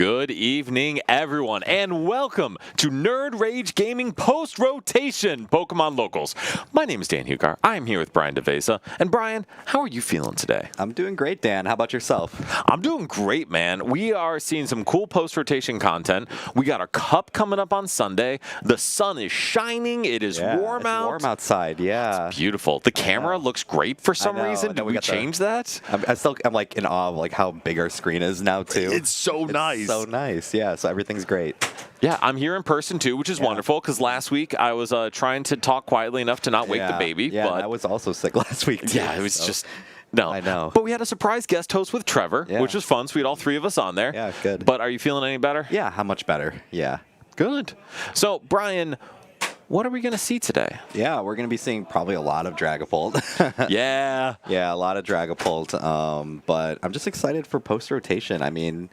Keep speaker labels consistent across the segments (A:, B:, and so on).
A: Good evening, everyone, and welcome to Nerd Rage Gaming Post-Rotation Pokemon Locals. My name is Dan Hugar. I'm here with Brian DeVesa. And Brian, how are you feeling today?
B: I'm doing great, Dan. How about yourself?
A: I'm doing great, man. We are seeing some cool post-rotation content. We got our cup coming up on Sunday. The sun is shining. It is warm out.
B: It's warm outside, yeah.
A: It's beautiful. The camera looks great for some reason. Did we change that?
B: I'm like in awe of like how big our screen is now, too.
A: It's so nice.
B: So nice, yeah. So everything's great.
A: Yeah, I'm here in person too, which is wonderful. Because last week I was trying to talk quietly enough to not wake the baby.
B: Yeah,
A: but
B: I was also sick last week too.
A: Yeah, it was just no.
B: I know.
A: But we had a surprise guest host with Trevor, which was fun. So we had all three of us on there.
B: Yeah, good.
A: But are you feeling any better?
B: Yeah, how much better? Yeah.
A: Good. So Brian, what are we going to see today?
B: Yeah, we're going to be seeing probably a lot of Dragapult.
A: Yeah,
B: a lot of Dragapult. But I'm just excited for post-rotation. I mean,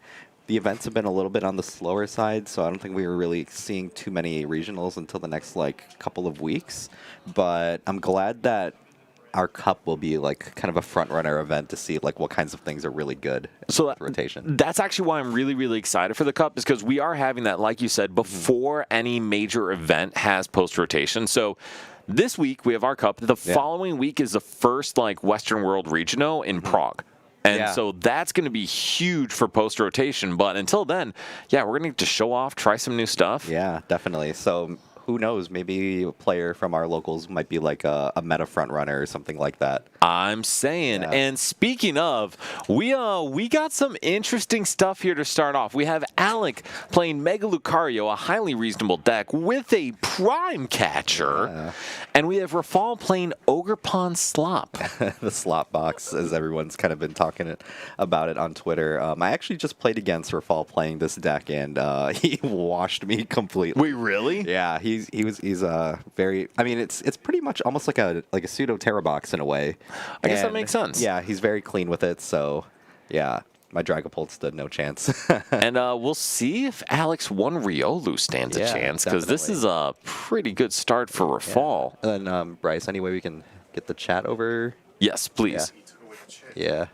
B: the events have been a little bit on the slower side, so I don't think we were really seeing too many regionals until the next couple of weeks. But I'm glad that our cup will be kind of a front runner event to see what kinds of things are really good.
A: So
B: rotation.
A: That's actually why I'm really, really excited for the cup, is because we are having that, like you said, before any major event has post rotation. So this week we have our cup. The following week is the first Western World Regional in Prague. And so that's going to be huge for post-rotation. But until then, we're going to get to show off, try some new stuff.
B: Yeah, definitely. So who knows? Maybe a player from our locals might be a meta front runner or something like that.
A: I'm saying. Yeah. And speaking of, we got some interesting stuff here to start off. We have Alec playing Mega Lucario, a highly reasonable deck, with a Prime Catcher. Yeah. And we have Rafal playing Ogre Pond Slop.
B: The Slop box, as everyone's kind of been talking about it on Twitter. I actually just played against Rafal playing this deck, and he washed me completely.
A: Wait, really?
B: Yeah, he's very. I mean, it's pretty much almost like a pseudo Terra box in a way.
A: I guess that makes sense.
B: Yeah, he's very clean with it. So, yeah. My Dragapult stood no chance.
A: And we'll see if Alex 1 Riolu stands a chance, because this is a pretty good start for Rafal.
B: Yeah. And then, Bryce, any way we can get the chat over?
A: Yes, please.
B: Yeah.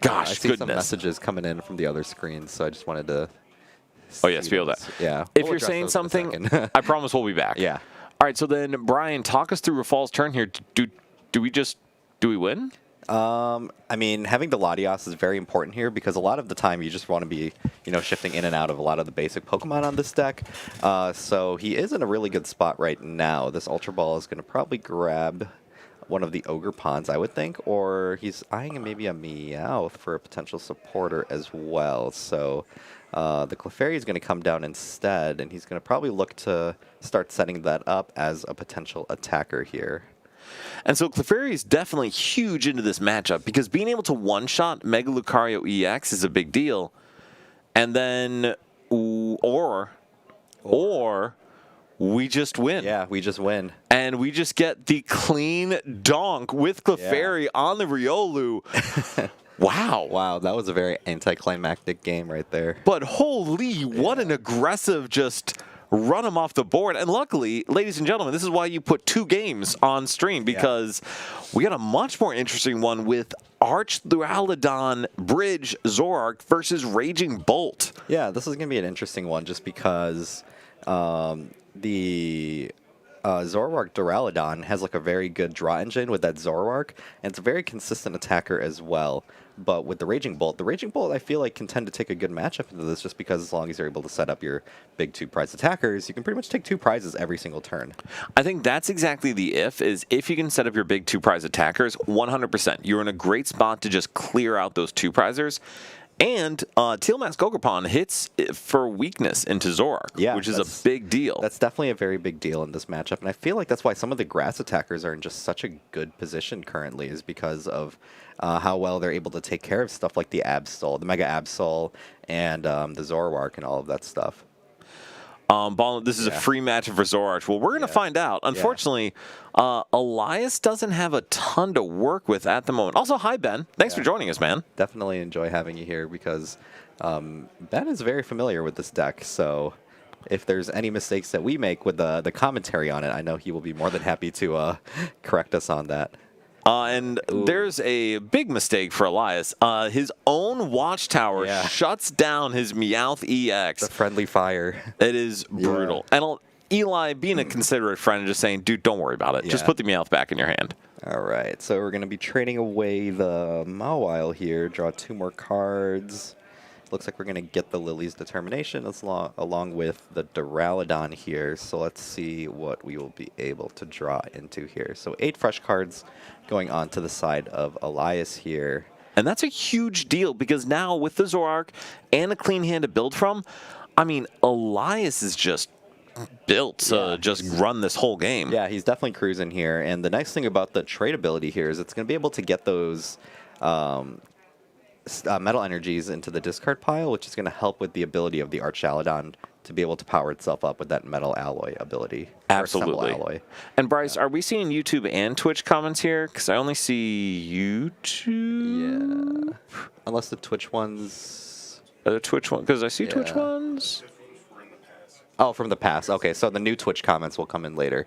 A: Gosh,
B: I see some messages coming in from the other screens, so I just wanted to
A: feel that.
B: Yeah.
A: If you're saying something, I promise we'll be back.
B: Yeah.
A: All right, so then, Brian, talk us through Rafal's turn here. Do we win?
B: I mean, having the Latias is very important here because a lot of the time you just want to be, shifting in and out of a lot of the basic Pokemon on this deck. So he is in a really good spot right now. This Ultra Ball is going to probably grab one of the Ogre Ponds, I would think, or he's eyeing maybe a Meowth for a potential supporter as well. So the Clefairy is going to come down instead, and he's going to probably look to start setting that up as a potential attacker here.
A: And so Clefairy is definitely huge into this matchup because being able to one-shot Mega Lucario EX is a big deal. And then, or we just win.
B: Yeah, we just win.
A: And we just get the clean donk with Clefairy on the Riolu. Wow.
B: Wow, that was a very anticlimactic game right there.
A: But holy, what an aggressive just run him off the board. And luckily, ladies and gentlemen, this is why you put 2 games on stream, because we got a much more interesting one with Arch Duraludon Bridge Zoroark versus Raging Bolt.
B: Yeah, this is going to be an interesting one just because the Zoroark Duraludon has a very good draw engine with that Zoroark, and it's a very consistent attacker as well. But with the Raging Bolt I feel like can tend to take a good matchup into this just because as long as you're able to set up your big 2 prize attackers, you can pretty much take 2 prizes every single turn.
A: I think that's exactly the if you can set up your big 2 prize attackers, 100%. You're in a great spot to just clear out those 2 prizers. And Teal Mask Ogerpon hits for weakness into Zoroark, which is a big deal.
B: That's definitely a very big deal in this matchup. And I feel like that's why some of the grass attackers are in just such a good position currently, is because of how well they're able to take care of stuff like the Absol, the Mega Absol, and the Zoroark and all of that stuff.
A: This is a free matchup for Zoroark. Well, we're going to find out. Unfortunately, Elias doesn't have a ton to work with at the moment. Also, hi, Ben. Thanks for joining us, man.
B: Definitely enjoy having you here because Ben is very familiar with this deck. So if there's any mistakes that we make with the commentary on it, I know he will be more than happy to correct us on that.
A: And there's a big mistake for Elias. His own watchtower shuts down his Meowth EX.
B: The friendly fire.
A: It is brutal. And Eli, being a considerate friend, just saying, dude, don't worry about it. Just put the Meowth back in your hand.
B: All right, so we're going to be trading away the Mawile here. Draw 2 more cards. Looks like we're going to get the Lily's Determination along with the Duraludon here. So let's see what we will be able to draw into here. So 8 fresh cards going on to the side of Elias here.
A: And that's a huge deal because now with the Zoroark and a clean hand to build from, I mean, Elias is just built to just run this whole game.
B: Yeah, he's definitely cruising here. And the nice thing about the trade ability here is it's going to be able to get those metal energies into the discard pile, which is going to help with the ability of the Archaludon to be able to power itself up with that metal alloy ability.
A: Absolutely.
B: Alloy.
A: And Bryce, are we seeing YouTube and Twitch comments here? Because I only see YouTube.
B: Yeah. Unless the Twitch ones.
A: The Twitch one, because I see Twitch ones.
B: Oh, from the past. Okay, so the new Twitch comments will come in later.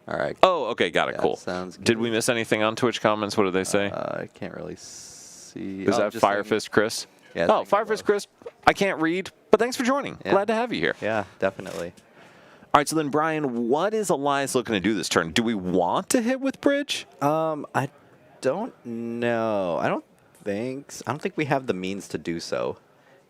B: All right.
A: Oh, okay, got it. Cool.
B: Sounds good.
A: Did we miss anything on Twitch comments? What did they say?
B: I can't really see.
A: Is that Firefist Chris?
B: Yeah.
A: Oh, Firefist Chris. I can't read, but thanks for joining.
B: Yeah.
A: Glad to have you here.
B: Yeah, definitely.
A: All right, so then, Brian, what is Elias looking to do this turn? Do we want to hit with Bridge?
B: I don't know. I don't think we have the means to do so.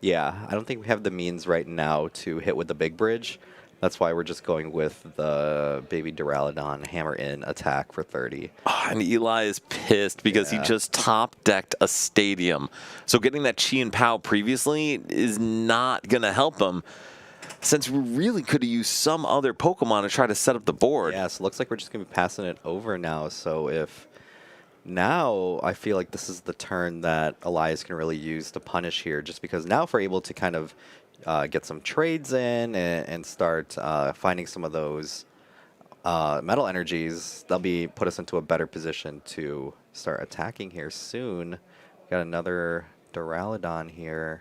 B: Yeah, I don't think we have the means right now to hit with the big bridge. That's why we're just going with the baby Duraludon hammer in attack for 30.
A: Oh, and Eli is pissed because he just top-decked a stadium. So getting that Chi and Pow previously is not going to help him, since we really could have used some other Pokemon to try to set up the board.
B: Yeah, so it looks like we're just going to be passing it over now. So if now I feel like this is the turn that Elias can really use to punish here, just because now if we're able to kind of get some trades in and start finding some of those metal energies, they'll put us into a better position to start attacking here soon. Got another Duraludon here.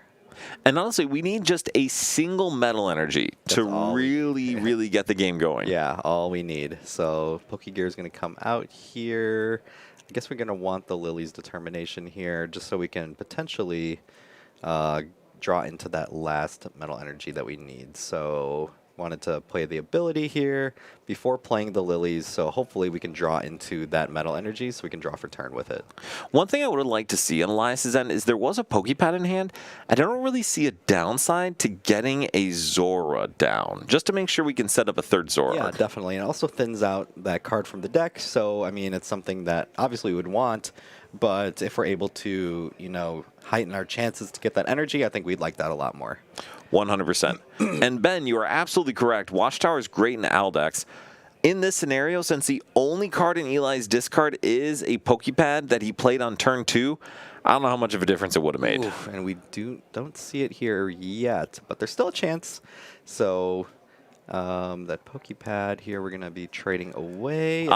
A: And honestly, we need just a single metal energy to really get the game going.
B: Yeah, all we need. So Pokegear is going to come out here. I guess we're going to want the Lily's Determination here just so we can potentially draw into that last metal energy that we need. So wanted to play the ability here before playing the Lilies, so hopefully we can draw into that metal energy so we can draw for turn with it.
A: One thing I would have liked to see on Elias's end is there was a Pokepad in hand. I don't really see a downside to getting a Zora down, just to make sure we can set up a third Zora.
B: Yeah, definitely. And it also thins out that card from the deck, so I mean, it's something that obviously we would want, but if we're able to, you know, heighten our chances to get that energy, I think we'd like that a lot more.
A: 100%. And Ben, you are absolutely correct. Watchtower is great in Aldex. In this scenario, since the only card in Eli's discard is a Pokepad that he played on turn 2, I don't know how much of a difference it would have made.
B: Oof, and we don't see it here yet, but there's still a chance. So that Pokepad here, we're going to be trading away.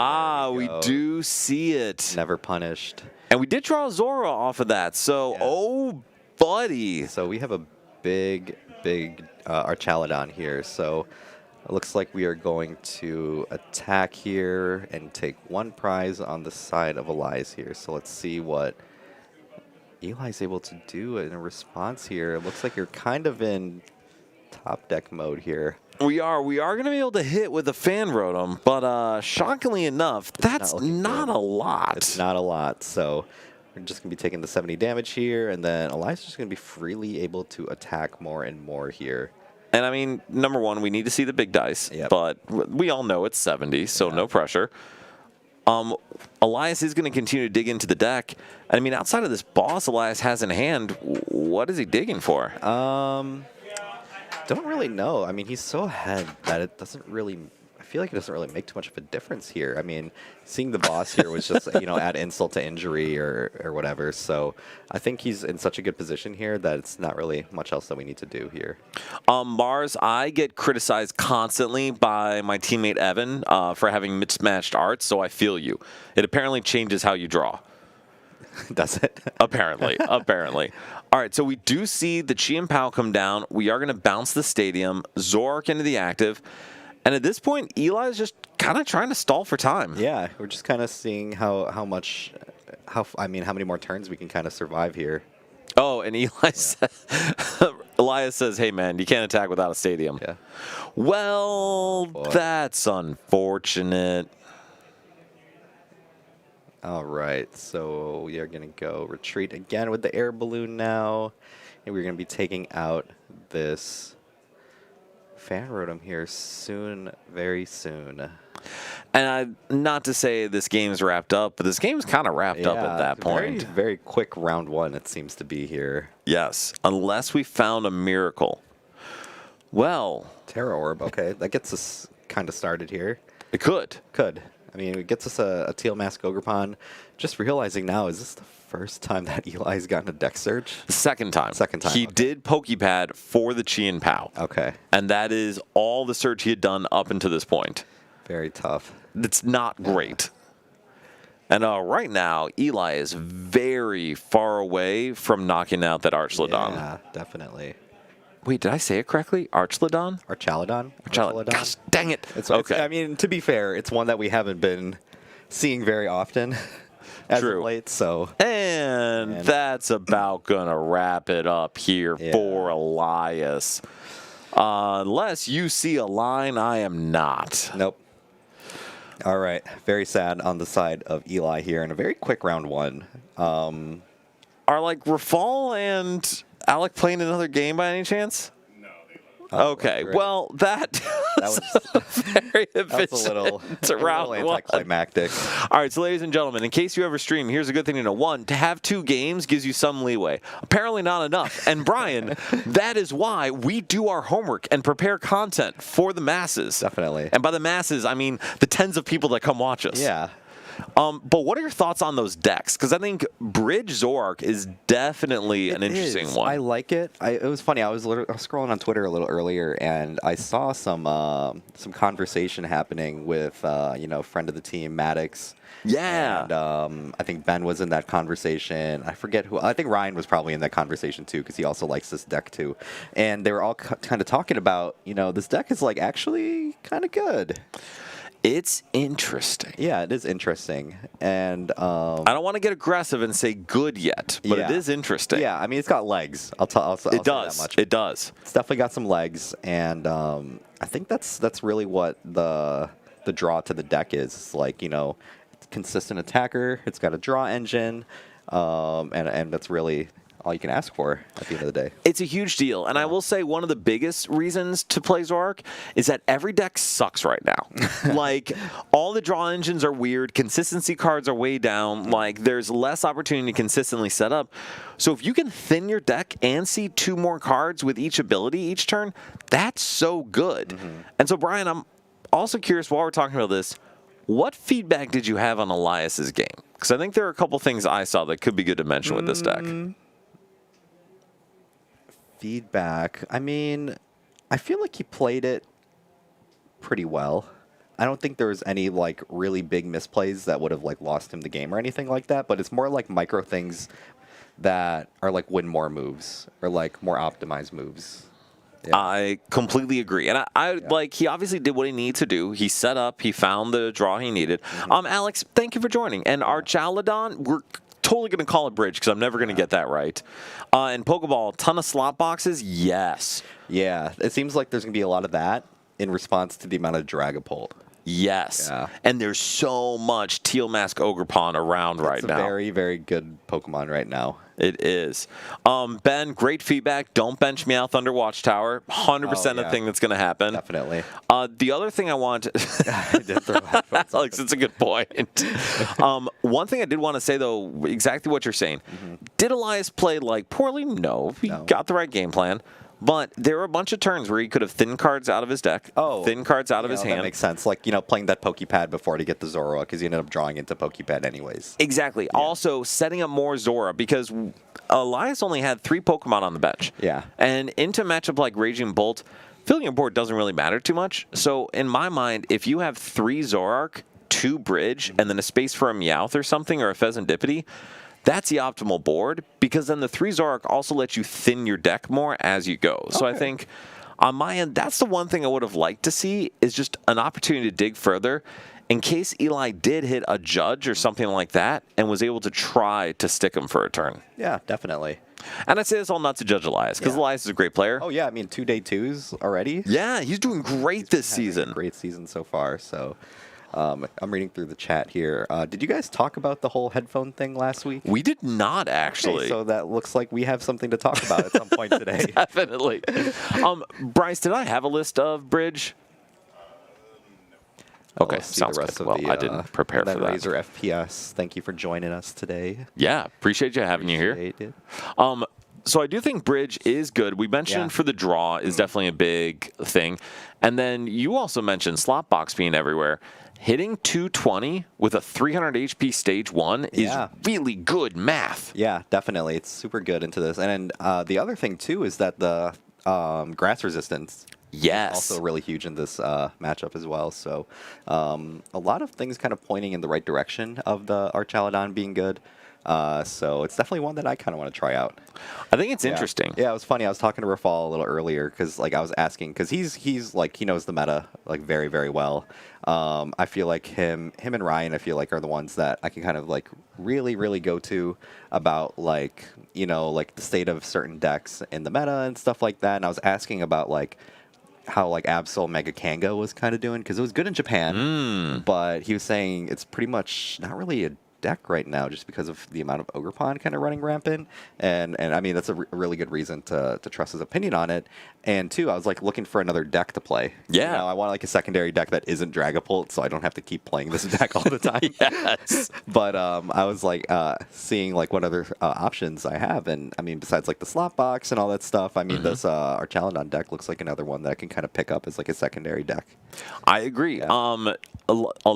A: We do see it.
B: Never punished.
A: And we did draw Zora off of that, so, oh, buddy.
B: So we have a big Archaludon here. So it looks like we are going to attack here and take one prize on the side of Elias here. So let's see what Eli's able to do in a response here. It looks like you're kind of in top deck mode here.
A: We are going to be able to hit with the Fan Rotom, but shockingly enough, that's not a lot.
B: It's not a lot, so we're just going to be taking the 70 damage here, and then Elias is just going to be freely able to attack more and more here.
A: And I mean, number one, we need to see the big dice, but we all know it's 70, so no pressure. Elias is going to continue to dig into the deck. I mean, outside of this boss Elias has in hand, what is he digging for?
B: Don't really know. I mean, he's so ahead that it doesn't really, I feel like it doesn't really make too much of a difference here. I mean, seeing the boss here was just, you know, add insult to injury or whatever. So I think he's in such a good position here that it's not really much else that we need to do here.
A: Mars, I get criticized constantly by my teammate Evan for having mismatched art, so I feel you. It apparently changes how you draw.
B: Does it?
A: Apparently. All right, so we do see the Chi and Pow come down. We are going to bounce the stadium, Zoroark into the active. And at this point, Eli is just kind of trying to stall for time.
B: Yeah, we're just kind of seeing how much how many more turns we can kind of survive here.
A: Oh, and Elias says, hey, man, you can't attack without a stadium.
B: Yeah.
A: Well, that's unfortunate.
B: All right, so we are going to go retreat again with the air balloon now. And we're going to be taking out this fan rotom here soon, very soon.
A: And not to say this game's wrapped up, but this game's kind of wrapped up at that point.
B: Very, very quick round one, it seems to be here.
A: Yes, unless we found a miracle. Well,
B: Terra Orb, okay, that gets us kind of started here.
A: It could.
B: Could. I mean, it gets us a Teal Mask Ogrepon. Just realizing now, is this the first time that Eli's gotten a deck search?
A: The second time.
B: Second time.
A: He did Pokepad for the Chi and Pow.
B: Okay.
A: And that is all the search he had done up until this point.
B: Very tough.
A: It's not great. And right now, Eli is very far away from knocking out that Archlodon.
B: Yeah, definitely.
A: Wait, did I say it correctly? Archlodon?
B: Archalodon?
A: Gosh, dang it.
B: Okay. I mean, to be fair, it's one that we haven't been seeing very often as of late, so.
A: And that's about going to wrap it up here for Elias. Unless you see a line, I am not.
B: Nope. All right. Very sad on the side of Eli here in a very quick round one.
A: Are like Rafal and Alec playing another game by any chance?
C: No, they left.
A: Okay, well, that was very efficient.
B: A little anticlimactic.
A: All right, so ladies and gentlemen, in case you ever stream, here's a good thing to know. One, to have 2 games gives you some leeway. Apparently not enough. And Brian, that is why we do our homework and prepare content for the masses.
B: Definitely.
A: And by the masses, I mean the tens of people that come watch us.
B: Yeah.
A: But what are your thoughts on those decks? Because I think Bridge Zoroark is definitely an interesting one.
B: I like it. It was funny. I was scrolling on Twitter a little earlier, and I saw some conversation happening with friend of the team, Maddox.
A: Yeah.
B: And I think Ben was in that conversation. I forget who. I think Ryan was probably in that conversation too, because he also likes this deck too. And they were all kind of talking about, this deck is like actually kind of good.
A: It's interesting.
B: Yeah, it is interesting. And
A: I don't want to get aggressive and say good yet, but it is interesting.
B: Yeah, I mean, it's got legs. I'll say that much.
A: It does.
B: It's definitely got some legs, and I think that's really what the draw to the deck is. It's like, it's a consistent attacker. It's got a draw engine, and that's really all you can ask for at the end of the day.
A: It's a huge deal. And I will say one of the biggest reasons to play Zoroark is that every deck sucks right now. Like, all the draw engines are weird. Consistency cards are way down. Like, there's less opportunity to consistently set up. So if you can thin your deck and see 2 more cards with each ability each turn, that's so good. Mm-hmm. And so, Brian, I'm also curious, while we're talking about this, what feedback did you have on Elias's game? Because I think there are a couple things I saw that could be good to mention with this deck.
B: Feedback. I mean, I feel like he played it pretty well. I don't think there was any like really big misplays that would have like lost him the game or anything like that, but it's more like micro things that are like win more moves or like more optimized moves. Yeah.
A: I completely agree. And I like, he obviously did what he needed to do. He set up, he found the draw he needed. Alex, thank you for joining. And our Archalodon, we're totally going to call it Bridge because I'm never going to get that right. And Pokeball, ton of slot boxes, yes.
B: Yeah, it seems like there's going to be a lot of that in response to the amount of Dragapult.
A: Yes.
B: Yeah.
A: And there's so much Teal Mask Ogrepon around right now.
B: It's a very, very good Pokemon right now.
A: It is. Ben, great feedback. Don't bench me out Thunder Watchtower. 100% a thing that's going to happen.
B: Definitely.
A: The other thing I want
B: I did throw
A: Alex, it's a good point. One thing I did want to say, though, exactly what you're saying. Did Elias play like poorly? No. He got the right game plan. But there were a bunch of turns where he could have thin cards out of his deck, thin cards out of his hand.
B: That makes sense. Like, playing that Pokepad before to get the Zoroark because he ended up drawing into Pokepad anyways.
A: Exactly. Yeah. Also, setting up more Zora because Elias only had 3 Pokemon on the bench.
B: Yeah.
A: And into a matchup like Raging Bolt, filling your board doesn't really matter too much. So, in my mind, if you have 3 Zoroark, 2 Bridge, and then a space for a Meowth or something or a Pheasantipity, that's the optimal board because then the 3 Zoroark also lets you thin your deck more as you go. So I think on my end, that's the one thing I would have liked to see is just an opportunity to dig further in case Eli did hit a judge or something like that and was able to try to stick him for a turn.
B: Yeah, definitely.
A: And I say this all not to judge Elias, because Elias is a great player.
B: Oh, yeah, I mean, 2 day 2s already.
A: Yeah, he's doing great this season.
B: Great season so far, so... I'm reading through the chat here. Did you guys talk about the whole headphone thing last week?
A: We did not, actually.
B: Okay, so that looks like we have something to talk about at some point today.
A: Definitely. Bryce, did I have a list of Bridge? Okay,
B: Let's see
A: sounds
B: the rest
A: good.
B: of
A: Well,
B: the,
A: I didn't prepare for that.
B: Razer FPS. Thank you for joining us today.
A: Yeah, appreciate you having you here.
B: Appreciate it.
A: So I do think Bridge is good. We mentioned for the draw is definitely a big thing. And then you also mentioned slot box being everywhere. Hitting 220 with a 300 HP stage 1 is really good math.
B: Yeah, definitely. It's super good into this. And the other thing, too, is that the grass resistance is also really huge in this matchup as well. So a lot of things kind of pointing in the right direction of the Archaladon being good. So it's definitely one that I kind of want to try out.
A: I think it's interesting.
B: Yeah, it was funny. I was talking to Rafal a little earlier because like I was asking because he's like he knows the meta like very, very well. I feel like him and Ryan I feel like are the ones that I can kind of like really go to about like like the state of certain decks in the meta and stuff like that. And I was asking about like how like Absol Mega Kanga was kind of doing because it was good in Japan, but he was saying it's pretty much not really a deck right now just because of the amount of Ogre Pond kind of running rampant, and I mean that's a really good reason to trust his opinion on it. And two, I was like looking for another deck to play.
A: Yeah,
B: I want like a secondary deck that isn't Dragapult, so I don't have to keep playing this deck all the time.
A: Yes,
B: but I was like seeing like what other options I have, and I mean besides like the slot box and all that stuff, I mean this Archaladon deck looks like another one that I can kind of pick up as like a secondary deck.
A: I agree.
B: Yeah.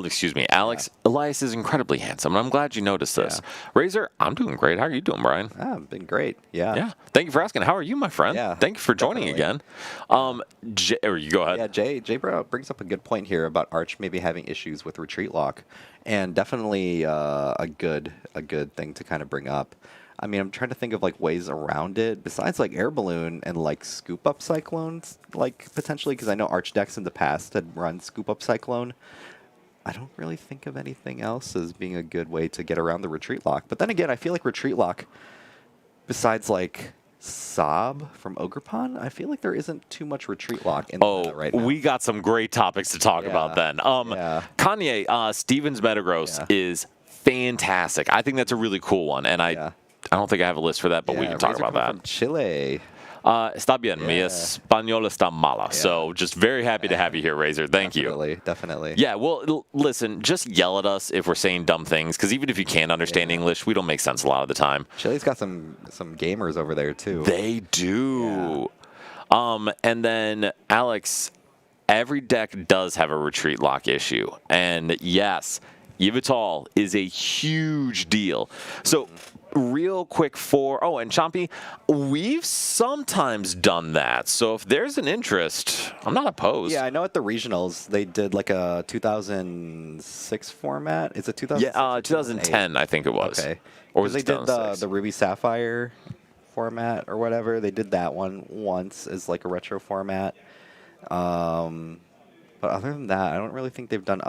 A: Excuse me, Alex. Elias is incredibly handsome, and I'm glad you noticed this. Razor, I'm doing great. How are you doing, Brian?
B: I've been great. Yeah.
A: Thank you for asking. How are you, my friend?
B: Yeah.
A: Thank you for joining again. Or you go ahead.
B: Yeah, Jay brings up a good point here about Arch maybe having issues with retreat lock, and definitely a good thing to kind of bring up. I mean, I'm trying to think of like ways around it besides like air balloon and like scoop up cyclones, like potentially because I know Arch decks in the past had run scoop up cyclone. I don't really think of anything else as being a good way to get around the retreat lock. But then again, I feel like retreat lock, besides like Sob from Ogre Pond, I feel like there isn't too much retreat lock in the meta right now.
A: We got some great topics to talk about then. Kanye, Stevens Metagross is fantastic. I think that's a really cool one, and I don't think I have a list for that, but we can talk about that.
B: From Chile.
A: Está bien. Mi español está mala. So just very happy to have you here, Razor. Thank you.
B: Definitely.
A: Yeah, well, listen, just yell at us if we're saying dumb things, because even if you can't understand English, we don't make sense a lot of the time.
B: Chile's got some gamers over there, too.
A: They do. Yeah. And then, Alex, every deck does have a retreat lock issue. And yes, Yveltal is a huge deal. So real quick and Chompy, we've sometimes done that. So if there's an interest, I'm not opposed.
B: Yeah, I know at the regionals they did like a 2006 format. Is it 2006?
A: Yeah, 2010 I think it was.
B: Okay.
A: Or was
B: they
A: it
B: did the Ruby Sapphire format or whatever. They did that one once as like a retro format. But other than that, I don't really think they've done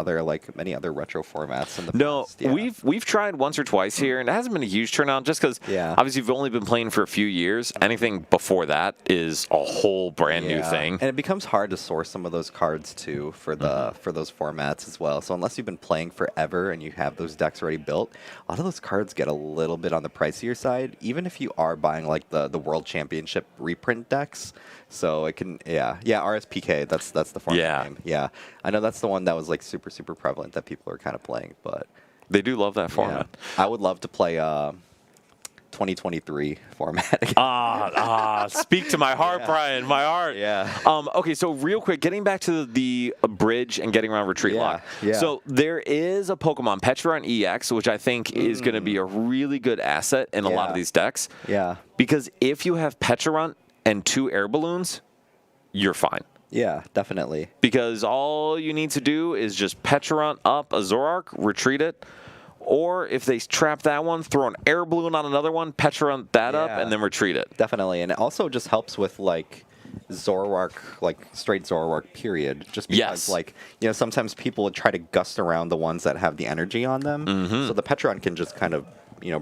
B: many other retro formats in the past.
A: No, we've tried once or twice here, and it hasn't been a huge turnout just because obviously you've only been playing for a few years. Anything before that is a whole brand new thing.
B: And it becomes hard to source some of those cards too for those formats as well. So unless you've been playing forever and you have those decks already built, a lot of those cards get a little bit on the pricier side, even if you are buying like the World Championship reprint decks. So it can, RSPK, that's the format name. Yeah, I know that's the one that was like super prevalent that people are kind of playing, but
A: they do love that format.
B: Yeah. I would love to play 2023 format.
A: Speak to my heart, Brian, my heart.
B: Yeah.
A: Okay, so real quick, getting back to the bridge and getting around retreat lock.
B: Yeah.
A: So there is a Pokemon, Pecharunt EX, which I think is going to be a really good asset in a lot of these decks.
B: Yeah.
A: Because if you have Pecharunt and 2 air balloons, you're fine.
B: Yeah, definitely.
A: Because all you need to do is just Pecharunt up a Zoroark, retreat it, or if they trap that one, throw an air balloon on another one, Pecharunt that up, and then retreat it.
B: Definitely, and it also just helps with like Zoroark, like straight Zoroark, period. Just because,
A: Yes.
B: like, sometimes people would try to gust around the ones that have the energy on them. So the Petron can just kind of,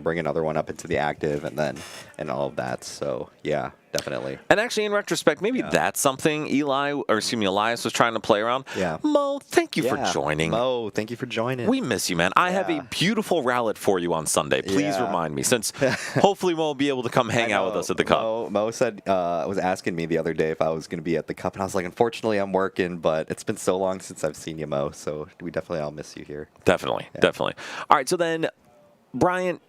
B: bring another one up into the active and all of that. So, yeah, definitely.
A: And actually, in retrospect, maybe that's something Elias was trying to play around.
B: Yeah.
A: Mo, thank you for joining.
B: Mo, thank you for joining.
A: We miss you, man. I have a beautiful rally for you on Sunday. Please remind me, since hopefully Mo will be able to come hang out with us at the Cup.
B: Mo said, was asking me the other day if I was going to be at the Cup, and I was like, unfortunately, I'm working, but it's been so long since I've seen you, Mo, so we definitely all miss you here.
A: Definitely. All right, so then, Brian,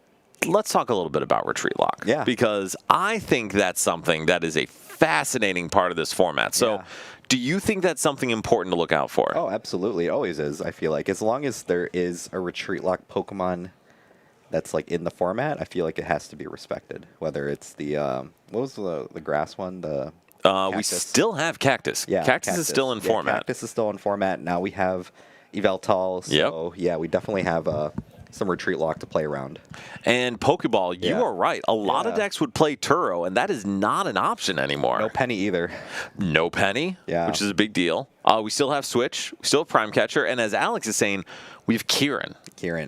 A: let's talk a little bit about Retreat Lock.
B: Yeah.
A: Because I think that's something that is a fascinating part of this format. So do you think that's something important to look out for?
B: Oh, absolutely. It always is, I feel like. As long as there is a Retreat Lock Pokemon that's like in the format, I feel like it has to be respected. Whether it's the, what was the grass one? The
A: we still have Cactus.
B: Yeah,
A: Cactus is still in format.
B: Cactus is still in format. Now we have Yveltal. So, yeah, we definitely have some Retreat Lock to play around.
A: And Pokeball, you are right. A lot of decks would play Turo, and that is not an option anymore.
B: No Penny either.
A: No Penny, which is a big deal. We still have Switch. We still have Prime Catcher. And as Alex is saying, we have Kieran.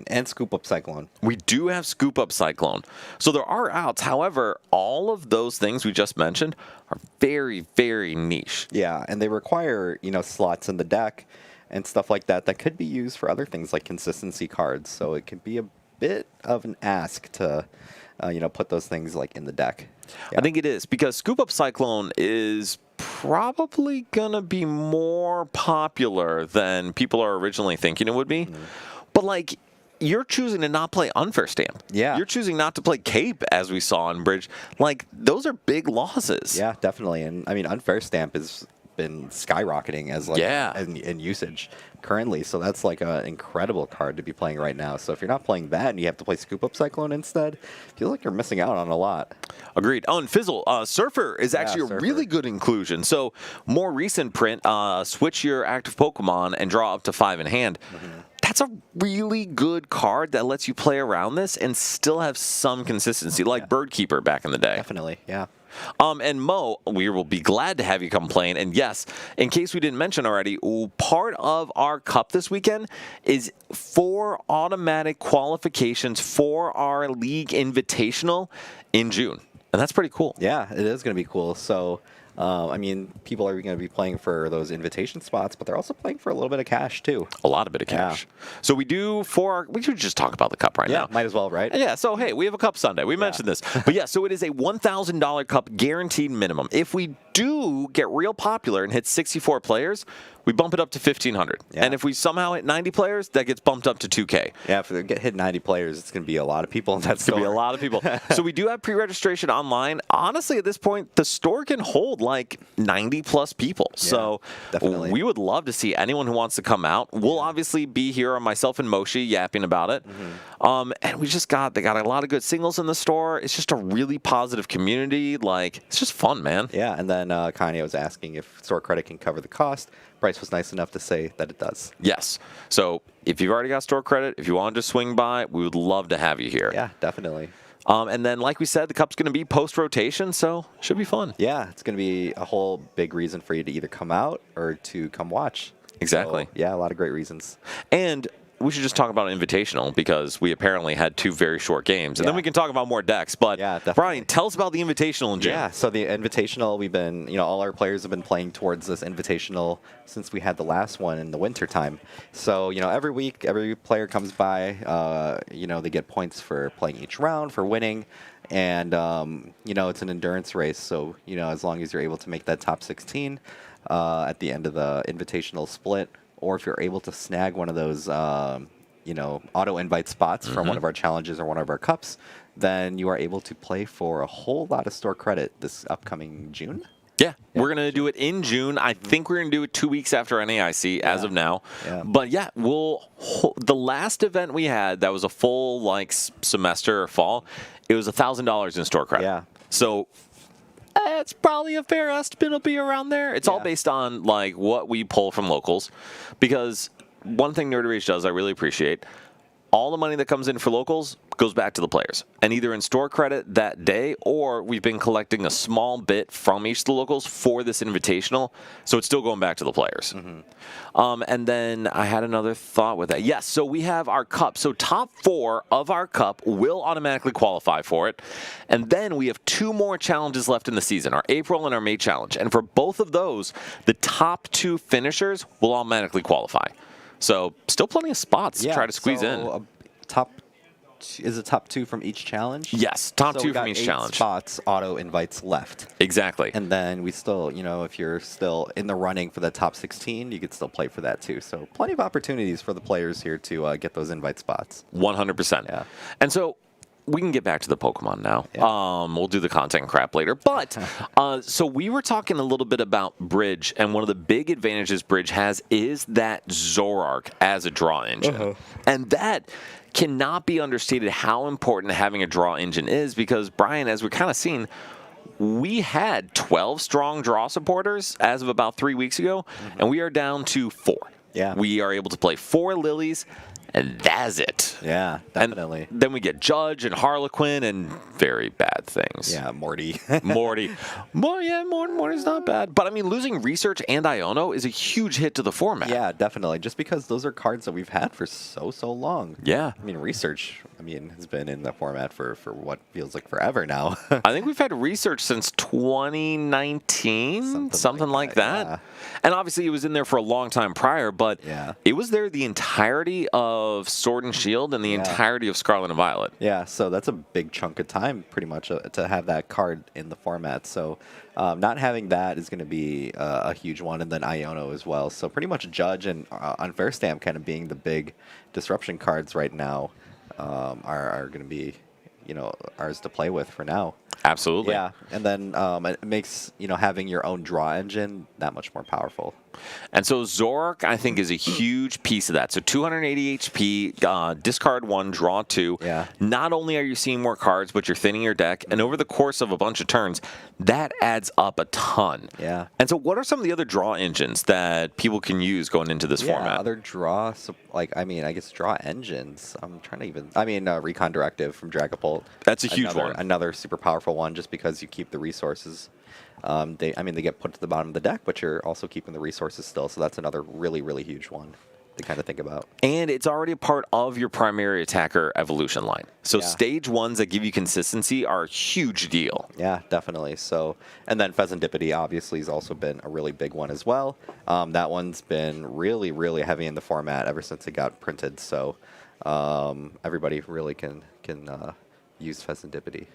B: And Scoop Up Cyclone.
A: We do have Scoop Up Cyclone. So there are outs. However, all of those things we just mentioned are very, very niche.
B: Yeah, and they require, slots in the deck and stuff like that could be used for other things like consistency cards. So it could be a bit of an ask to, put those things like in the deck. Yeah.
A: I think it is, because Scoop Up Cyclone is probably going to be more popular than people are originally thinking it would be. But like, you're choosing to not play Unfair Stamp.
B: Yeah.
A: You're choosing not to play Cape, as we saw in Bridge. Like, those are big losses.
B: Yeah, definitely. And I mean, Unfair Stamp has been skyrocketing as like in usage currently, so that's like an incredible card to be playing right now. So if you're not playing that and you have to play Scoop Up Cyclone instead, I feel like you're missing out on a lot.
A: Agreed. Oh, and Fizzle, Surfer is actually a really good inclusion. So more recent print, switch your active Pokemon and draw up to 5 in hand. That's a really good card that lets you play around this and still have some consistency, like Bird Keeper back in the day.
B: Definitely, yeah.
A: And Mo, we will be glad to have you come playing. And yes, in case we didn't mention already, part of our Cup this weekend is 4 automatic qualifications for our League Invitational in June. And that's pretty cool.
B: Yeah, it is going to be cool. So, I mean, people are going to be playing for those invitation spots, but they're also playing for a little bit of cash, too.
A: A lot of bit of cash. So we do we should just talk about the Cup right now.
B: Yeah, might as well, right?
A: Yeah, so hey, we have a Cup Sunday. We mentioned this. But yeah, so it is a $1,000 Cup guaranteed minimum. If we do get real popular and hit 64 players, we bump it up to 1,500.
B: Yeah.
A: And if we somehow hit 90 players, that gets bumped up to 2K.
B: Yeah, if we hit 90 players, it's going to be a lot of people in that store.
A: It's going to be a lot of people. So we do have pre-registration online. Honestly, at this point, the store can hold like 90-plus people.
B: Yeah,
A: so
B: definitely.
A: We would love to see anyone who wants to come out. We'll obviously be here, myself and Moshi, yapping about it. And they got a lot of good singles in the store. It's just a really positive community. Like, it's just fun, man.
B: Yeah, and then Kanye was asking if store credit can cover the cost. Bryce was nice enough to say that it does.
A: Yes. So if you've already got store credit, if you want to just swing by, we would love to have you here.
B: Yeah, definitely.
A: And then, like we said, the Cup's going to be post-rotation, so it should be fun.
B: Yeah, it's going to be a whole big reason for you to either come out or to come watch.
A: Exactly.
B: So, yeah, a lot of great reasons.
A: And we should just talk about Invitational, because we apparently had 2 very short games. And then we can talk about more decks. But, Brian, tell us about the Invitational in June.
B: Yeah, so the Invitational, we've been, all our players have been playing towards this Invitational since we had the last one in the winter time. So, every week, every player comes by, they get points for playing each round, for winning. And, it's an endurance race. So, as long as you're able to make that top 16 at the end of the Invitational split, or if you're able to snag one of those, auto-invite spots from one of our challenges or one of our cups, then you are able to play for a whole lot of store credit this upcoming June.
A: Yeah, we're going to do it in June. I think we're going to do it 2 weeks after NAIC as of now.
B: Yeah.
A: But yeah, the last event we had that was a full semester or fall, it was $1,000 in store credit.
B: Yeah.
A: So it's probably a fair estimate. It'll be around there. It's all based on what we pull from locals, because one thing Nerd Rage does I really appreciate. All the money that comes in for locals goes back to the players. And either in store credit that day, or we've been collecting a small bit from each of the locals for this invitational. So it's still going back to the players. And then I had another thought with that. Yes, so we have our cup. So top 4 of our cup will automatically qualify for it. And then we have 2 more challenges left in the season, our April and our May challenge. And for both of those, the top 2 finishers will automatically qualify. So still plenty of spots to try to squeeze in.
B: Is it top 2 from each challenge?
A: Yes, top
B: so
A: 2
B: we got
A: from each
B: 8
A: challenge.
B: spots, auto invites left.
A: Exactly.
B: And then we still, if you're still in the running for the top 16, you could still play for that too. So plenty of opportunities for the players here to get those invite spots.
A: 100%.
B: Yeah.
A: And so we can get back to the Pokemon now.
B: Yeah.
A: We'll do the content crap later. But so we were talking a little bit about Bridge, and one of the big advantages Bridge has is that Zoroark as a draw engine. And that cannot be understated how important having a draw engine is, because, Brian, as we're kind of seeing, we had 12 strong draw supporters as of about 3 weeks ago, and we are down to 4.
B: Yeah.
A: We are able to play 4 Lilies, and that's it.
B: Yeah, definitely.
A: And then we get Judge and Harlequin and very bad things.
B: Yeah, Morty.
A: Morty. Morty's not bad. But, I mean, losing Research and Iono is a huge hit to the format.
B: Yeah, definitely. Just because those are cards that we've had for so long.
A: Yeah.
B: I mean, Research, has been in the format for what feels like forever now.
A: I think we've had Research since 2019, something like that.
B: Yeah.
A: And obviously it was in there for a long time prior, but it was there the entirety of Sword and Shield and the entirety of Scarlet and Violet.
B: Yeah, so that's a big chunk of time, pretty much, to have that card in the format. So not having that is going to be a huge one, and then Iono as well. So pretty much Judge and Unfair Stamp kind of being the big disruption cards right now are going to be, ours to play with for now.
A: Absolutely.
B: Yeah, and then it makes, having your own draw engine that much more powerful.
A: And so Zoroark, I think, is a huge piece of that. So 280 HP, discard 1, draw 2.
B: Yeah.
A: Not only are you seeing more cards, but you're thinning your deck. And over the course of a bunch of turns, that adds up a ton.
B: Yeah.
A: And so what are some of the other draw engines that people can use going into this format?
B: Other draw, I guess draw engines. I'm trying to Recon Directive from Dragapult.
A: That's a huge one.
B: Another super powerful one, just because you keep the resources. They get put to the bottom of the deck, but you're also keeping the resources still. So that's another really, really huge one to kind of think about. And
A: it's already a part of your primary attacker evolution line. So stage 1s that give you consistency are a huge deal.
B: Yeah, definitely. So, and then Pheasantipity obviously has also been a really big one as well. That one's been really, really heavy in the format ever since it got printed. So everybody really can use Pheasantipity.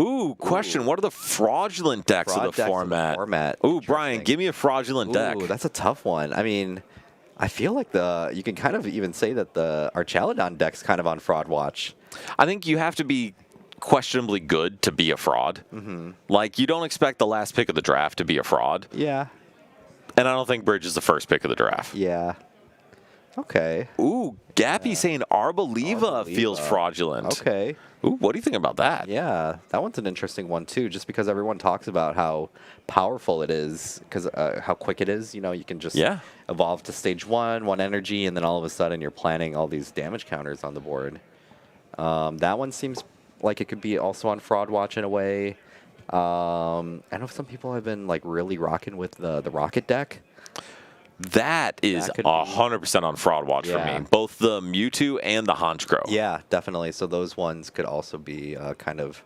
A: Ooh, question. What are the fraudulent decks of the format? Ooh, Brian, give me a fraudulent deck.
B: Ooh, that's a tough one. I feel like you can kind of even say that the Archaludon deck's kind of on fraud watch.
A: I think you have to be questionably good to be a fraud. Like, you don't expect the last pick of the draft to be a fraud.
B: Yeah.
A: And I don't think Bridge is the first pick of the draft.
B: Yeah. Okay.
A: Ooh, Gappy saying Arboliva feels fraudulent.
B: Okay.
A: Ooh, what do you think about that?
B: Yeah, that one's an interesting one too, just because everyone talks about how powerful it is, because how quick it is. You can just evolve to stage 1 energy, and then all of a sudden you're planning all these damage counters on the board. That one seems like it could be also on fraud watch in a way. I know some people have been really rocking with the Rocket deck.
A: That is 100% on fraud watch for me. Both the Mewtwo and the Honchkrow.
B: Yeah, definitely. So those ones could also be kind of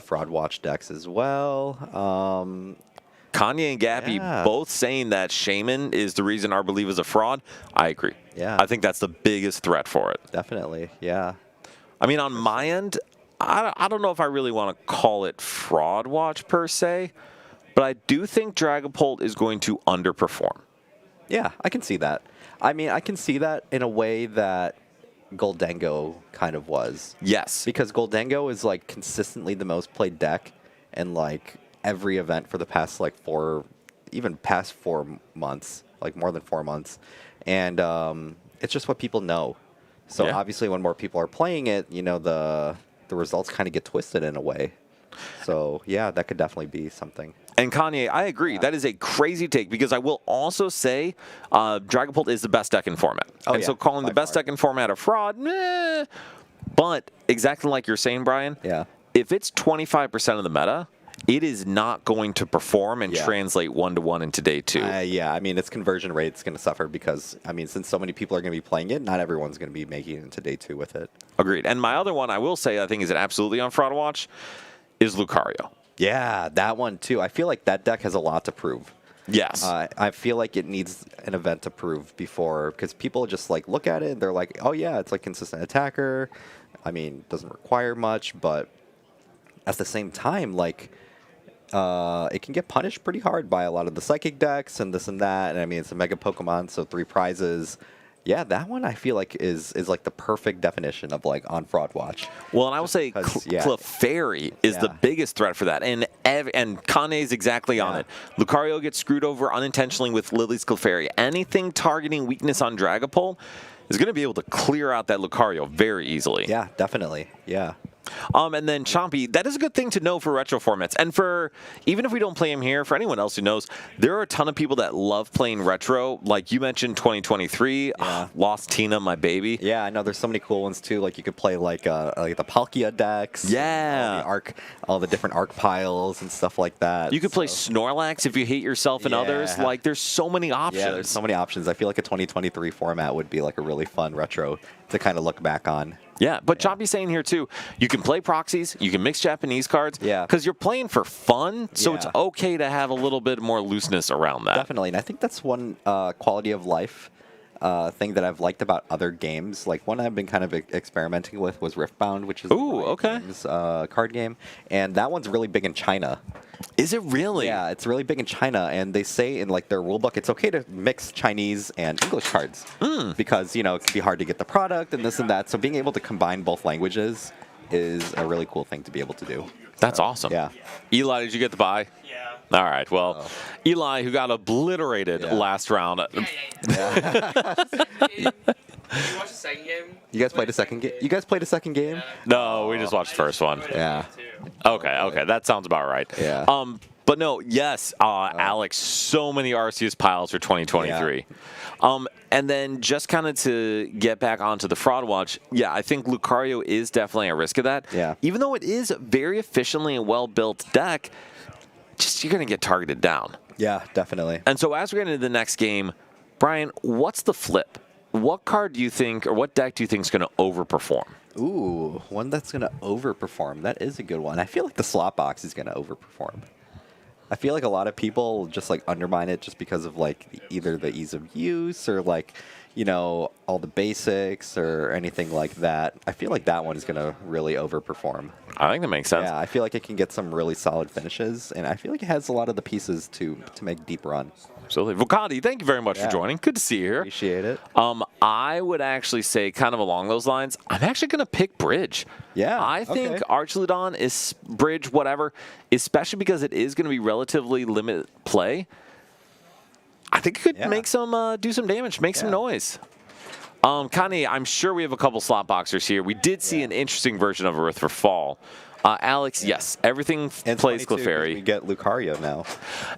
B: fraud watch decks as well.
A: Kanye and Gappy both saying that Shaman is the reason Arboliva is a fraud. I agree.
B: Yeah.
A: I think that's the biggest threat for it.
B: Definitely, yeah.
A: On my end, I don't know if I really want to call it fraud watch per se, but I do think Dragapult is going to underperform.
B: Yeah, I can see that. I can see that in a way that Goldengo kind of was.
A: Yes.
B: Because Goldengo is consistently the most played deck in every event for the past 4 months, more than 4 months. And it's just what people know. So obviously when more people are playing it, the results kind of get twisted in a way. So yeah, that could definitely be something.
A: And Kanye, I agree. That is a crazy take, because I will also say Dragapult is the best deck in format. So calling the best deck in format a fraud, But exactly like you're saying, Brian,
B: Yeah.
A: if it's 25% of the meta, it is not going to perform and translate 1-to-1 into day 2.
B: Yeah, I mean, its conversion rate's going to suffer because, I mean, since so many people are going to be playing it, not everyone's going to be making it into day 2 with it.
A: Agreed. And my other one, I will say, I think is absolutely on Fraud Watch, is Lucario.
B: Yeah, that one too. I feel like that deck has a lot to prove.
A: Yes.
B: I feel like it needs an event to prove before, because people just like look at it and they're like, oh yeah, it's like consistent attacker. I mean, doesn't require much, but at the same time, like, it can get punished pretty hard by a lot of the psychic decks and this and that. And I mean, it's a mega Pokemon, so 3 prizes. Yeah, that one I feel like is like the perfect definition of like on Fraud Watch.
A: Well, and I will say Clefairy is the biggest threat for that, and Kane's exactly on it. Lucario gets screwed over unintentionally with Lily's Clefairy. Anything targeting weakness on Dragapult is going to be able to clear out that Lucario very easily.
B: Yeah, definitely. Yeah.
A: And then Chompy, that is a good thing to know for retro formats. And for, even if we don't play him here, for anyone else who knows, there are a ton of people that love playing retro. Like you mentioned 2023, Lost Tina, my baby.
B: Yeah, I know there's so many cool ones too. Like you could play like the Palkia decks.
A: Yeah.
B: All the different arc piles and stuff like that.
A: You could play Snorlax if you hate yourself and others. Like there's so many options.
B: Yeah, there's so many options. I feel like a 2023 format would be like a really fun retro to kind of look back on.
A: Yeah, but Chompy's saying here too, you can play proxies, you can mix Japanese cards, because you're playing for fun, so it's okay to have a little bit more looseness around that.
B: Definitely, and I think that's one quality of life thing that I've liked about other games. Like one I've been kind of experimenting with was Riftbound, which is a card game, and that one's really big in China.
A: Is it really?
B: Yeah, it's really big in China, and they say in like their rule book it's okay to mix Chinese and English cards because it can be hard to get the product and this and that. So being able to combine both languages is a really cool thing to be able to do.
A: That's awesome.
B: Yeah.
A: Eli, did you get the buy?
C: Yeah.
A: All right. Well, Eli, who got obliterated last round.
C: You watched the second game?
B: You guys played a second game? You guys played a second game?
C: Yeah.
A: No, we just watched the first one.
B: Yeah.
A: Okay, that sounds about right.
B: Yeah.
A: But no, yes, Alex, so many Arceus piles for 2023. And then just kind of to get back onto the Fraud Watch, I think Lucario is definitely a risk of that.
B: Yeah.
A: Even though it is a very efficiently and well-built deck, just you're going to get targeted down.
B: Yeah, definitely.
A: And so as we get into the next game, Brian, what's the flip? What card do you think, or what deck do you think is going to overperform?
B: Ooh, one that's going to overperform. That is a good one. I feel like the slot box is going to overperform. I feel like a lot of people just like undermine it just because of like either the ease of use or like, all the basics or anything like that. I feel like that one is going to really overperform.
A: I think that makes sense.
B: Yeah, I feel like it can get some really solid finishes, and I feel like it has a lot of the pieces to make deep run.
A: Absolutely. Vocati, thank you very much for joining. Good to see you here.
B: Appreciate it.
A: I would actually say, kind of along those lines, I'm actually going to pick Bridge.
B: Yeah.
A: I think Archludon is Bridge, whatever, especially because it is going to be relatively limited play. I think it could make some, do some damage, make some noise. Connie, I'm sure we have a couple slot boxers here. We did see an interesting version of Earth for Fall. Alex, yes, everything plays Clefairy.
B: We get Lucario now.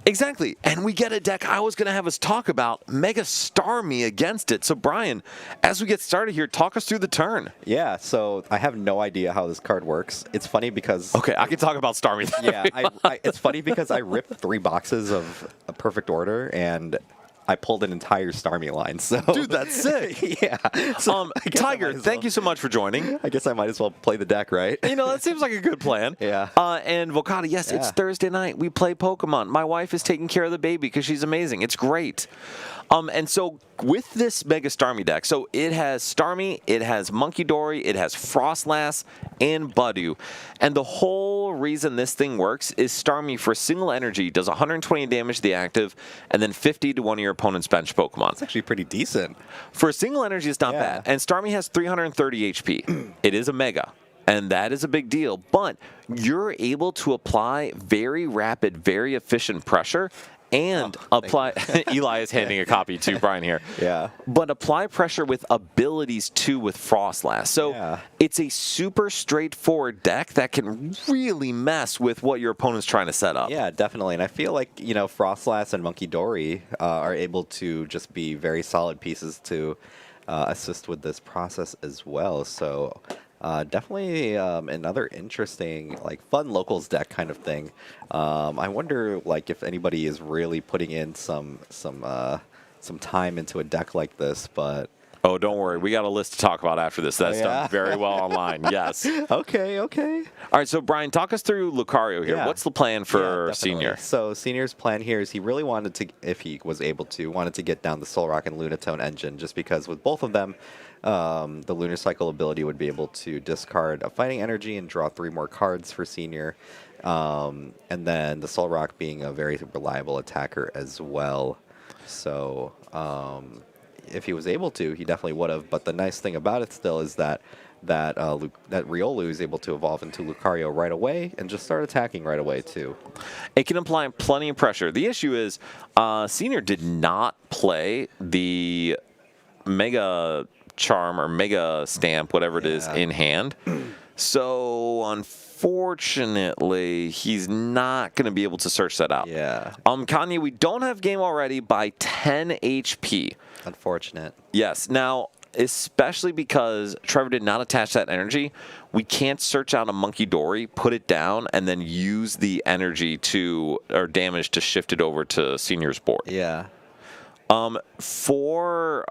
A: Exactly, and we get a deck I was going to have us talk about, Mega Starmie against it. So, Brian, as we get started here, talk us through the turn.
B: Yeah, so I have no idea how this card works. It's funny because...
A: Okay, I can talk about Starmie.
B: It's funny because I ripped 3 boxes of a Perfect Order, and I pulled an entire Starmie line. So
A: dude, that's sick.
B: Yeah. So
A: Tiger, thank you so much for joining.
B: I guess I might as well play the deck, right?
A: That seems like a good plan.
B: Yeah.
A: And Vocati, yes, it's Thursday night. We play Pokemon. My wife is taking care of the baby because she's amazing. It's great. And so with this Mega Starmie deck, so it has Starmie, it has Monkey Dory, it has Frostlass, and Budew. And the whole reason this thing works is Starmie, for single energy, does 120 damage to the active, and then 50 to one of your opponent's bench Pokemon.
B: It's actually pretty decent.
A: For a single energy, it's not bad. And Starmie has 330 HP. It is a Mega. And that is a big deal. But you're able to apply very rapid, very efficient pressure and apply... Eli is handing a copy to Brian here.
B: Yeah.
A: But apply pressure with abilities, too, with Frostlass. So it's a super straightforward deck that can really mess with what your opponent's trying to set up.
B: Yeah, definitely. And I feel like, Frostlass and Monkey Dory are able to just be very solid pieces to assist with this process as well. So Definitely another interesting, like, fun locals deck kind of thing. I wonder, like, if anybody is really putting in some time into a deck like this, but
A: Oh, don't worry. We got a list to talk about after this. That's
B: yeah?
A: done very well online. Yes.
B: Okay, okay.
A: All right, so Brian, talk us through Lucario here.
B: Yeah.
A: What's the plan for
B: Yeah, definitely.
A: Senior?
B: So Senior's plan here is he really wanted to, if he was able to, wanted to get down the Soul Rock and Lunatone engine, just because with both of them, the Lunar Cycle ability would be able to discard a fighting energy and draw 3 more cards for Senior. And then the Soul Rock being a very reliable attacker as well. So if he was able to, he definitely would have. But the nice thing about it still is that that Riolu is able to evolve into Lucario right away and just start attacking right away too.
A: It can apply plenty of pressure. The issue is Senior did not play the Mega Charm or Mega Stamp, whatever it is, in hand. So unfortunately, he's not going to be able to search that out.
B: Yeah.
A: Kanye, we don't have game already by 10 HP.
B: Unfortunate.
A: Yes. Now, especially because Trevor did not attach that energy, we can't search out a Monkey Dory, put it down, and then use the energy or damage to shift it over to Senior's board.
B: Yeah.
A: For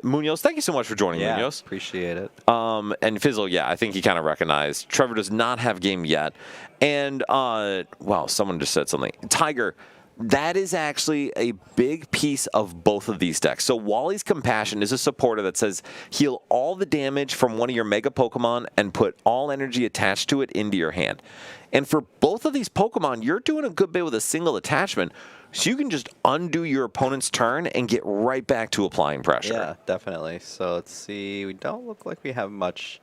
A: Munoz, thank you so much for joining,
B: Yeah.
A: Munoz.
B: Appreciate it.
A: And Fizzle, yeah, I think he kind of recognized Trevor does not have game yet. And, wow, someone just said something. Tiger, that is actually a big piece of both of these decks. So Wally's Compassion is a supporter that says heal all the damage from one of your Mega Pokemon and put all energy attached to it into your hand. And for both of these Pokemon, you're doing a good bit with a single attachment. So you can just undo your opponent's turn and get right back to applying pressure.
B: Yeah, definitely. So let's see. We don't look like we have much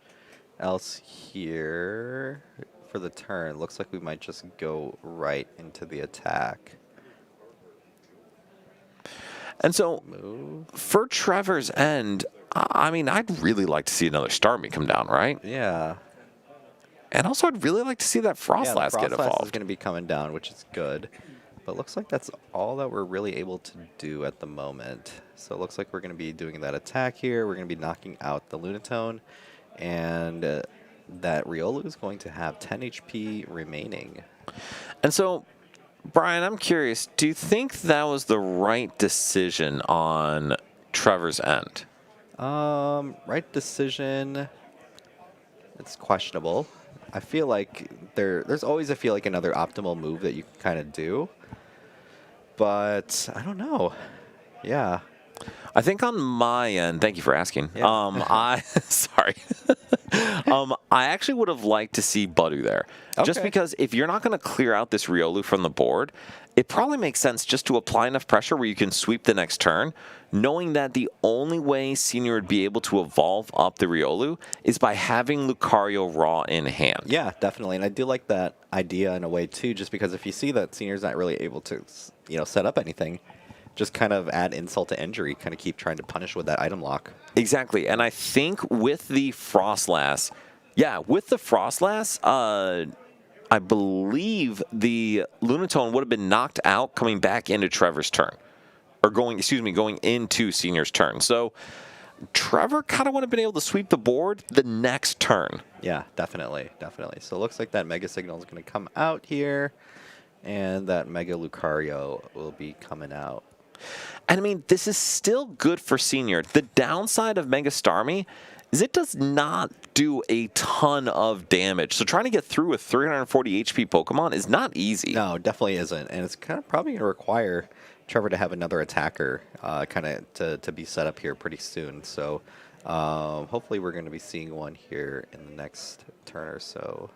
B: else here for the turn. Looks like we might just go right into the attack.
A: And so
B: Move.
A: for Trevor's end, I mean, I'd really like to see another Starmie come down, right?
B: Yeah.
A: And also, I'd really like to see that Frostlass get
B: Frostlass is
A: evolved.
B: going to be coming down, which is good. But looks like that's all that we're really able to do at the moment. So it looks like we're going to be doing that attack here. We're going to be knocking out the Lunatone. And that Riolu is going to have 10 HP remaining.
A: And so, Brian, I'm curious, do you think that was the right decision on Trevor's end?
B: Right decision. It's questionable. I feel like there's always, I feel like, another optimal move that you can kind of do. But I don't know. Yeah.
A: I think on my end, thank you for asking.
B: Yeah.
A: Sorry. I actually would have liked to see Budu there. Just
B: Okay.
A: because if you're not going to clear out this Riolu from the board, it probably makes sense just to apply enough pressure where you can sweep the next turn, knowing that the only way Senior would be able to evolve up the Riolu is by having Lucario raw in hand.
B: Yeah, definitely. And I do like that idea in a way, too, just because if you see that Senior's not really able to, set up anything, just kind of add insult to injury, kind of keep trying to punish with that item lock.
A: Exactly. And I think with the Frostlass, I believe the Lunatone would have been knocked out coming back into Trevor's turn. Or going into Senior's turn. So Trevor kind of would have been able to sweep the board the next turn.
B: Yeah, definitely. So it looks like that Mega Signal is going to come out here. And that Mega Lucario will be coming out.
A: And I mean, this is still good for Senior. The downside of Mega Starmie is it does not do a ton of damage. So trying to get through with 340 HP Pokemon is not easy.
B: No, definitely isn't. And it's kind of probably going to require Trevor to have another attacker kind of to be set up here pretty soon. So hopefully we're going to be seeing one here in the next turn or so.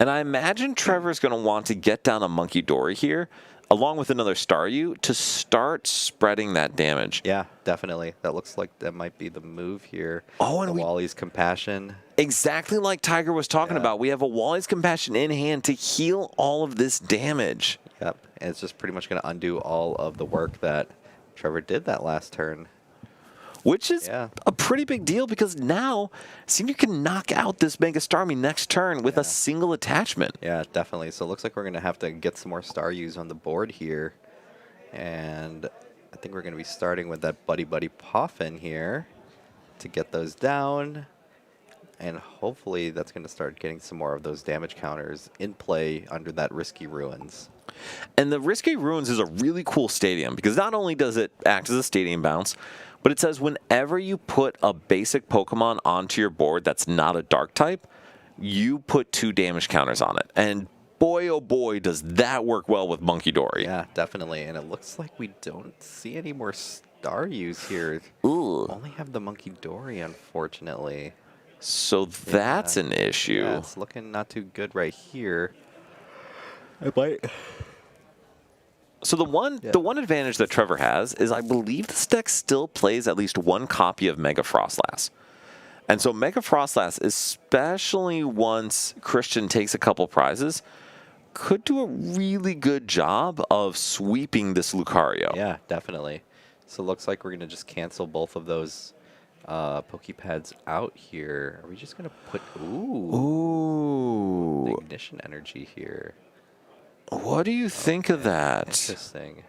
A: And I imagine Trevor's going to want to get down a Monkey Dory here, along with another Staryu, to start spreading that damage.
B: Yeah, definitely. That looks like that might be the move here.
A: Oh, and
B: Wally's Compassion.
A: Exactly like Tiger was talking about. We have a Wally's Compassion in hand to heal all of this damage.
B: Yep, and it's just pretty much going to undo all of the work that Trevor did that last turn.
A: Which is a pretty big deal because now Senior can knock out this Mega Starmie next turn with a single attachment.
B: Yeah, definitely. So it looks like we're going to have to get some more Staryus on the board here. And I think we're going to be starting with that Buddy Puffin here to get those down. And hopefully that's going to start getting some more of those damage counters in play under that Risky Ruins.
A: And the Risky Ruins is a really cool stadium because not only does it act as a stadium bounce, but it says whenever you put a basic Pokemon onto your board that's not a dark type, you put 2 damage counters on it. And boy, oh boy, does that work well with Monkey Dory.
B: Yeah, definitely. And it looks like we don't see any more Staryus here.
A: Ooh.
B: Only have the Monkey Dory, unfortunately.
A: So that's an issue.
B: Yeah, it's looking not too good right here. I might.
A: So the one advantage that Trevor has is I believe this deck still plays at least 1 copy of Mega Frostlass. And so Mega Frostlass, especially once Christian takes a couple prizes, could do a really good job of sweeping this Lucario.
B: Yeah, definitely. So it looks like we're going to just cancel both of those Pokepads out here. Are we just going to put...
A: Ooh.
B: Ignition energy here.
A: What do you think of that?
B: Interesting.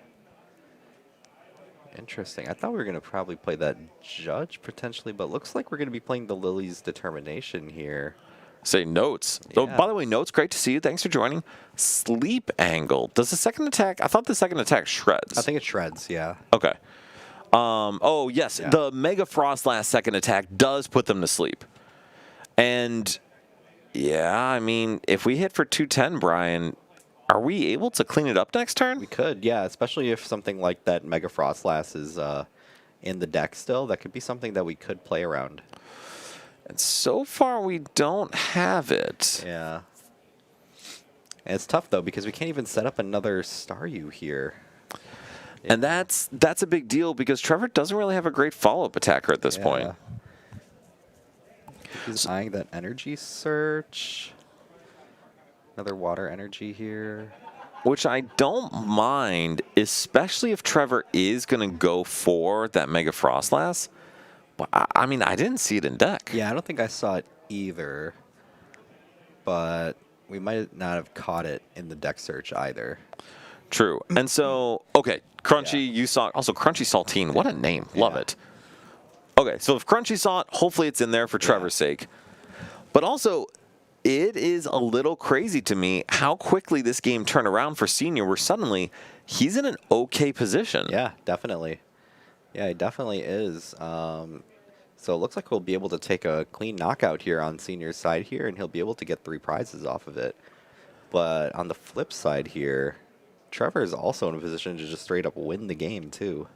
B: Interesting. I thought we were going to probably play that Judge potentially, but looks like we're going to be playing the Lily's Determination here.
A: Say Notes. Oh,
B: Yeah.
A: by the way, Notes, great to see you. Thanks for joining. Sleep Angle. Does the second attack... I thought the second attack shreds.
B: I think it shreds, yeah.
A: Okay. Oh, yes.
B: Yeah.
A: The Mega Frostlass second attack does put them to sleep. And, yeah, I mean, if we hit for 210, Brian, are we able to clean it up next turn?
B: We could, yeah, especially if something like that Mega Frostlass is in the deck still. That could be something that we could play around.
A: And so far, we don't have it.
B: Yeah. And it's tough, though, because we can't even set up another Staryu here.
A: And that's a big deal because Trevor doesn't really have a great follow-up attacker at this point.
B: He's eyeing that energy search. Another water energy here.
A: Which I don't mind, especially if Trevor is going to go for that Mega Frostlass. But I mean, I didn't see it in deck.
B: Yeah, I don't think I saw it either. But we might not have caught it in the deck search either.
A: True. And so, okay, Crunchy, you saw it. Also, Crunchy Saltine, what a name. Love it. Okay, so if Crunchy saw it, hopefully it's in there for Trevor's sake. But also, it is a little crazy to me how quickly this game turned around for Senior, where suddenly he's in an okay position.
B: Yeah, definitely. Yeah, he definitely is. So it looks like we'll be able to take a clean knockout here on Senior's side here, and he'll be able to get 3 prizes off of it. But on the flip side here, Trevor is also in a position to just straight up win the game, too.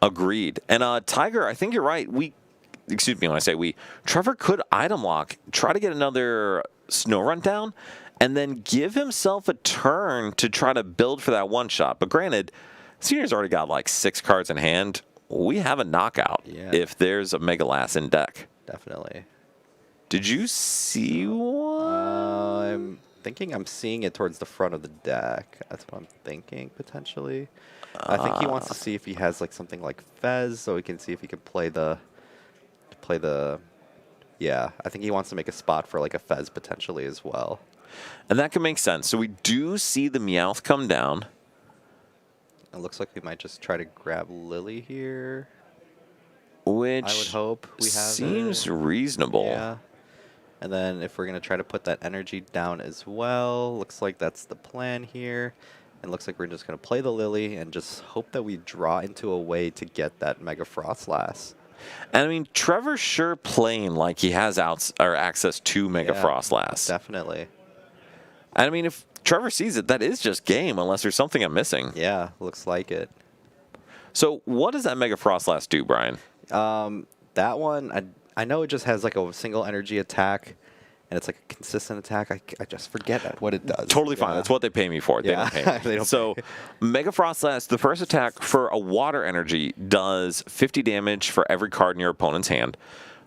A: Agreed. And Tiger, I think you're right. Excuse me when I say we. Trevor could item lock, try to get another snow run down, and then give himself a turn to try to build for that one shot. But granted, Senior's already got like 6 cards in hand. We have a knockout if there's a Mega Lass in deck.
B: Definitely.
A: Did you see one?
B: I'm thinking I'm seeing it towards the front of the deck. That's what I'm thinking, potentially. I think he wants to see if he has like something like Fez, so he can see if he can play the... Yeah, I think he wants to make a spot for like a Fez potentially as well.
A: And that can make sense. So we do see the Meowth come down.
B: It looks like we might just try to grab Lily here.
A: Which
B: I would hope we have
A: seems
B: it.
A: reasonable.
B: Yeah. And then if we're going to try to put that energy down as well, looks like that's the plan here. And looks like we're just going to play the Lily and just hope that we draw into a way to get that Mega Frostlass.
A: And I mean, Trevor's sure playing like he has access to Mega Frostlass.
B: Definitely.
A: And I mean, if Trevor sees it, that is just game, unless there's something I'm missing.
B: Yeah, looks like it.
A: So what does that Mega Frostlass do, Brian?
B: That one, I know it just has like a single energy attack, and it's like a consistent attack. I just forget what it does.
A: Totally fine. That's what they pay me for. They don't pay me.
B: They don't
A: so
B: pay.
A: Mega Frostlass, the first attack for a water energy does 50 damage for every card in your opponent's hand.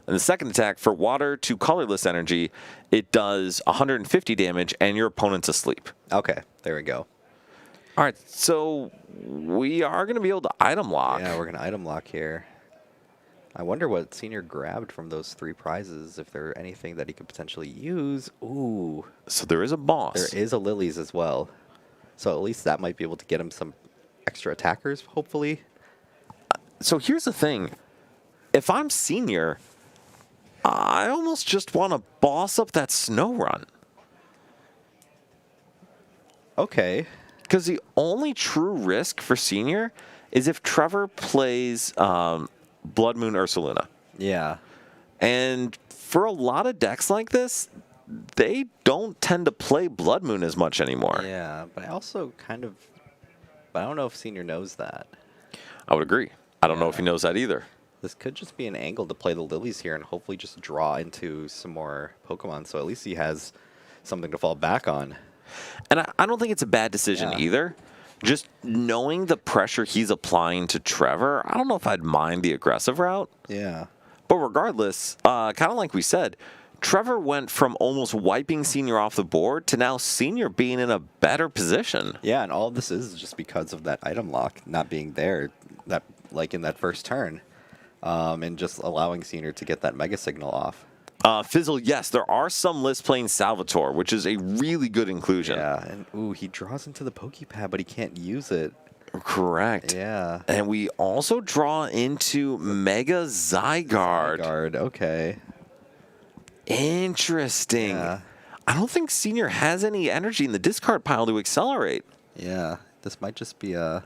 A: And the second attack for water to colorless energy, it does 150 damage and your opponent's asleep.
B: Okay, there we go.
A: All right, so we are going to be able to item lock.
B: Yeah, we're going to item lock here. I wonder what Senior grabbed from those 3 prizes, if there are anything that he could potentially use. Ooh.
A: So there is a boss.
B: There is a Lily's as well. So at least that might be able to get him some extra attackers, hopefully.
A: So here's the thing. If I'm Senior, I almost just want to boss up that snow run.
B: Okay.
A: Because the only true risk for Senior is if Trevor plays Blood Moon Ursaluna.
B: Yeah.
A: And for a lot of decks like this, they don't tend to play Blood Moon as much anymore.
B: Yeah, but I also but I don't know if Senior knows that.
A: I would agree. I don't know if he knows that either.
B: This could just be an angle to play the Lilies here and hopefully just draw into some more Pokemon, so at least he has something to fall back on.
A: And I don't think it's a bad decision either. Just knowing the pressure he's applying to Trevor, I don't know if I'd mind the aggressive route.
B: Yeah.
A: But regardless, kind of like we said, Trevor went from almost wiping Senior off the board to now Senior being in a better position.
B: Yeah, and all of this is just because of that item lock not being there, that like in that first turn, and just allowing Senior to get that Mega Signal off.
A: Fizzle, yes, there are some lists playing Salvatore, which is a really good inclusion.
B: Yeah, and ooh, he draws into the Pokepad, but he can't use it.
A: Correct.
B: Yeah.
A: And we also draw into Mega Zygarde.
B: Zygarde, okay.
A: Interesting.
B: Yeah.
A: I don't think Senior has any energy in the discard pile to accelerate.
B: Yeah, this might just be an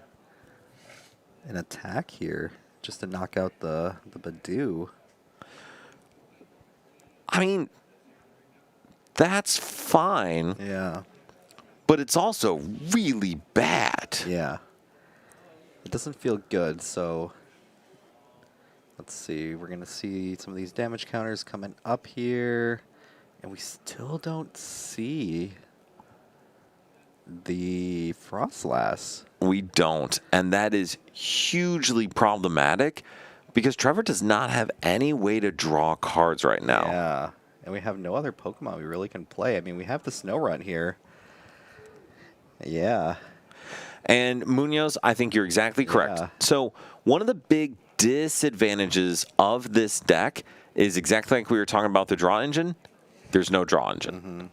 B: attack here, just to knock out the Badoo.
A: I mean, that's fine.
B: Yeah.
A: But it's also really bad.
B: Yeah. It doesn't feel good, so let's see. We're going to see some of these damage counters coming up here, and we still don't see the Frostlass.
A: We don't. And that is hugely problematic because Trevor does not have any way to draw cards right now.
B: Yeah. And we have no other Pokemon we really can play. I mean, we have the Snow Run here. Yeah.
A: And Munoz, I think you're exactly correct.
B: Yeah.
A: So one of the big disadvantages of this deck is exactly like we were talking about the draw engine. There's no draw engine.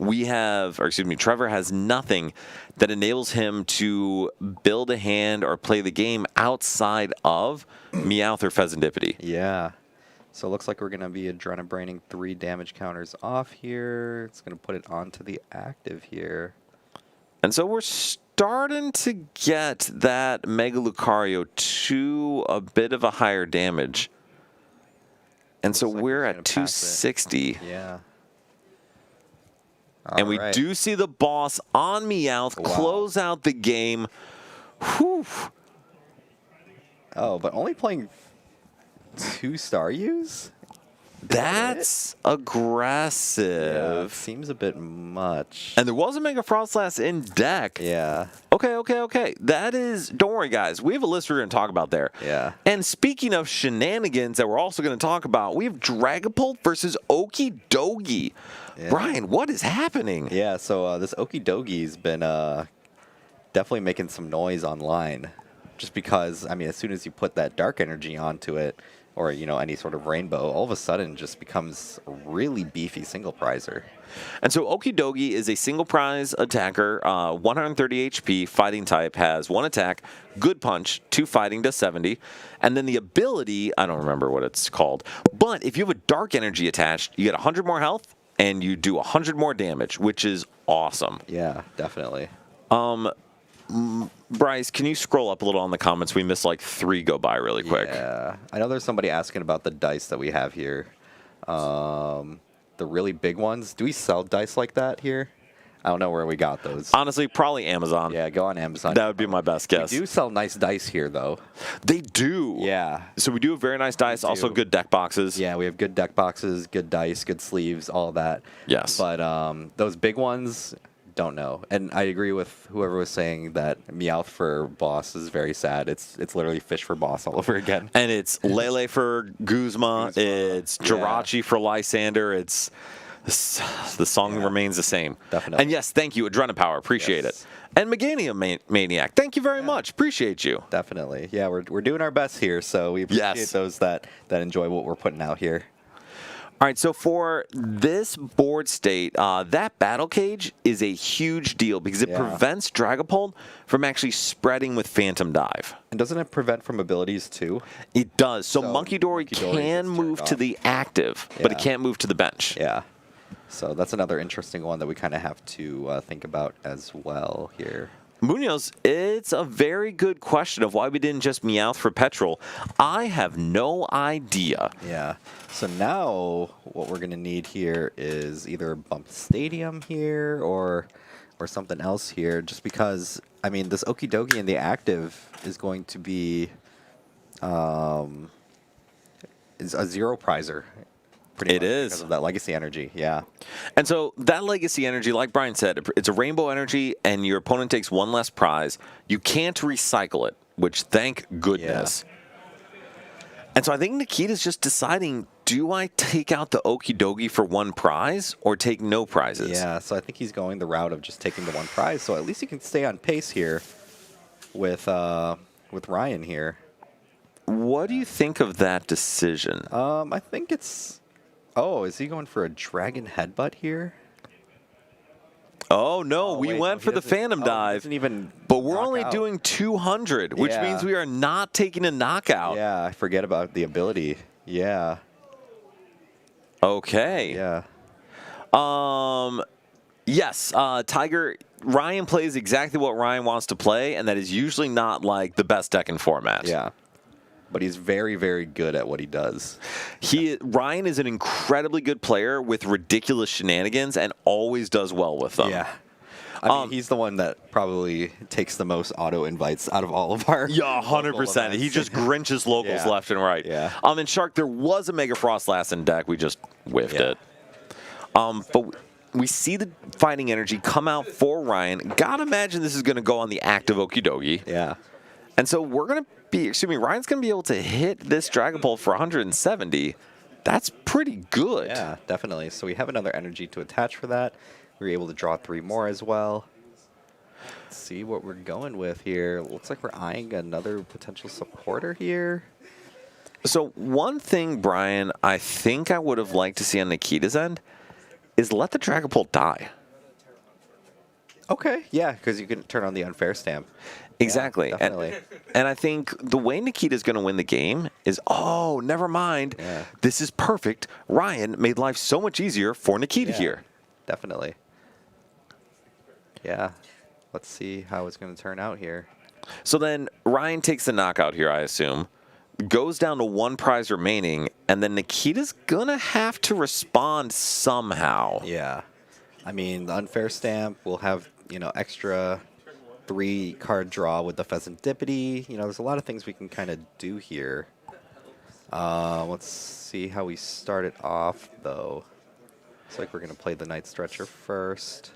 A: Trevor has nothing that enables him to build a hand or play the game outside of Meowth or Pheasantipity.
B: Yeah. So it looks like we're going to be Adrenabraining 3 damage counters off here. It's going to put it onto the active here.
A: And so we're starting to get that Mega Lucario to a bit of a higher damage. And so
B: Looks like
A: we're
B: he's
A: at
B: gonna pass it.
A: 260.
B: Yeah.
A: And we
B: Alright.
A: do see the boss on Meowth
B: Wow.
A: close out the game. Whew.
B: Oh, but only playing 2 Staryus?
A: That's
B: Yeah,
A: aggressive.
B: seems a bit much.
A: And there was a Mega Frostlass in deck.
B: Yeah.
A: Okay. That is, don't worry, guys. We have a list we're going to talk about there.
B: Yeah.
A: And speaking of shenanigans that we're also going to talk about, we have Dragapult versus Okidogi.
B: Yeah.
A: Brian, what is happening?
B: Yeah, so this Okidogi's been definitely making some noise online. Just because, I mean, as soon as you put that dark energy onto it, or, you know, any sort of rainbow, all of a sudden just becomes a really beefy single prizer.
A: And so Okidogi is a single prize attacker, 130 HP, fighting type, has 1 attack, good punch, 2 fighting, does 70. And then the ability, I don't remember what it's called, but if you have a dark energy attached, you get 100 more health and you do 100 more damage, which is awesome.
B: Yeah, definitely.
A: Bryce, can you scroll up a little on the comments? We missed like 3 go by really quick.
B: Yeah. I know there's somebody asking about the dice that we have here. The really big ones. Do we sell dice like that here? I don't know where we got those.
A: Honestly, probably Amazon.
B: Yeah, go on Amazon.
A: That would be my best guess.
B: We do sell nice dice here, though.
A: They do.
B: Yeah.
A: So we do have very nice dice, also
B: do.
A: good deck boxes.
B: Yeah, we have good deck boxes, good dice, good sleeves, all that.
A: Yes.
B: But those big ones, don't know. And I agree with whoever was saying that Meowth for boss is very sad. It's literally fish for boss all over again.
A: And it's Lele for Guzma. It's Jirachi for Lysander. The song remains the same.
B: Definitely.
A: And yes, thank you, Adrenapower. Appreciate
B: Yes.
A: it. And Meganium Maniac, thank you very much. Appreciate you.
B: Definitely. Yeah, we're doing our best here, so we appreciate
A: Yes.
B: those that enjoy what we're putting out here.
A: All right, so for this board state, that battle cage is a huge deal because it
B: Yeah.
A: prevents Dragapult from actually spreading with Phantom Dive.
B: And doesn't it prevent from abilities too?
A: It does. So
B: So
A: Monkey Dory
B: Monkey Dory
A: can
B: gets
A: move
B: turned
A: to
B: off.
A: the active, but it
B: Yeah.
A: can't move to the bench.
B: Yeah. So that's another interesting one that we kind of have to think about as well here.
A: Munoz, it's a very good question of why we didn't just Meowth for Petrol. I have no idea.
B: Yeah. So now what we're going to need here is either Bump Stadium here or something else here, just because, I mean, this Okie Dokie in the active is going to be is a zero prizer.
A: It is.
B: Because of that legacy energy, yeah.
A: And so that legacy energy, like Brian said, it's a rainbow energy, and your opponent takes one less prize. You can't recycle it, which thank goodness. And so I think Nikita's just deciding, do I take out the Okie Dokie for one prize or take no prizes?
B: Yeah, so I think he's going the route of just taking the one prize, so at least he can stay on pace here with Ryan here.
A: What do you think of that decision?
B: I think it's... Oh, is he going for a Dragon Headbutt here?
A: Oh, no,
B: Oh,
A: we
B: wait,
A: went
B: no,
A: for
B: he
A: the
B: doesn't-
A: Phantom
B: oh, he
A: Dive,
B: doesn't even
A: but we're
B: knock
A: only
B: out.
A: doing 200, which
B: Yeah.
A: means we are not taking a knockout.
B: Yeah, I forget about the ability. Yeah,
A: Okay.
B: yeah.
A: Yes, Tiger, Ryan plays exactly what Ryan wants to play, and that is usually not like the best deck in format.
B: Yeah. But he's very, very good at what he does.
A: Ryan is an incredibly good player with ridiculous shenanigans and always does well with them.
B: Yeah. I mean, he's the one that probably takes the most auto invites out of all of our.
A: Yeah, 100%.
B: local
A: He
B: events.
A: just Grinches locals
B: Yeah.
A: left and right.
B: Yeah.
A: And Shark, there was a Mega Frost last in deck. We just whiffed
B: Yeah.
A: it. But we see the fighting energy come out for Ryan. Gotta imagine this is going to go on the active Okie Dokie.
B: Yeah.
A: And so we're going to be, Ryan's going to be able to hit this Dragapult for 170. That's pretty good.
B: Yeah, definitely. So we have another energy to attach for that. We were able to draw 3 more as well. Let's see what we're going with here. Looks like we're eyeing another potential supporter here.
A: So one thing, Brian, I think I would have liked to see on Nikita's end is let the Dragapult die.
B: Okay, yeah, because you can turn on the unfair stamp.
A: Exactly.
B: Yeah, definitely.
A: And I think the way Nikita's going to win the game is, oh, never mind.
B: Yeah.
A: This is perfect. Ryan made life so much easier for Nikita
B: Yeah,
A: here.
B: Definitely. Yeah. Let's see how it's going to turn out here.
A: So then Ryan takes the knockout here, I assume, goes down to 1 prize remaining, and then Nikita's going to have to respond somehow.
B: Yeah. I mean, the unfair stamp will have, extra 3 card draw with the Pheasantipity. There's a lot of things we can kind of do here. Let's see how we start it off, though. Looks like we're going to play the Night Stretcher first.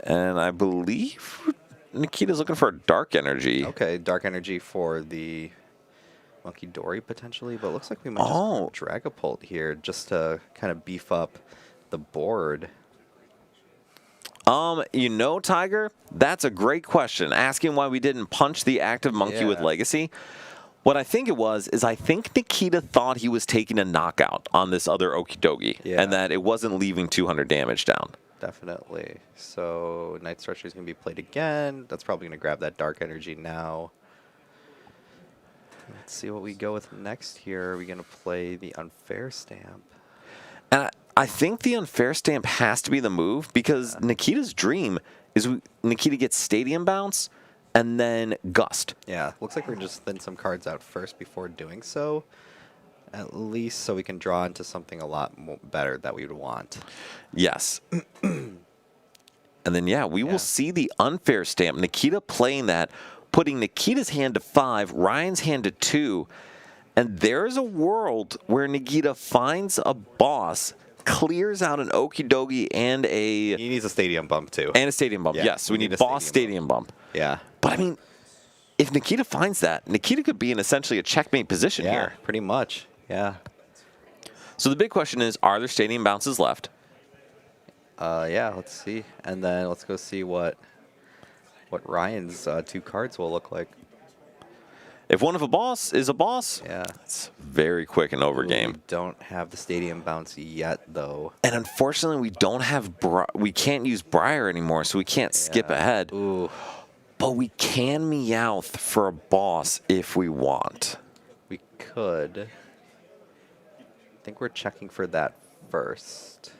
A: And I believe Nikita's looking for a Dark Energy.
B: Okay, Dark Energy for the Monkey Dory, potentially. But it looks like we might just grab Dragapult here just to kind of beef up the board.
A: Tiger, that's a great question. Asking why we didn't punch the active monkey with
B: Yeah.
A: Legacy. What I think it was is I think Nikita thought he was taking a knockout on this other Okie Dokie,
B: Yeah.
A: and that it wasn't leaving 200 damage down.
B: Definitely. So Night Stretcher is going to be played again. That's probably going to grab that Dark Energy now. Let's see what we go with next here. Are we going to play the Unfair Stamp?
A: And I think the unfair stamp has to be the move because Nikita's dream is Nikita gets Stadium Bounce and then Gust.
B: Yeah, looks like we're going to just thin some cards out first before doing so. At least so we can draw into something a lot better that we would want.
A: Yes. And then, we will see the unfair stamp. Nikita playing that, putting Nikita's hand to 5, Ryan's hand to 2. And there's a world where Nikita finds a boss, clears out an Okie Dokie and a...
B: He needs a Stadium Bump, too.
A: And a Stadium Bump,
B: Yeah,
A: yes. We
B: we
A: need
B: need a
A: boss
B: Stadium
A: Stadium Bump.
B: Yeah.
A: But, I mean, if Nikita finds that, Nikita could be in essentially a checkmate position
B: Yeah,
A: here.
B: pretty much. Yeah.
A: So the big question is, are there Stadium Bounces left?
B: Yeah, let's see. And then let's go see what Ryan's 2 cards will look like.
A: If one of a boss is a boss,
B: Yeah.
A: it's very quick and over game.
B: We don't have the stadium bounce yet, though.
A: And unfortunately, we don't have we can't use Briar anymore, so we can't skip ahead.
B: Ooh.
A: But we can Meowth for a boss if we want.
B: We could. I think we're checking for that first.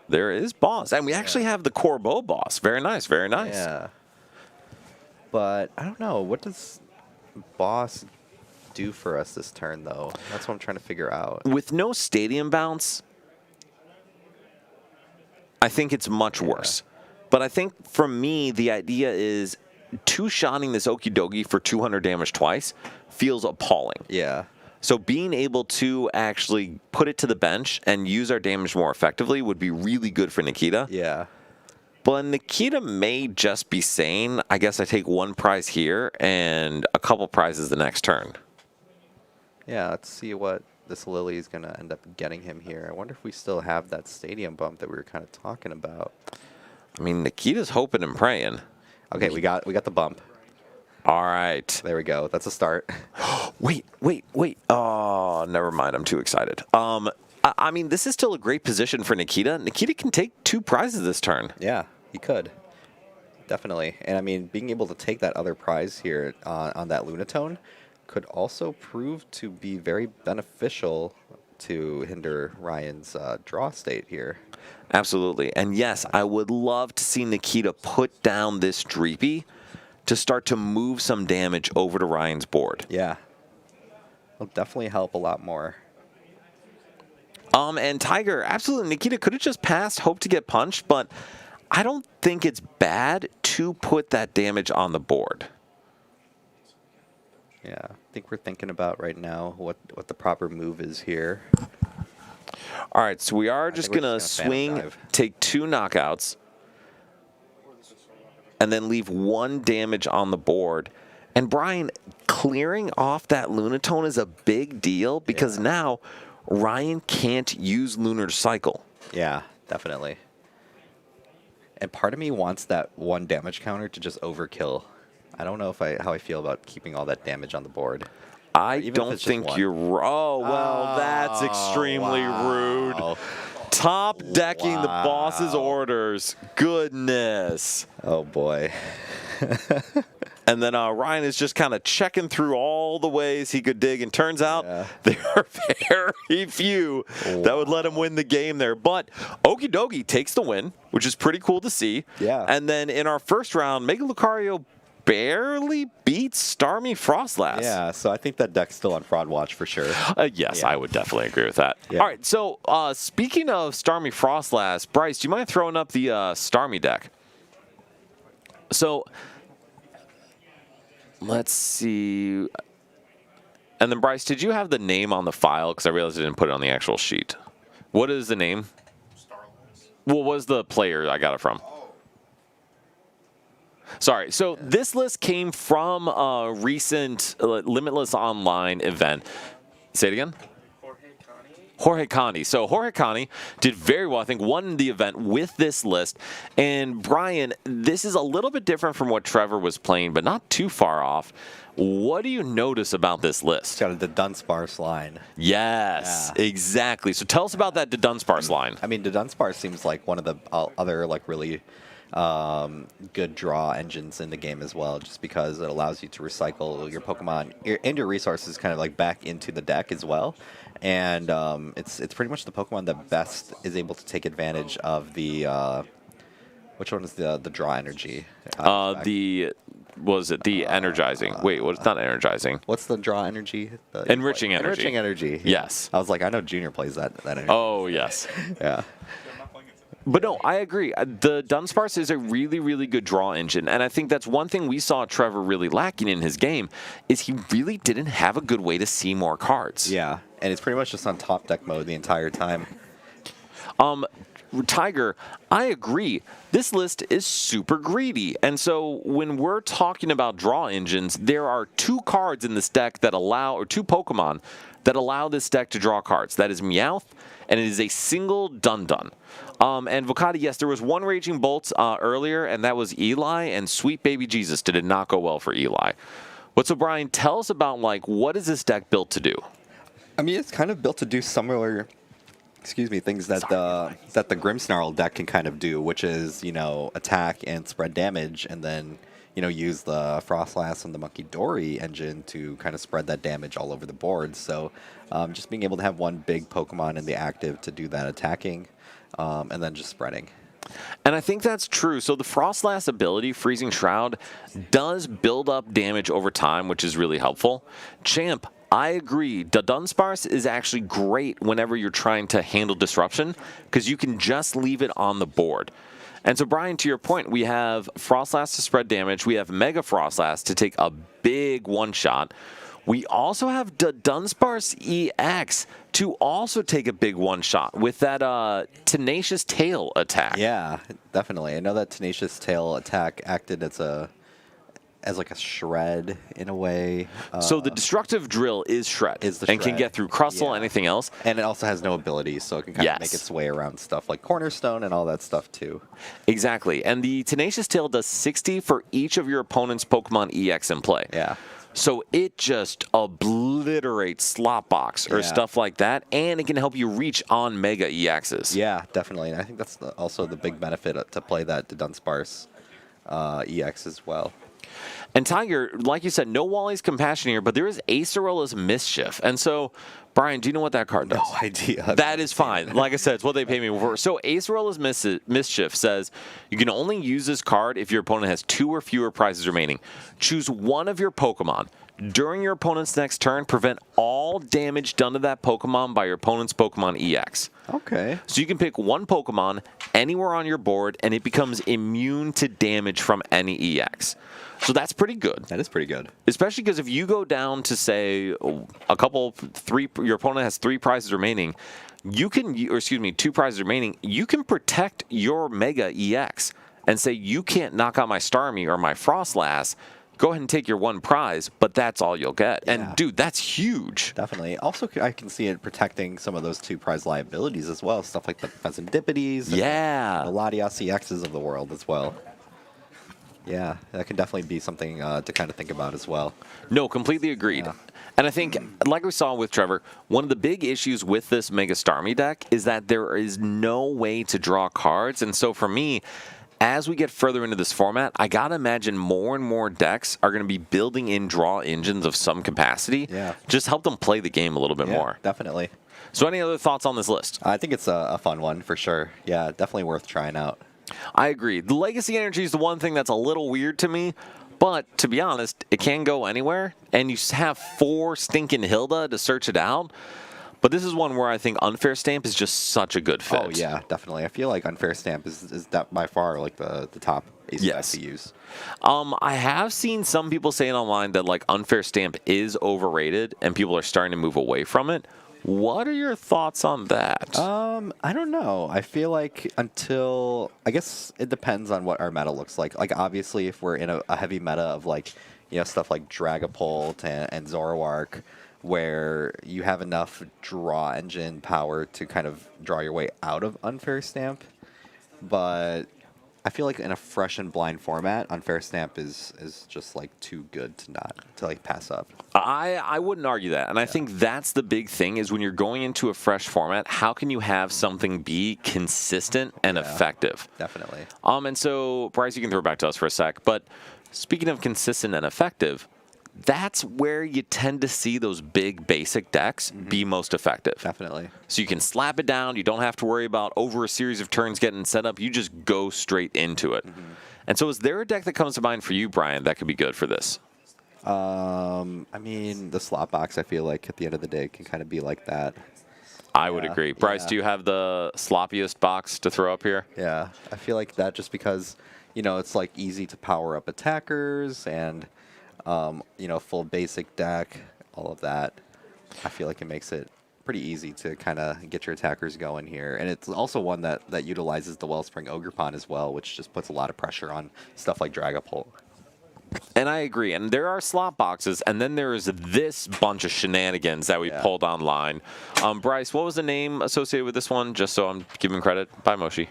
A: There is boss, and we actually have the Corbeau boss. Very nice, very nice.
B: Yeah. But I don't know. What does boss do for us this turn, though? That's what I'm trying to figure out.
A: With no stadium bounce, I think it's much worse. But I think for me, the idea is two-shotting this Okidogi for 200 damage twice feels appalling.
B: Yeah.
A: So being able to actually put it to the bench and use our damage more effectively would be really good for Nikita.
B: Yeah.
A: But Nikita may just be saying, I guess I take one prize here and a couple prizes the next turn.
B: Yeah, let's see what this Lily is going to end up getting him here. I wonder if we still have that stadium bump that we were kind of talking about.
A: I mean, Nikita's hoping and praying.
B: Okay, we got the bump.
A: All right.
B: There we go. That's a start.
A: Wait. Oh, never mind. I'm too excited. I mean, this is still a great position for Nikita. Nikita can take 2 prizes this turn.
B: Yeah, he could. Definitely. And I mean, being able to take that other prize here on that Lunatone could also prove to be very beneficial to hinder Ryan's draw state here.
A: Absolutely. And yes, I would love to see Nikita put down this Dreepy to start to move some damage over to Ryan's board.
B: Yeah. Will definitely help a lot more.
A: And Tiger, absolutely, Nikita could have just passed, hoped to get punched, but I don't think it's bad to put that damage on the board.
B: Yeah, I think we're thinking about right now what the proper move is here.
A: All right, so we are just going to swing, take 2 knockouts, and then leave 1 damage on the board. And Brian, clearing off that Lunatone is a big deal because now Ryan can't use Lunar Cycle.
B: Yeah, definitely. And part of me wants that 1 damage counter to just overkill. I don't know how I feel about keeping all that damage on the board.
A: I don't think you're wrong. Oh, well, that's extremely rude. Top decking the boss's orders. Goodness.
B: Oh, boy.
A: And then Ryan is just kind of checking through all the ways he could dig, and turns out there are very few that would let him win the game there. But Okidogi takes the win, which is pretty cool to see.
B: Yeah.
A: And then in our first round, Mega Lucario barely beats Starmie Frostlass.
B: Yeah, so I think that deck's still on Fraud Watch for sure.
A: Yes, I would definitely agree with that.
B: Yeah.
A: All right, so speaking of Starmie Frostlass, Bryce, do you mind throwing up the Starmie deck? So let's see. And then, Bryce, did you have the name on the file? Because I realized I didn't put it on the actual sheet. What is the name? Starless. What was the player I got it from? Sorry. So this list came from a recent Limitless Online event. Say it again. Jorge Conti. So Jorge Conti did very well, I think, won the event with this list. And Brian, this is a little bit different from what Trevor was playing, but not too far off. What do you notice about this list?
B: It's got a Dunsparce line.
A: Yes, exactly. So tell us about that Dunsparce line.
B: I mean, Dunsparce seems like one of the other really good draw engines in the game as well, just because it allows you to recycle your Pokemon and your resources kind of like back into the deck as well. And it's pretty much the Pokemon that best is able to take advantage of the which one is the draw energy?
A: Was it the energizing? Wait, it's not energizing.
B: What's the draw energy?
A: Enriching energy.
B: Enriching energy.
A: Yes.
B: I was like, I know Junior plays that energy.
A: Oh, yes.
B: Yeah.
A: But no, I agree. The Dunsparce is a really, really good draw engine, and I think that's one thing we saw Trevor really lacking in his game is he really didn't have a good way to see more cards.
B: Yeah, and it's pretty much just on top deck mode the entire time.
A: Tiger, I agree. This list is super greedy. And so when we're talking about draw engines, there are 2 cards in this deck that allow, or 2 Pokemon that allow this deck to draw cards. That is Meowth, and it is a single Dun-Dun. And Vocati, yes, there was 1 Raging Bolt earlier, and that was Eli, and sweet baby Jesus, did it not go well for Eli. But so, Brian, tell us about, like, what is this deck built to do?
B: I mean, it's kind of built to do similar, things that the Grimmsnarl deck can kind of do, which is, attack and spread damage, and then, use the Frostlass and the Monkey Dory engine to kind of spread that damage all over the board. So just being able to have 1 big Pokemon in the active to do that attacking, and then just spreading.
A: And I think that's true. So the Frostlass ability, Freezing Shroud, does build up damage over time, which is really helpful. Champ, I agree. The Dunsparce is actually great whenever you're trying to handle disruption because you can just leave it on the board. And so, Brian, to your point, we have Frostlass to spread damage. We have Mega Frostlass to take a big one-shot. We also have the Dunsparce EX to also take a big one-shot with that Tenacious Tail attack.
B: Yeah, definitely. I know that Tenacious Tail attack acted as like a shred in a way.
A: So the Destructive Drill is shred
B: Is the
A: and can
B: shred.
A: get through Crustle,
B: Yeah.
A: anything else.
B: And it also has no abilities, so it can kind of make
A: Yes.
B: its way around stuff like Cornerstone and all that stuff too.
A: Exactly. And the Tenacious Tail does 60 for each of your opponent's Pokemon EX in play.
B: Yeah.
A: So it just obliterates Slotbox or
B: Yeah.
A: stuff like that, and it can help you reach on Mega EXs.
B: Yeah, definitely. And I think that's also the big benefit to play that to Dunsparce EX as well.
A: And Tiger, like you said, no Wally's Compassion here, but there is Acerolla's Mischief. And so, Brian, do you know what that card does?
B: No idea.
A: That is fine. Like I said, it's what they pay me for. So Acerolla's Mischief says you can only use this card if your opponent has 2 or fewer prizes remaining. Choose one of your Pokemon. During your opponent's next turn, prevent all damage done to that Pokemon by your opponent's Pokemon EX.
B: Okay.
A: So you can pick one Pokemon anywhere on your board, and it becomes immune to damage from any EX. So that's pretty good.
B: That is pretty good.
A: Especially because if you go down to, say, your opponent has 3 prizes remaining, you can, or excuse me, 2 prizes remaining, you can protect your Mega EX and say, you can't knock out my Starmie or my Frostlass. Go ahead and take your 1 prize, but that's all you'll get.
B: Yeah.
A: And, dude, that's huge.
B: Definitely. Also, I can see it protecting some of those 2 prize liabilities as well. Stuff like the Pheasandipides.
A: Yeah.
B: And the Latias EXs of the world as well. Yeah, that can definitely be something to kind of think about as well.
A: No, completely agreed.
B: Yeah.
A: And I think, like we saw with Trevor, one of the big issues with this Mega Starmie deck is that there is no way to draw cards. And so for me, as we get further into this format, I got to imagine more and more decks are going to be building in draw engines of some capacity.
B: Yeah.
A: Just help them play the game a little bit more.
B: Definitely.
A: So any other thoughts on this list?
B: I think it's a fun one for sure. Yeah, definitely worth trying out.
A: I agree. The Legacy Energy is the one thing that's a little weird to me, but to be honest, it can go anywhere, and you have 4 stinking Hilda to search it out. But this is one where I think Unfair Stamp is just such a good fit.
B: Oh, yeah, definitely. I feel like Unfair Stamp is that by far like the top ace
A: Yes.
B: to use.
A: I have seen some people saying online that like Unfair Stamp is overrated, and people are starting to move away from it. What are your thoughts on that?
B: I don't know. I feel like I guess it depends on what our meta looks like. Like, obviously, if we're in a heavy meta of, like, stuff like Dragapult and Zoroark, where you have enough draw engine power to kind of draw your way out of Unfair Stamp. But I feel like in a fresh and blind format, Unfair Stamp is just like too good to like pass up.
A: I wouldn't argue that. And I think that's the big thing is when you're going into a fresh format, how can you have something be consistent and effective?
B: Definitely.
A: And so, Bryce, you can throw it back to us for a sec. But speaking of consistent and effective, that's where you tend to see those big basic decks be most effective.
B: Definitely.
A: So you can slap it down. You don't have to worry about over a series of turns getting set up. You just go straight into it. And so is there a deck that comes to mind for you, Brian, that could be good for this?
B: I mean, the slot box, I feel like at the end of the day can kind of be like that.
A: I would agree. Bryce, do you have the sloppiest box to throw up here?
B: Yeah, I feel like that just because, it's like easy to power up attackers and, full basic deck, all of that. I feel like it makes it pretty easy to kind of get your attackers going here. And it's also one that utilizes the Wellspring Ogre Pond as well, which just puts a lot of pressure on stuff like Dragapult.
A: And I agree. And there are slot boxes, and then there is this bunch of shenanigans that we pulled online. Bryce, what was the name associated with this one? Just so I'm giving credit. Bye, Moshi.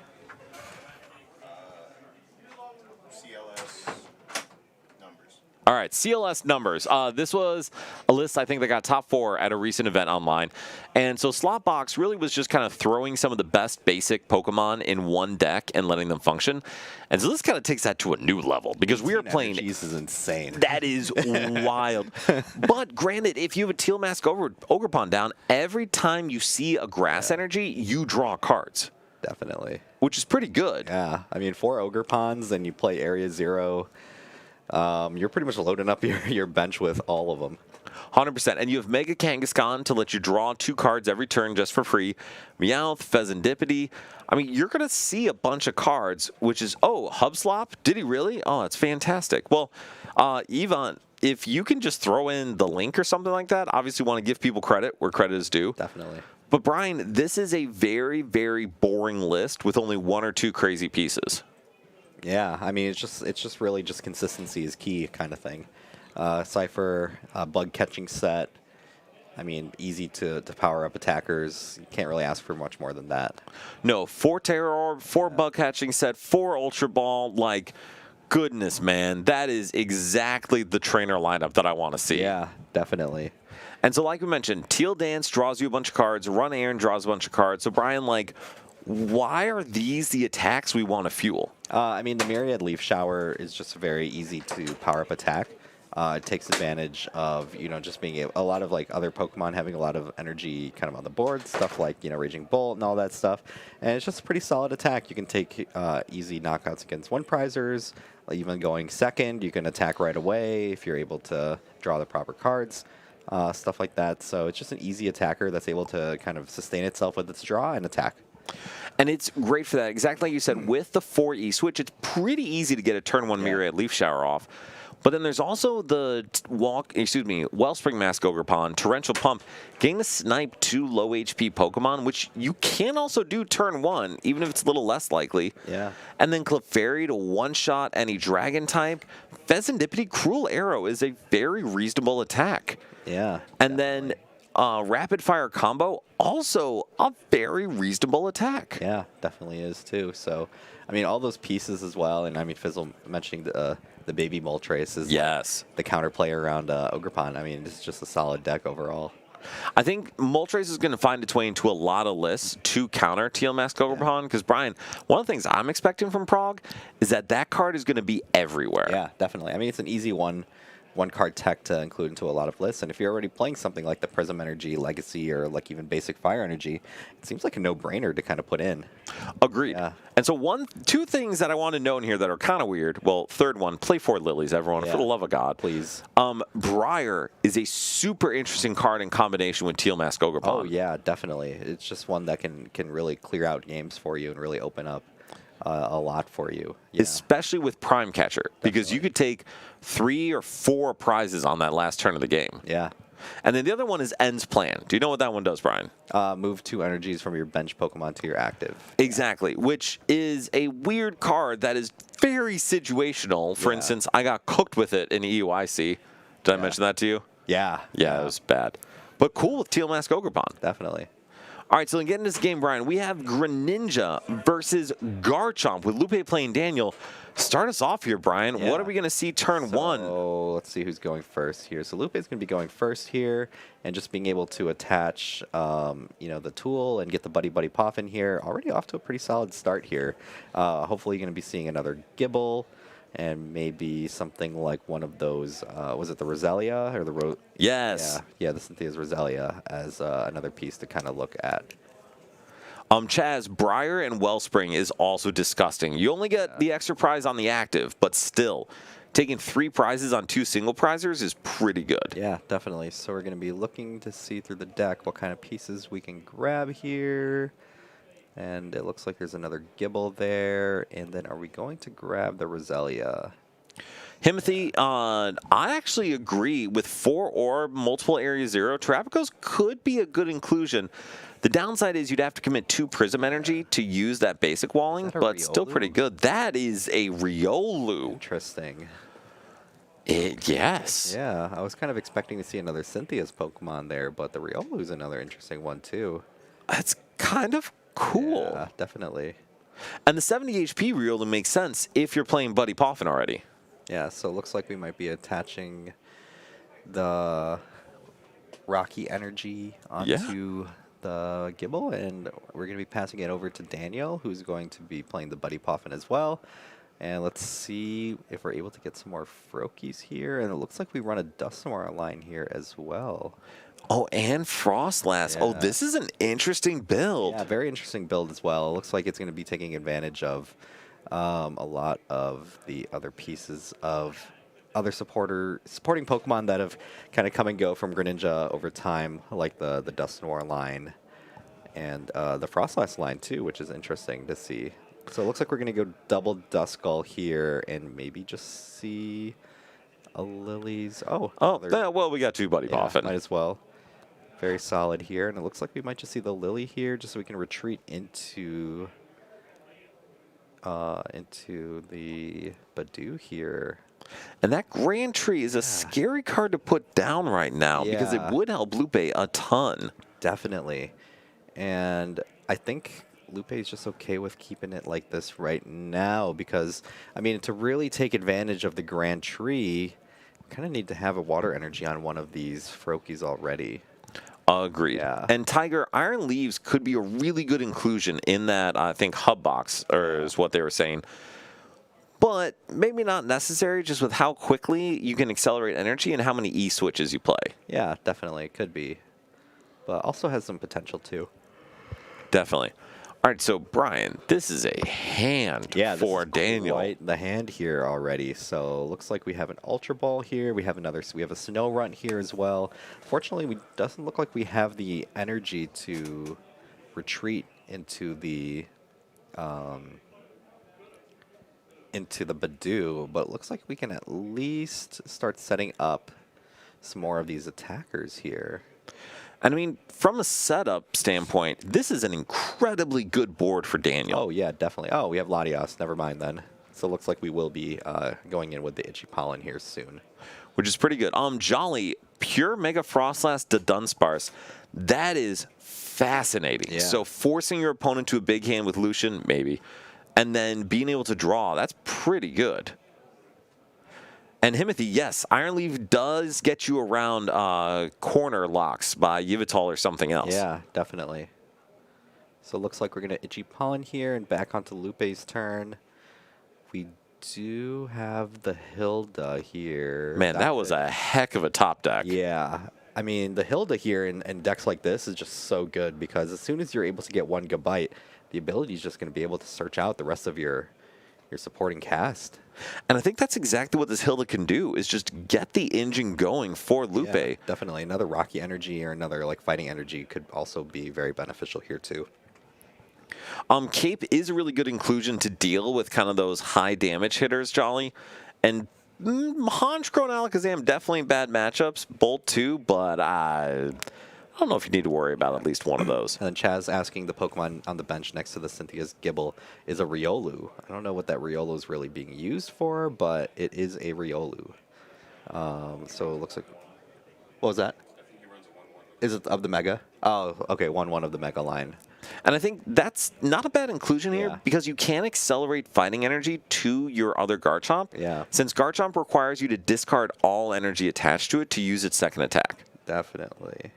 A: All right, CLS numbers. This was a list, I think, that got top 4 at a recent event online. And so Slotbox really was just kind of throwing some of the best basic Pokemon in one deck and letting them function. And so this kind of takes that to a new level because we are playing...
B: This is insane.
A: That is wild. But granted, if you have a Teal Mask Ogre Pond down, every time you see a Grass Energy, you draw cards.
B: Definitely.
A: Which is pretty good.
B: Yeah. I mean, 4 Ogre Ponds, and you play Area 0... you're pretty much loading up your bench with all of them.
A: 100%. And you have Mega Kangaskhan to let you draw 2 cards every turn just for free. Meowth, Pheasantipity. I mean, you're going to see a bunch of cards, which is, oh, Hubslop? Did he really? Oh, that's fantastic. Well, Yvonne, if you can just throw in the link or something like that, obviously want to give people credit where credit is due.
B: Definitely.
A: But, Brian, this is a very, very boring list with only 1 or 2 crazy pieces.
B: Yeah, I mean, it's just really just consistency is key kind of thing. Cypher, bug catching set. I mean, easy to power up attackers. You can't really ask for much more than that.
A: No, 4 Terror Orb, 4 bug catching set, 4 Ultra Ball. Like, goodness, man, that is exactly the trainer lineup that I want to see.
B: Yeah, definitely.
A: And so, like we mentioned, Teal Dance draws you a bunch of cards. Run Aaron draws a bunch of cards. So, Brian, like, why are these the attacks we want to fuel?
B: I mean, the Myriad Leaf Shower is just a very easy to power up attack. It takes advantage of, just being a lot of like other Pokemon having a lot of energy kind of on the board, stuff like, Raging Bolt and all that stuff. And it's just a pretty solid attack. You can take easy knockouts against one prizers. Even going second, you can attack right away if you're able to draw the proper cards, stuff like that. So it's just an easy attacker that's able to kind of sustain itself with its draw and attack.
A: And it's great for that. Exactly like you said, with the 4E switch, it's pretty easy to get a turn 1 Myriad Leaf Shower off. But then there's also the Wellspring Mask Ogre Pond, Torrential Pump, getting to snipe 2 low HP Pokemon, which you can also do turn 1, even if it's a little less likely.
B: Yeah.
A: And then Clefairy to one-shot any Dragon type. Pheasantipity Cruel Arrow is a very reasonable attack.
B: Yeah.
A: And then Rapid Fire Combo, also a very reasonable attack.
B: Yeah, definitely is too. So, I mean, all those pieces as well. And I mean, Fizzle mentioning the baby Moltres is the counterplay around Ogerpon. I mean, it's just a solid deck overall.
A: I think Moltres is going to find its way into a lot of lists to counter Teal Mask Ogerpon. Because, Brian, one of the things I'm expecting from Prague is that card is going to be everywhere.
B: Yeah, definitely. I mean, it's an easy one card tech to include into a lot of lists. And if you're already playing something like the Prism Energy, Legacy, or like even basic Fire Energy, it seems like a no-brainer to kind of put in.
A: Agreed.
B: Yeah.
A: And so 2 things that I want to note in here that are kind of weird. Well, third one, play 4 Lilies, everyone, for the love of God.
B: Please.
A: Briar is a super interesting card in combination with Teal Mask Ogerpon.
B: Oh, yeah, definitely. It's just one that can really clear out games for you and really open up a lot for you. Yeah.
A: Especially with Prime Catcher, because you could take 3 or 4 prizes on that last turn of the game.
B: Yeah.
A: And then the other one is End's Plan. Do you know what that one does, Brian?
B: Move 2 energies from your bench Pokemon to your active.
A: Exactly, which is a weird card that is very situational. For instance, I got cooked with it in EUIC. Did I mention that to you?
B: Yeah.
A: Yeah, it was bad. But cool with Teal Mask Ogerpon.
B: Definitely.
A: All right, so to get into this game, Brian, we have Greninja versus Garchomp with Lupe playing Daniel. Start us off here, Brian.
B: Yeah.
A: What are we going to see turn 1?
B: Oh, let's see who's going first here. So Lupe is going to be going first here, and just being able to attach, the tool and get the Buddy Buddy Poff in here. Already off to a pretty solid start here. Hopefully, you're going to be seeing another Gibble, and maybe something like one of those. Was it the Roselia or the
A: Yes.
B: Yeah, the Cynthia's Roselia as another piece to kind of look at.
A: Chaz, Briar and Wellspring is also disgusting. You only get the extra prize on the active, but still, taking 3 prizes on 2 single prizers is pretty good.
B: Yeah, definitely. So we're going to be looking to see through the deck what kind of pieces we can grab here. And it looks like there's another Gibble there. And then are we going to grab the Roselia?
A: Himothy, I actually agree with 4 or multiple area 0. Terrapagos could be a good inclusion. The downside is you'd have to commit 2 Prism Energy to use that basic walling,
B: a
A: but still
B: Riolu?
A: pretty good. That is a Riolu.
B: Interesting.
A: Yes.
B: Yeah, I was kind of expecting to see another Cynthia's Pokemon there, but the Riolu is another interesting one too.
A: That's kind of cool.
B: Yeah, definitely.
A: And the 70 HP Riolu makes sense if you're playing Buddy Poffin already.
B: Yeah, so it looks like we might be attaching the Rocky Energy onto the Gibble, and we're going to be passing it over to Daniel, who's going to be playing the Buddy Poffin as well. And let's see if we're able to get some more Froakies here. And it looks like we run a Dusknoir line here as well.
A: Oh, and Frostlass. Oh,
B: Yeah.
A: this is an interesting build.
B: Yeah, very interesting build as well. It looks like it's going to be taking advantage of a lot of the other pieces of other supporting Pokemon that have kind of come and go from Greninja over time, like the Dusknoir line and the Frostlass line too, which is interesting to see. So it looks like we're going to go double Duskull here and maybe just see a Lily's. Oh,
A: Yeah, well, we got 2 Buddy Poffin.
B: might as well. Very solid here, and it looks like we might just see the Lily here, just so we can retreat into the Badoo here.
A: And that Grand Tree is a scary card to put down right now because it
B: Yeah.
A: would help Lupe a ton.
B: Definitely. And I think Lupe is just okay with keeping it like this right now because, I mean, to really take advantage of the Grand Tree, we kind of need to have a water energy on one of these Froakies already.
A: Agreed.
B: Yeah.
A: And Tiger, Iron Leaves could be a really good inclusion in that, I think, hub box, or is what they were saying. But maybe not necessary just with how quickly you can accelerate energy and how many E-switches you play.
B: Yeah, definitely. It could be. But also has some potential too.
A: Definitely. All right, so Brian, this is a hand for Daniel.
B: Quite the hand here already. So looks like we have an Ultra Ball here. We have a Snow Runt here as well. Fortunately, it doesn't look like we have the energy to retreat into the Badoo, but it looks like we can at least start setting up some more of these attackers here.
A: And I mean, from a setup standpoint, this is an incredibly good board for Daniel.
B: Oh, yeah, definitely. Oh, we have Latios. Never mind then. So it looks like we will be going in with the Itchy Pollen here soon.
A: Which is pretty good. Jolly, pure Mega Frostlass to Dunsparce. That is fascinating.
B: Yeah.
A: So forcing your opponent to a big hand with Lucian, maybe, and then being able to draw, that's pretty good. And Himothy, yes, Iron Leaf does get you around corner locks by Yveltal or something else.
B: Yeah, definitely. So it looks like we're going to Itchy Pollen here and back onto Lupe's turn. We do have the Hilda here.
A: Man, that was a heck of a top deck.
B: Yeah. I mean, the Hilda here in decks like this is just so good because as soon as you're able to get 1 Gabite, the ability is just going to be able to search out the rest of your supporting cast.
A: And I think that's exactly what this Hilda can do, is just get the engine going for Lupe.
B: Yeah, definitely. Another Rocky energy or another like fighting energy could also be very beneficial here too.
A: Cape is a really good inclusion to deal with kind of those high damage hitters, Jolly. And Honchkrow and Alakazam definitely bad matchups. Bolt too, but I don't know if you need to worry about at least one of those.
B: And then Chaz asking the Pokemon on the bench next to the Cynthia's Gibble is a Riolu. I don't know what that Riolu is really being used for, but it is a Riolu. So it looks like... What was that? Is it of the Mega? Oh, okay, 1/1 of the Mega line.
A: And I think that's not a bad inclusion here
B: Yeah.
A: because you can accelerate fighting energy to your other Garchomp.
B: Yeah.
A: Since Garchomp requires you to discard all energy attached to it to use its second attack.
B: Definitely.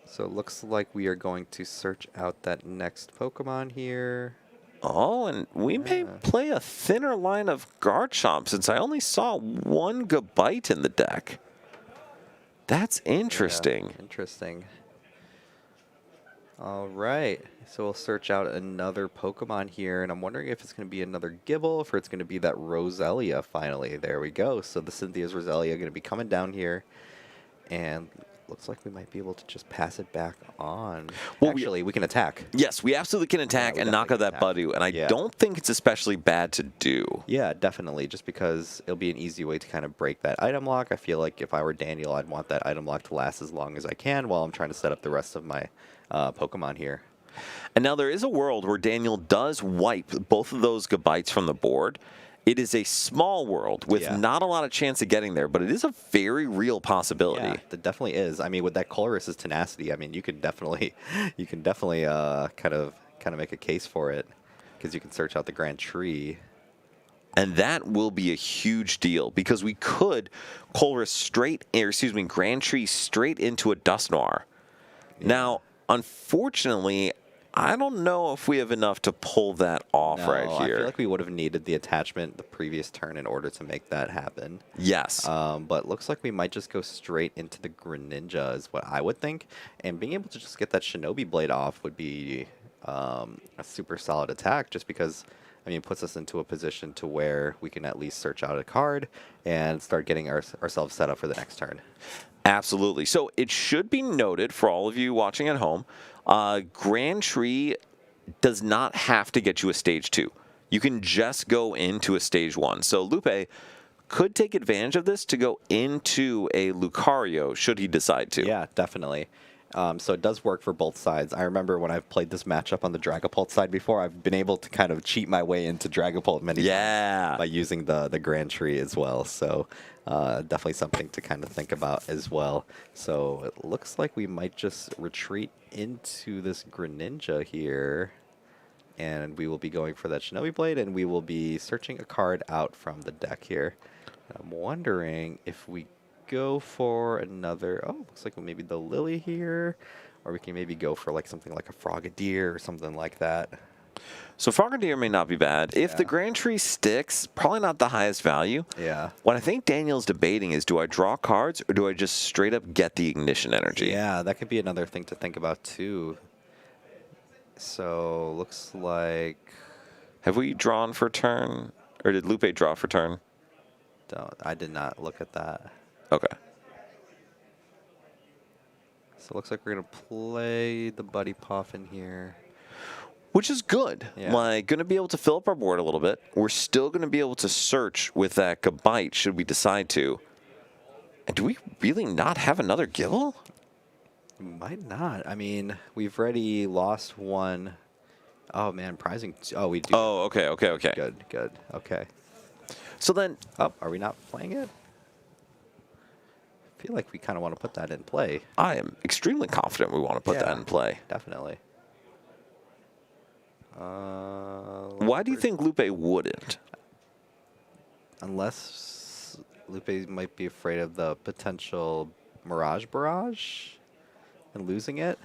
B: So it looks like we are going to search out that next Pokemon here.
A: Oh, and we may play a thinner line of Garchomp since I only saw 1 Gabite in the deck. That's interesting.
B: Yeah, interesting. All right. So we'll search out another Pokemon here, and I'm wondering if it's going to be another Gibble, or if it's going to be that Roselia finally. There we go. So the Cynthia's Roselia going to be coming down here. And looks like we might be able to just pass it back on.
A: Well,
B: Actually, we can attack.
A: Yes, we absolutely can attack
B: we
A: and knock out
B: definitely
A: that
B: can
A: Buddy, and I
B: Yeah.
A: don't think it's especially bad to do.
B: Yeah, definitely. Just because it'll be an easy way to kind of break that item lock. I feel like if I were Daniel, I'd want that item lock to last as long as I can while I'm trying to set up the rest of my Pokemon here.
A: And now there is a world where Daniel does wipe both of those Gabites from the board. It is a small world with
B: Yeah.
A: not a lot of chance of getting there, but it is a very real possibility.
B: Yeah, that definitely is. I mean, with that Colress's tenacity, I mean, you can definitely kind of make a case for it because you can search out the Grand Tree.
A: And that will be a huge deal because we could Colress Grand Tree straight into a Dusknoir. Now, unfortunately, I don't know if we have enough to pull that off
B: No,
A: right
B: I
A: here.
B: feel like we would have needed the attachment the previous turn in order to make that happen.
A: Yes.
B: But looks like we might just go straight into the Greninja is what I would think. And being able to just get that Shinobi Blade off would be a super solid attack just because, I mean, it puts us into a position to where we can at least search out a card and start getting ourselves set up for the next turn.
A: Absolutely. So it should be noted for all of you watching at home, Grand Tree does not have to get you a Stage 2. You can just go into a Stage 1. So Lupe could take advantage of this to go into a Lucario should he decide to.
B: Yeah, definitely. So it does work for both sides. I remember when I've played this matchup on the Dragapult side before, I've been able to kind of cheat my way into Dragapult many times by using the Grand Tree as well. So definitely something to kind of think about as well. So it looks like we might just retreat into this Greninja here. And we will be going for that Shinobi Blade, and we will be searching a card out from the deck here. I'm wondering if we go for another, looks like maybe the Lily here, or we can maybe go for like something like a Frogadier or something like that.
A: So Frogadier may not be bad. If the Grand Tree sticks, probably not the highest value.
B: Yeah.
A: What I think Daniel's debating is, do I draw cards or do I just straight up get the ignition energy?
B: Yeah, that could be another thing to think about too. So looks like,
A: Have we drawn for turn? Or did Lupe draw for turn?
B: I did not look at that.
A: Okay.
B: So it looks like we're gonna play the Buddy Puff in here.
A: Which is good.
B: Yeah.
A: Like, going to be able to fill up our board a little bit. We're still going to be able to search with that Gabite should we decide to. And do we really not have another Gible?
B: Might not. I mean, we've already lost one. Oh man, prizing. Oh, we do.
A: Oh, okay.
B: Good. Okay.
A: So then,
B: Oh, are we not playing it? I feel like we kind of want to put that in play.
A: I am extremely confident we want to put that in play.
B: Definitely.
A: Why do you think Lupe wouldn't?
B: Unless Lupe might be afraid of the potential Mirage Barrage and losing it.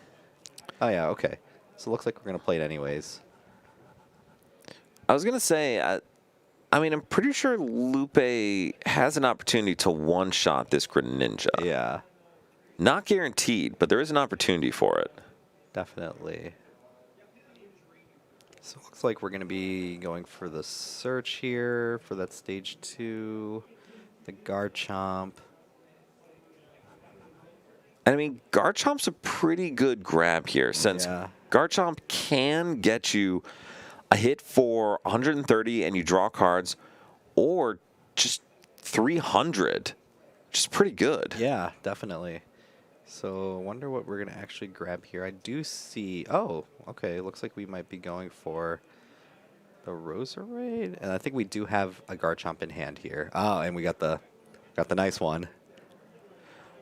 B: Oh yeah, okay. So it looks like we're going to play it anyways.
A: I was going to say, I mean, I'm pretty sure Lupe has an opportunity to one-shot this Greninja.
B: Yeah,
A: Not guaranteed, but there is an opportunity for it.
B: definitely. So it looks like we're going to be going for the search here for that stage 2, the Garchomp.
A: And I mean, Garchomp's a pretty good grab here since Garchomp can get you a hit for 130 and you draw cards, or just 300, which is pretty good.
B: Yeah, definitely. So I wonder what we're going to actually grab here. I do see... Oh, okay. Looks like we might be going for the Roserade. And I think we do have a Garchomp in hand here. Oh, and we got the nice one.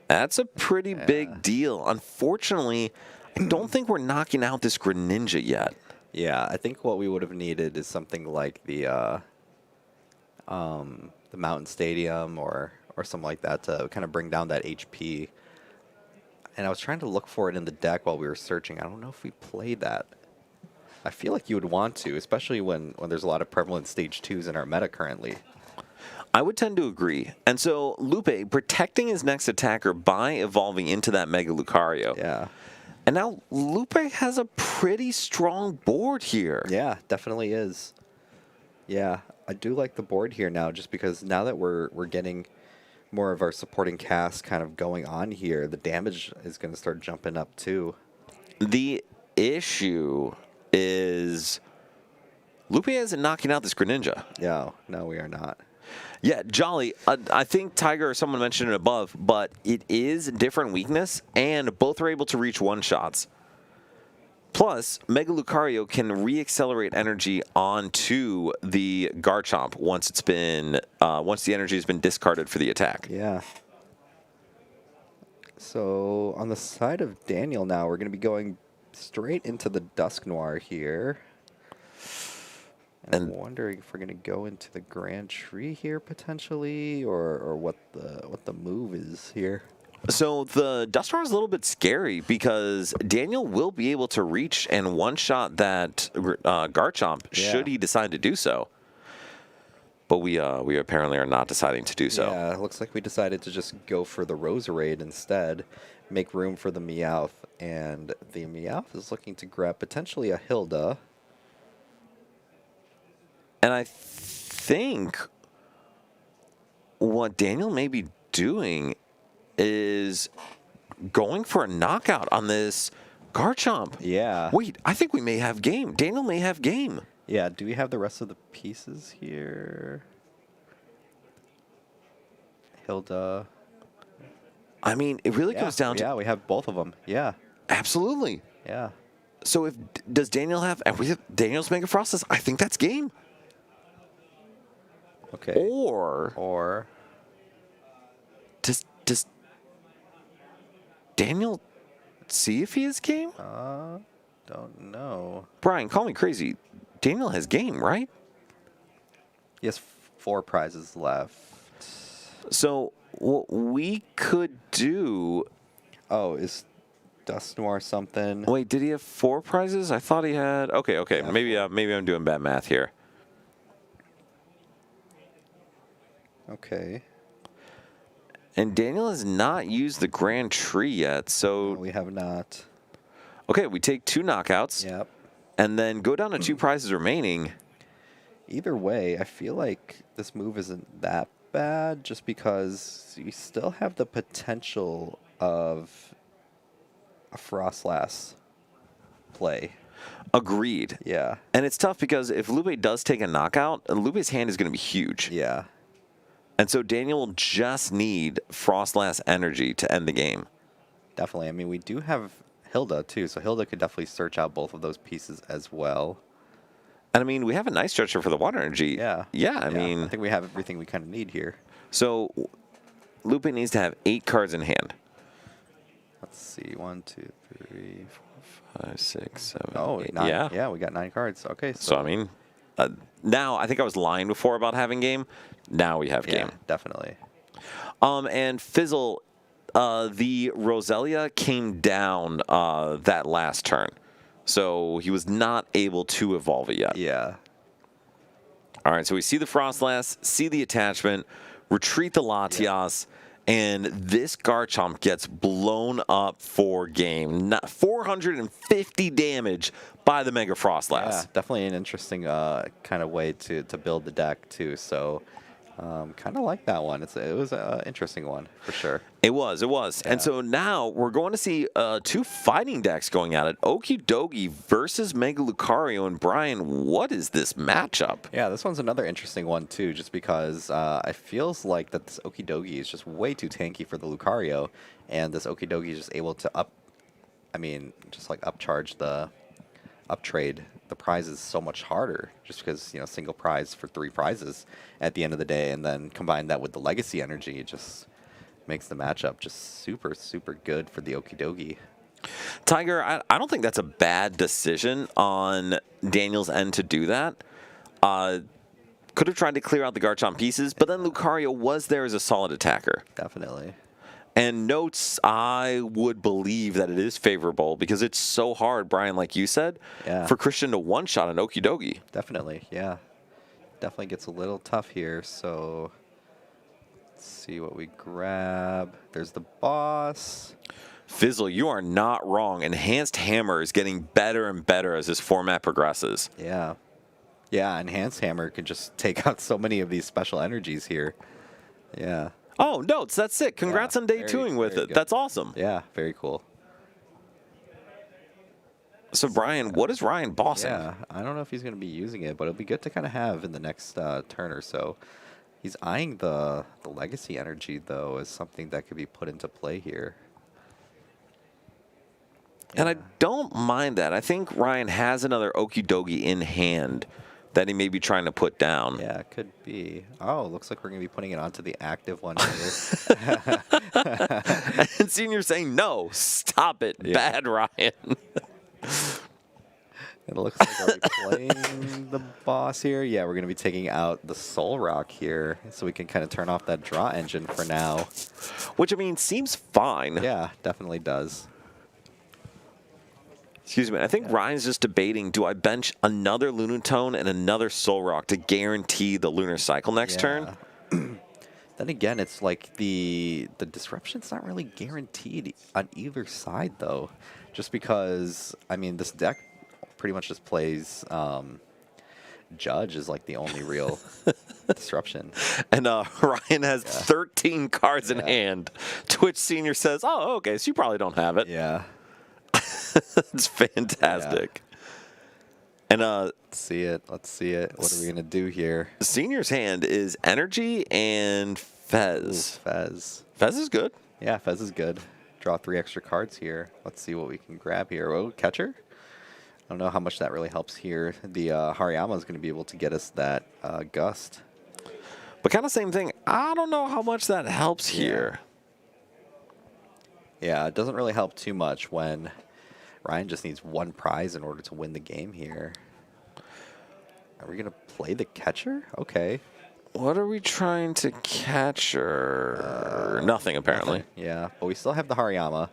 A: That's a pretty big deal. Unfortunately, I don't think we're knocking out this Greninja yet.
B: Yeah, I think what we would have needed is something like the Mountain Stadium or something like that to kind of bring down that HP. And I was trying to look for it in the deck while we were searching. I don't know if we played that. I feel like you would want to, especially when there's a lot of prevalent stage 2s in our meta currently.
A: I would tend to agree. And so Lupe protecting his next attacker by evolving into that Mega Lucario.
B: Yeah.
A: And now Lupe has a pretty strong board here.
B: Yeah, definitely is. Yeah, I do like the board here now just because now that we're getting more of our supporting cast kind of going on here, the damage is going to start jumping up too.
A: The issue is Lupe isn't knocking out this Greninja.
B: No, we are not.
A: Yeah, Jolly, I think Tiger or someone mentioned it above, but it is different weakness, and both are able to reach one-shots. Plus, Mega Lucario can re-accelerate energy onto the Garchomp once the energy has been discarded for the attack.
B: Yeah. So on the side of Daniel now, we're going to be going straight into the Dusknoir here. And I'm wondering if we're going to go into the Grand Tree here potentially, or what the move is here.
A: So the Dusknoir is a little bit scary because Daniel will be able to reach and one-shot that Garchomp should he decide to do so. But we apparently are not deciding to do so.
B: Yeah, it looks like we decided to just go for the Roserade instead, make room for the Meowth, and the Meowth is looking to grab potentially a Hilda.
A: And I think what Daniel may be doing is going for a knockout on this Garchomp.
B: Yeah.
A: Wait, I think we may have game. Daniel may have game.
B: Yeah, do we have the rest of the pieces here? Hilda.
A: I mean, it really comes down to...
B: Yeah, we have both of them. Yeah.
A: Absolutely.
B: Yeah.
A: So does Daniel have... And we have Daniel's Mega Frostus. I think that's game.
B: Okay.
A: Or does Daniel see if he has game?
B: Don't know.
A: Brian, call me crazy. Daniel has game, right?
B: He has 4 prizes left.
A: So what we could do...
B: Oh, is Dusknoir something?
A: Wait, did he have 4 prizes? I thought he had... Okay.
B: Yeah,
A: Maybe I'm doing bad math here.
B: Okay.
A: And Daniel has not used the Grand Tree yet, so...
B: No, we have not.
A: Okay, we take 2 knockouts.
B: Yep.
A: And then go down to 2 prizes remaining.
B: Either way, I feel like this move isn't that bad just because you still have the potential of a Frostlass play.
A: Agreed.
B: Yeah.
A: And it's tough because if Lupe does take a knockout, Lupe's hand is going to be huge.
B: Yeah.
A: And so Daniel will just need Frostlass energy to end the game.
B: Definitely. I mean, we do have Hilda, too, so Hilda could definitely search out both of those pieces as well.
A: And I mean, we have a nice stretcher for the water energy.
B: Yeah.
A: Yeah, I mean...
B: I think we have everything we kind of need here.
A: So Lupe needs to have 8 cards in hand.
B: Let's see. 1, 2, 3, 4,
A: 5, 6, 7,
B: Oh,
A: 8.
B: 9.
A: Yeah.
B: Yeah, we got 9 cards. Okay.
A: So, I mean, now I think I was lying before about having game. Now we have game.
B: Yeah, definitely.
A: And Fizzle, the Roselia came down that last turn. So he was not able to evolve it yet.
B: Yeah.
A: All right, so we see the Frostlass, see the attachment, retreat the Latias, and this Garchomp gets blown up for game. 450 damage by the Mega Frostlass.
B: Yeah, definitely an interesting kind of way to build the deck, too. So kind of like that one. It was an interesting one, for sure.
A: It was.
B: Yeah.
A: And so now we're going to see 2 fighting decks going at it. Okidogi versus Mega Lucario. And Brian, what is this matchup?
B: Yeah, this one's another interesting one, too, just because I feels like that this Okidogi is just way too tanky for the Lucario. And this Okidogi is just able to upcharge uptrade the prizes so much harder just because, single prize for 3 prizes at the end of the day, and then combine that with the legacy energy, it just makes the matchup just super, super good for the Okidogi.
A: Tiger, I don't think that's a bad decision on Daniel's end to do that. Could have tried to clear out the Garchomp pieces, but then Lucario was there as a solid attacker.
B: Definitely.
A: And notes, I would believe that it is favorable because it's so hard, Brian, like you said, for Christian to one-shot an Okidogi.
B: Definitely, yeah. Definitely gets a little tough here, so let's see what we grab. There's the boss.
A: Fizzle, you are not wrong. Enhanced Hammer is getting better and better as this format progresses.
B: Yeah. Yeah, Enhanced Hammer can just take out so many of these special energies here. Yeah.
A: Oh, no, that's sick. Congrats on day
B: very,
A: 2ing with
B: very
A: it.
B: good.
A: That's awesome.
B: Yeah, very cool.
A: So, Brian, what is Ryan bossing?
B: Yeah, I don't know if he's going to be using it, but it'll be good to kind of have in the next turn or so. He's eyeing the legacy energy, though, as something that could be put into play here.
A: And I don't mind that. I think Ryan has another Okie Dokie in hand that he may be trying to put down.
B: Yeah, it could be. Oh, looks like we're going to be putting it onto the active one here.
A: And Senior saying, no, stop it,
B: Yeah.
A: bad Ryan.
B: It looks like are we playing the boss here? Yeah, we're going to be taking out the Soul Rock here, so we can kind of turn off that draw engine for now.
A: Which, I mean, seems fine.
B: Yeah, definitely does.
A: Excuse me. I think Ryan's just debating, do I bench another Lunatone and another Soul Rock to guarantee the Lunar Cycle next turn?
B: Then again, it's like the disruption's not really guaranteed on either side, though. Just because, I mean, this deck pretty much just plays Judge is like the only real disruption.
A: And Ryan has 13 cards in hand. Twitch Senior says, oh, okay, so you probably don't have it.
B: Yeah.
A: It's fantastic. And
B: Let's see it. Let's see it. What are we going to do here?
A: Senior's hand is Energy and Fez.
B: Ooh, Fez.
A: Fez is good.
B: Yeah, Fez is good. Draw 3 extra cards here. Let's see what we can grab here. Oh, Catcher? I don't know how much that really helps here. The Hariyama is going to be able to get us that Gust.
A: But kind of same thing. I don't know how much that helps here.
B: Yeah, it doesn't really help too much when Ryan just needs 1 prize in order to win the game here. Are we going to play the Catcher? Okay.
A: What are we trying to capture? Nothing, apparently.
B: Nothing. Yeah, but we still have the Hariyama.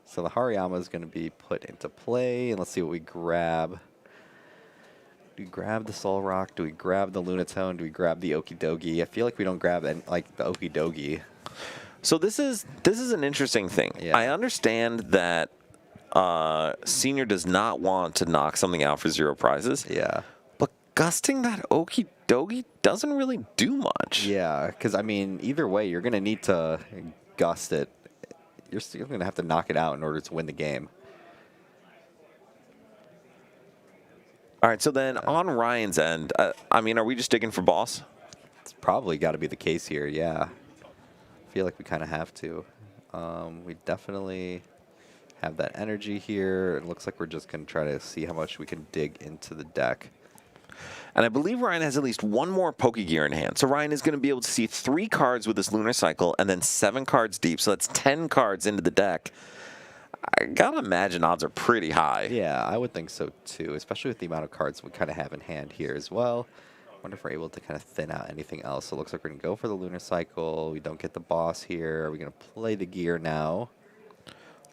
B: So the Hariyama is going to be put into play, and let's see what we grab. Do we grab the Soul Rock? Do we grab the Lunatone? Do we grab the Okie Dokie? I feel like we don't grab the Okie Dokie.
A: So this is an interesting thing.
B: Yeah.
A: I understand that Senior does not want to knock something out for 0 prizes.
B: Yeah.
A: But gusting that Okie Dokie doesn't really do much.
B: Yeah, because, I mean, either way, you're going to need to gust it. You're still going to have to knock it out in order to win the game.
A: All right, so then on Ryan's end, I mean, are we just digging for boss?
B: It's probably got to be the case here, yeah. I feel like we kind of have to. We definitely have that energy here. It looks like we're just going to try to see how much we can dig into the deck.
A: And I believe Ryan has at least 1 more Pokegear in hand. So Ryan is going to be able to see 3 cards with this Lunar Cycle and then 7 cards deep. So that's 10 cards into the deck. I got to imagine odds are pretty high.
B: Yeah, I would think so too, especially with the amount of cards we kind of have in hand here as well. I wonder if we're able to kind of thin out anything else. So it looks like we're going to go for the Lunar Cycle. We don't get the boss here. Are we going to play the gear now?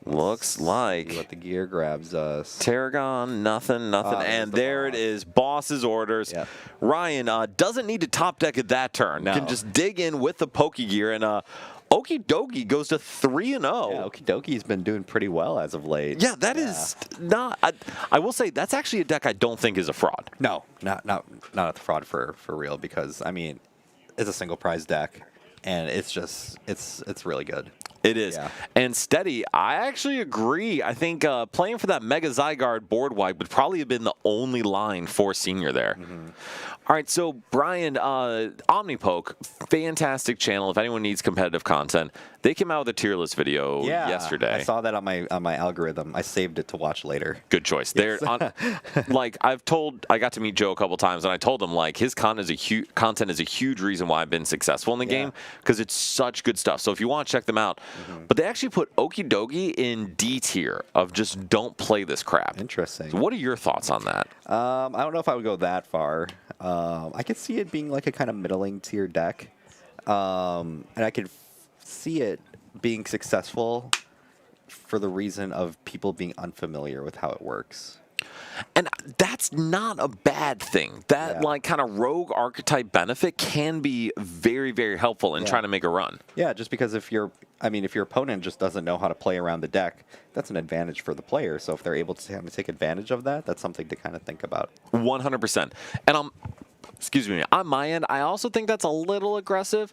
A: Looks like
B: See what the gear grabs us.
A: Tarragon, nothing.
B: There's
A: And
B: the
A: there it
B: boss.
A: is, boss's orders.
B: Yep.
A: Ryan doesn't need to top deck at that turn.
B: No.
A: Can just dig in with the Pokegear, and Okie Dokie goes to 3-0.
B: Yeah, Okie Dokie's been doing pretty well as of late.
A: Yeah, that is not. I will say that's actually a deck I don't think is a fraud.
B: No, not a fraud for real, because I mean, it's a single prize deck, and it's just it's really good.
A: It is.
B: Yeah.
A: And Steady, I actually agree. I think playing for that Mega Zygarde board wipe would probably have been the only line for Senior there. All right, so Brian, Omnipoke, fantastic channel. If anyone needs competitive content, they came out with a tier list video yesterday.
B: I saw that on my algorithm. I saved it to watch later.
A: Good choice.
B: Yes.
A: They're on, like I got to meet Joe a couple times, and I told him like his content is a huge reason why I've been successful in the game, because it's such good stuff. So if you want to check them out, but they actually put Okie Dokie in D tier of just don't play this crap.
B: Interesting.
A: So what are your thoughts on that?
B: I don't know if I would go that far. I could see it being like a kind of middling tier deck, and I could see it being successful for the reason of people being unfamiliar with how it works.
A: And that's not a bad thing. That
B: Yeah.
A: like kind of rogue archetype benefit can be very, very helpful in trying to make a run.
B: Yeah, just because if your opponent just doesn't know how to play around the deck, that's an advantage for the player. So if they're able to kind of take advantage of that, that's something to kind of think about.
A: 100%. And excuse me, on my end, I also think that's a little aggressive.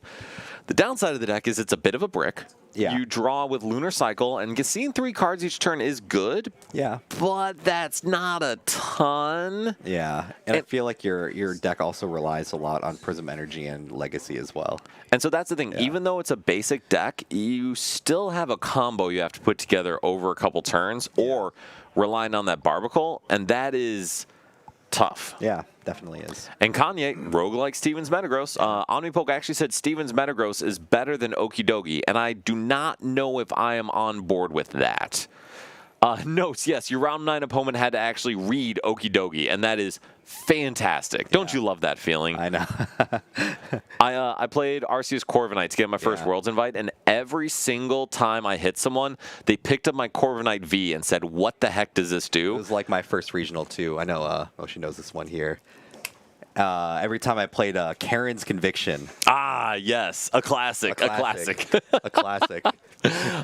A: The downside of the deck is it's a bit of a brick.
B: Yeah.
A: You draw with Lunar Cycle, and seeing 3 cards each turn is good,
B: Yeah.
A: but that's not a ton.
B: Yeah, and I feel like your deck also relies a lot on Prism Energy and Legacy as well.
A: And so that's the thing.
B: Yeah.
A: Even though it's a basic deck, you still have a combo you have to put together over a couple turns or relying on that Barbicle, and that is tough.
B: Yeah, definitely is.
A: And Kanye, roguelike Stevens Metagross. Omnipoke actually said Stevens Metagross is better than Okidogi, and I do not know if I am on board with that. Notes, yes, your round 9 opponent had to actually read Okidogi, and that is fantastic. Don't you love that feeling?
B: I know.
A: I played Arceus Corviknight to get my first
B: Yeah.
A: Worlds invite, and every single time I hit someone, they picked up my Corviknight V and said, "What the heck does this
B: It
A: do?"
B: was like my first regional too. I know. She knows this one here. Every time I played Karen's Conviction.
A: Ah, yes, a classic.
B: A classic.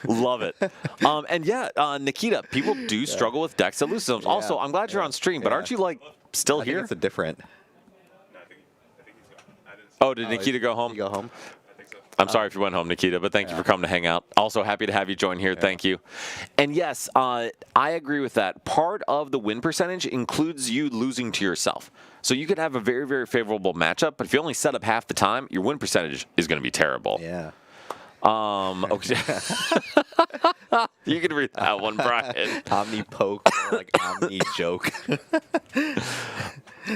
A: Love it. And yeah, Nikita, people do struggle with decks that lose them. Also, I'm glad you're on stream, but aren't you like still
B: I think
A: here?
B: it's a different.
C: No, I think he's gone. I didn't see
A: Oh, did Nikita go home?
B: You go home.
C: I think so.
A: I'm sorry if you went home, Nikita, but thank you for coming to hang out. Also, happy to have you join here. Thank you. And yes, I agree with that. Part of the win percentage includes you losing to yourself. So you could have a very, very favorable matchup, but if you only set up half the time, your win percentage is going to be terrible.
B: Yeah.
A: Okay. You can read that one, Brian.
B: Omnipoke or like Omni joke.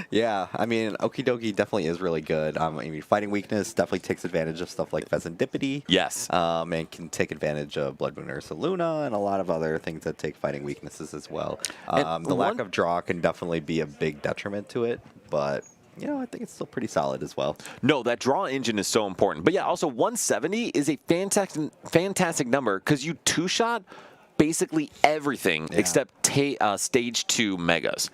B: Yeah, I mean, Okidogi definitely is really good. I mean, Fighting Weakness definitely takes advantage of stuff like Pheasantipity.
A: Yes.
B: And can take advantage of Blood Moon Ursa Luna and a lot of other things that take fighting weaknesses as well. The lack of draw can definitely be a big detriment to it, but you know, I think it's still pretty solid as well.
A: No, that draw engine is so important. But yeah, also 170 is a fantastic number because you two-shot basically everything except stage 2 megas.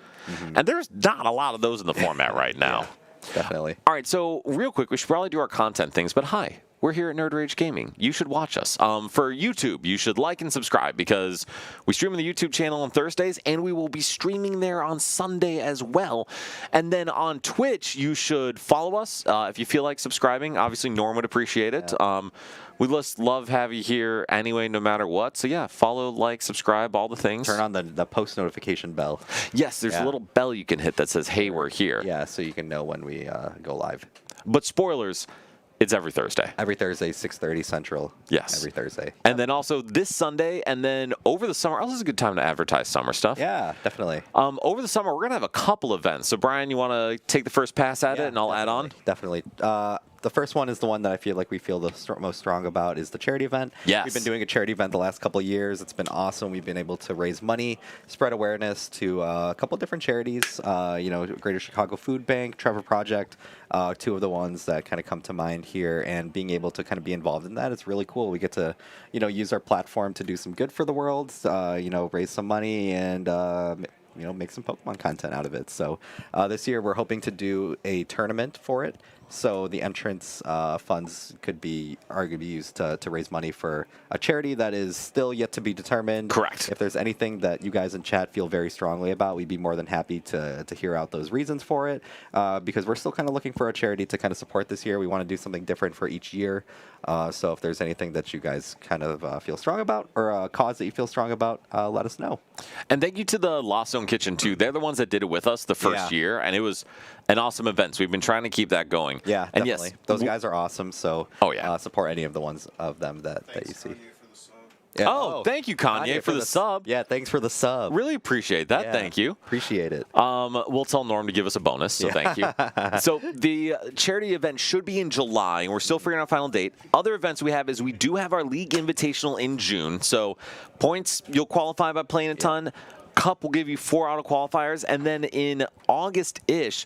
A: And there's not a lot of those in the format right now.
B: Yeah, definitely.
A: All right, so real quick, we should probably do our content things, but hi. We're here at Nerd Rage Gaming. You should watch us. For YouTube, you should like and subscribe because we stream on the YouTube channel on Thursdays, and we will be streaming there on Sunday as well. And then on Twitch, you should follow us if you feel like subscribing. Obviously, Norm would appreciate it.
B: Yeah.
A: We just love having you here anyway, no matter what. So yeah, follow, like, subscribe, all the things.
B: Turn on the post notification bell.
A: Yes, there's a little bell you can hit that says, "Hey, we're here."
B: Yeah, so you can know when we go live.
A: But spoilers. It's every Thursday.
B: Every Thursday, 6:30 Central.
A: Yes.
B: Every Thursday.
A: And then also this Sunday, and then over the summer. Oh, this is a good time to advertise summer stuff.
B: Yeah, definitely.
A: Over the summer, we're going to have a couple events. So, Brian, you want to take the first pass at it, and I'll add on?
B: Definitely. The first one is the one that I feel like we feel the most strong about is the charity event.
A: Yes.
B: We've been doing a charity event the last couple of years. It's been awesome. We've been able to raise money, spread awareness to a couple different charities. Greater Chicago Food Bank, Trevor Project, 2 of the ones that kind of come to mind here. And being able to kind of be involved in that is really cool. We get to, use our platform to do some good for the world, raise some money and make some Pokemon content out of it. So this year we're hoping to do a tournament for it. So the entrance funds could be arguably used to raise money for a charity that is still yet to be determined.
A: Correct.
B: If there's anything that you guys in chat feel very strongly about, we'd be more than happy to hear out those reasons for it. Because we're still kind of looking for a charity to kind of support this year. We want to do something different for each year. So if there's anything that you guys kind of feel strong about or a cause that you feel strong about, let us know.
A: And thank you to the Lost Zone Kitchen, too. They're the ones that did it with us the first year, and it was an awesome event. So we've been trying to keep that going.
B: Yeah,
A: and
B: definitely.
A: yes,
B: Those guys are awesome. So support any of the ones of them that you see. Yeah.
A: Oh, thank you, Kanye, for the sub.
B: Yeah, thanks for the sub.
A: Really appreciate that.
B: Yeah,
A: Thank you.
B: Appreciate it.
A: We'll tell Norm to give us a bonus, so thank you. So the charity event should be in July, and we're still figuring out a final date. Other events we have is we do have our League Invitational in June. So points, you'll qualify by playing a ton. Cup will give you 4 auto qualifiers. And then in August-ish,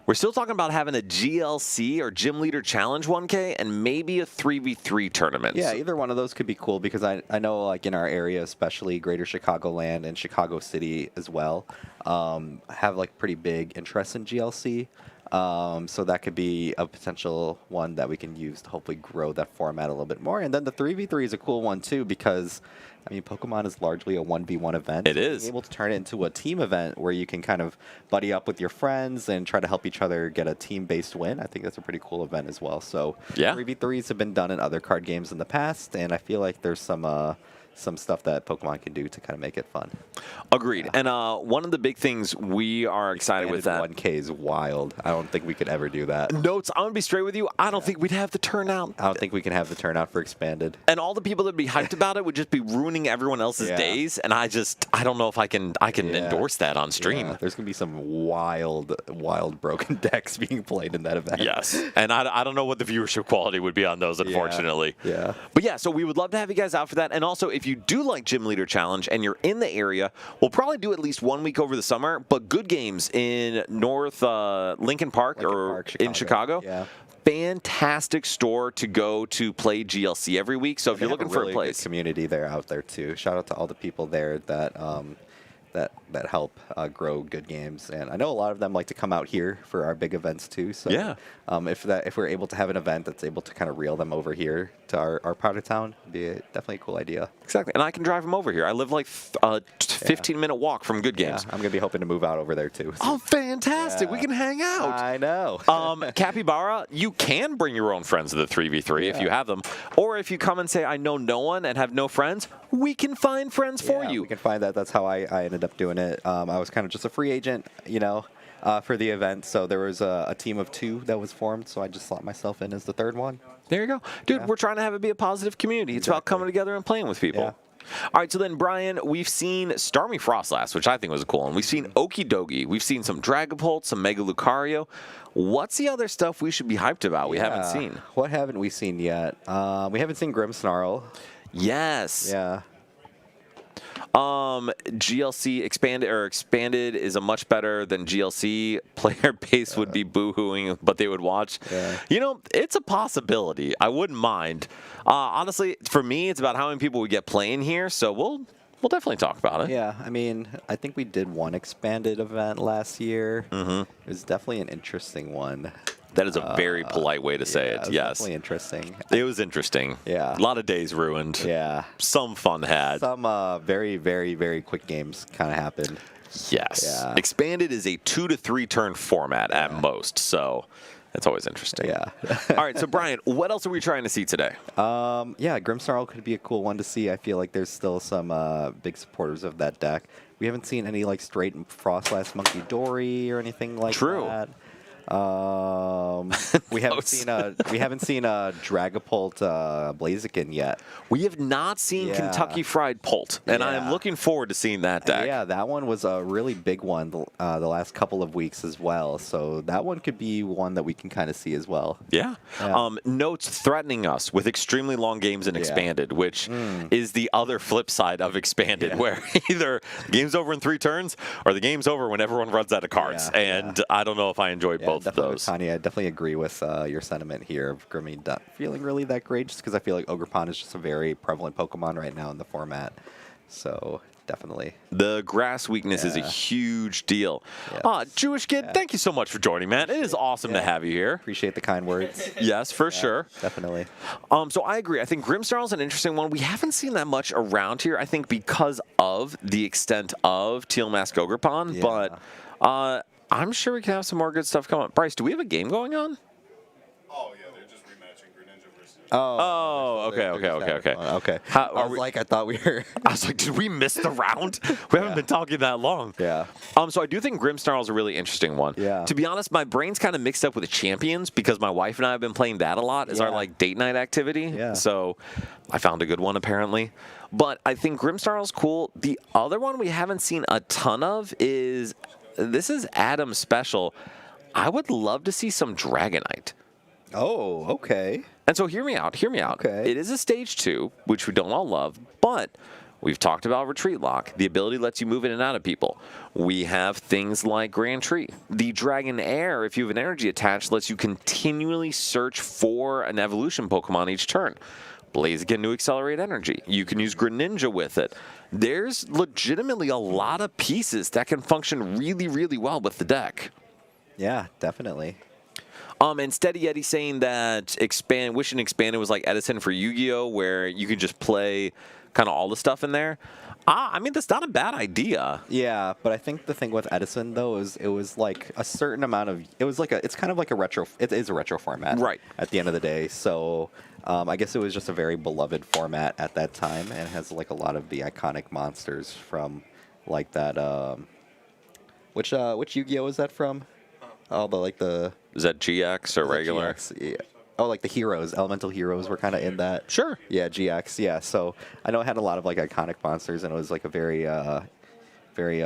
A: we're still talking about having a GLC or Gym Leader Challenge 1K and maybe a 3v3 tournament.
B: Yeah, either one of those could be cool because I know like in our area, especially Greater Chicagoland and Chicago City as well, have like pretty big interest in GLC. So that could be a potential one that we can use to hopefully grow that format a little bit more. And then the 3v3 is a cool one too because, I mean, Pokemon is largely a 1v1 event.
A: It is.
B: Being able to turn it into a team event where you can kind of buddy up with your friends and try to help each other get a team-based win, I think that's a pretty cool event as well. So
A: Yeah.
B: 3v3s have been done in other card games in the past, and I feel like there's some stuff that Pokemon can do to kind of make it fun.
A: Agreed. And one of the big things we are excited with that.
B: 1K is wild. I don't think we could ever do that.
A: Notes, I'm going to be straight with you. I don't think we'd have the turnout.
B: I don't think we can have the turnout for expanded.
A: And all the people that'd be hyped about it would just be ruining everyone else's
B: Yeah.
A: days. And I don't know if I can endorse that on stream.
B: Yeah, there's gonna be some wild broken decks being played in that event.
A: Yes. And I don't know what the viewership quality would be on those, unfortunately.
B: Yeah.
A: But yeah, so we would love to have you guys out for that. And also, if you do like Gym Leader Challenge and you're in the area, we'll probably do at least 1 week over the summer. But Good Games in North Lincoln Park in Chicago.
B: Yeah.
A: Fantastic store to go to play GLC every week. So if
B: They
A: you're
B: have
A: looking
B: a
A: for
B: really
A: a
B: good
A: place,
B: community there out there too. Shout out to all the people there that that help grow Good Games, and I know a lot of them like to come out here for our big events too. So
A: Yeah.
B: If we're able to have an event that's able to kind of reel them over here to our part of town, it'd be definitely a cool idea.
A: exactly. And I can drive them over here. I live like a 15-minute walk from Good
B: Yeah,
A: Games.
B: I'm gonna be hoping to move out over there too.
A: Oh, fantastic. We
B: Yeah.
A: can hang out.
B: I know.
A: Capybara, you can bring your own friends to the 3v3 if you have them. Or if you come and say, I know no one and have no friends, we can find friends for
B: Yeah,
A: you.
B: We can find that. That's how I ended up doing it. I was kind of just a free agent, for the event. So there was a team of 2 that was formed. So I just slot myself in as the 3rd one.
A: There you go. Dude,
B: Yeah.
A: we're trying to have it be a positive community. It's about
B: Exactly.
A: coming together and playing with people.
B: Yeah.
A: All right, so then, Brian, we've seen Starmie Frostlass, which I think was a cool one. We've seen Okie Dokie. We've seen some Dragapult, some Mega Lucario. What's the other stuff we should be hyped about we haven't
B: Yeah.
A: seen?
B: What haven't we seen yet? We haven't seen Grimmsnarl.
A: Yes.
B: Yeah.
A: GLC expanded is a much better than GLC. Player base would be boo-hooing, but they would watch.
B: Yeah.
A: It's a possibility. I wouldn't mind. Honestly, for me, it's about how many people we get playing here. So we'll definitely talk about it.
B: Yeah, I mean, I think we did one expanded event last year. Mm-hmm. It was definitely an interesting one.
A: That is a very polite way to say
B: Yeah,
A: it.
B: was
A: Yes,
B: definitely interesting.
A: it was interesting.
B: Yeah.
A: A lot of days ruined.
B: Yeah.
A: Some fun had.
B: Some very, very, very quick games kind of happened.
A: Yes.
B: Yeah.
A: Expanded is a 2 to 3 turn format at most, so it's always interesting.
B: Yeah.
A: All right, so Brian, what else are we trying to see today?
B: Yeah, Grimmsnarl could be a cool one to see. I feel like there's still some big supporters of that deck. We haven't seen any like straight Frostlass Monkey Dory or anything like
A: True.
B: that. We haven't seen Dragapult Blaziken yet.
A: We have not seen
B: Yeah.
A: Kentucky Fried Pult, and I am
B: Yeah.
A: looking forward to seeing that deck.
B: Yeah, that one was a really big one the last couple of weeks as well. So that one could be one that we can kind of see as well.
A: Yeah.
B: Yeah.
A: Notes threatening us with extremely long games in Expanded, which is the other flip side of Expanded,
B: Yeah.
A: where either the game's over in 3 turns or the game's over when everyone runs out of cards.
B: Yeah,
A: and I don't know if I enjoy both of
B: definitely,
A: those.
B: Tanya, I definitely agree with your sentiment here of Grimmy not feeling really that great, just because I feel like Ogerpon is just a very prevalent Pokemon right now in the format. So definitely.
A: The grass weakness is a
B: Yeah.
A: huge deal.
B: Yes.
A: Jewish Kid, thank you so much for joining, man. It is awesome to
B: Yeah.
A: have you here.
B: Appreciate the kind words.
A: Yes, for sure.
B: Definitely.
A: So I agree. I think Grimmsnarl is an interesting one. We haven't seen that much around here, I think, because of the extent of Teal Mask Ogerpon.
B: Yeah.
A: But I'm sure we can have some more good stuff coming. Bryce, do we have a game going on?
C: Oh, yeah, they're just rematching Greninja versus.
A: Oh, okay.
B: Okay.
A: How-
B: I
A: are
B: was
A: we-
B: like, I thought we were.
A: I was like, did we miss the round? We haven't been talking that long.
B: Yeah.
A: So I do think Grimmsnarl is a really interesting one.
B: Yeah.
A: To be honest, my brain's kind of mixed up with the Champions because my wife and I have been playing that a lot as our
B: Yeah.
A: like date night activity.
B: Yeah.
A: So I found a good one apparently. But I think Grimmsnarl is cool. The other one we haven't seen a ton of is Adam's special. I would love to see some Dragonite.
B: Oh, okay.
A: And so hear me out.
B: Okay.
A: It is a stage 2, which we don't all love, but we've talked about Retreat Lock. The ability lets you move in and out of people. We have things like Grand Tree. The Dragon Air, if you have an energy attached, lets you continually search for an evolution Pokemon each turn. Blaziken to accelerate energy. You can use Greninja with it. There's legitimately a lot of pieces that can function really, really well with the deck.
B: Yeah, definitely.
A: And Steady Eddie saying that Wishing Expanded was like Edison for Yu-Gi-Oh, where you can just play kind of all the stuff in there. I mean, that's not a bad idea.
B: Yeah, but I think the thing with Edison though is it was like a certain amount of it's kind of like a retro. It is a retro format,
A: Right.
B: At the end of the day, so I guess it was just a very beloved format at that time, and has like a lot of the iconic monsters from like that. Which Yu-Gi-Oh is that from? Oh, the
A: Is that GX or
B: is that
A: regular?
B: GX? Yeah. Oh, like the heroes, elemental heroes were kind of in that.
A: Sure.
B: Yeah, GX. Yeah, so I know it had a lot of like iconic monsters, and it was like a very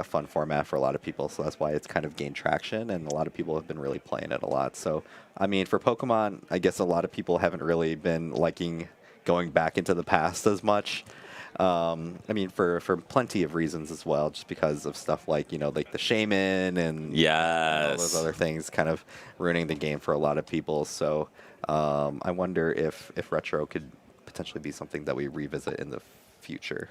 B: fun format for a lot of people. So that's why it's kind of gained traction, and a lot of people have been really playing it a lot. So I mean, for Pokemon, I guess a lot of people haven't really been liking going back into the past as much. I mean, for plenty of reasons as well, just because of stuff like, like the Shaman and all those
A: Yes.
B: other things kind of ruining the game for a lot of people. So I wonder if retro could potentially be something that we revisit in the future.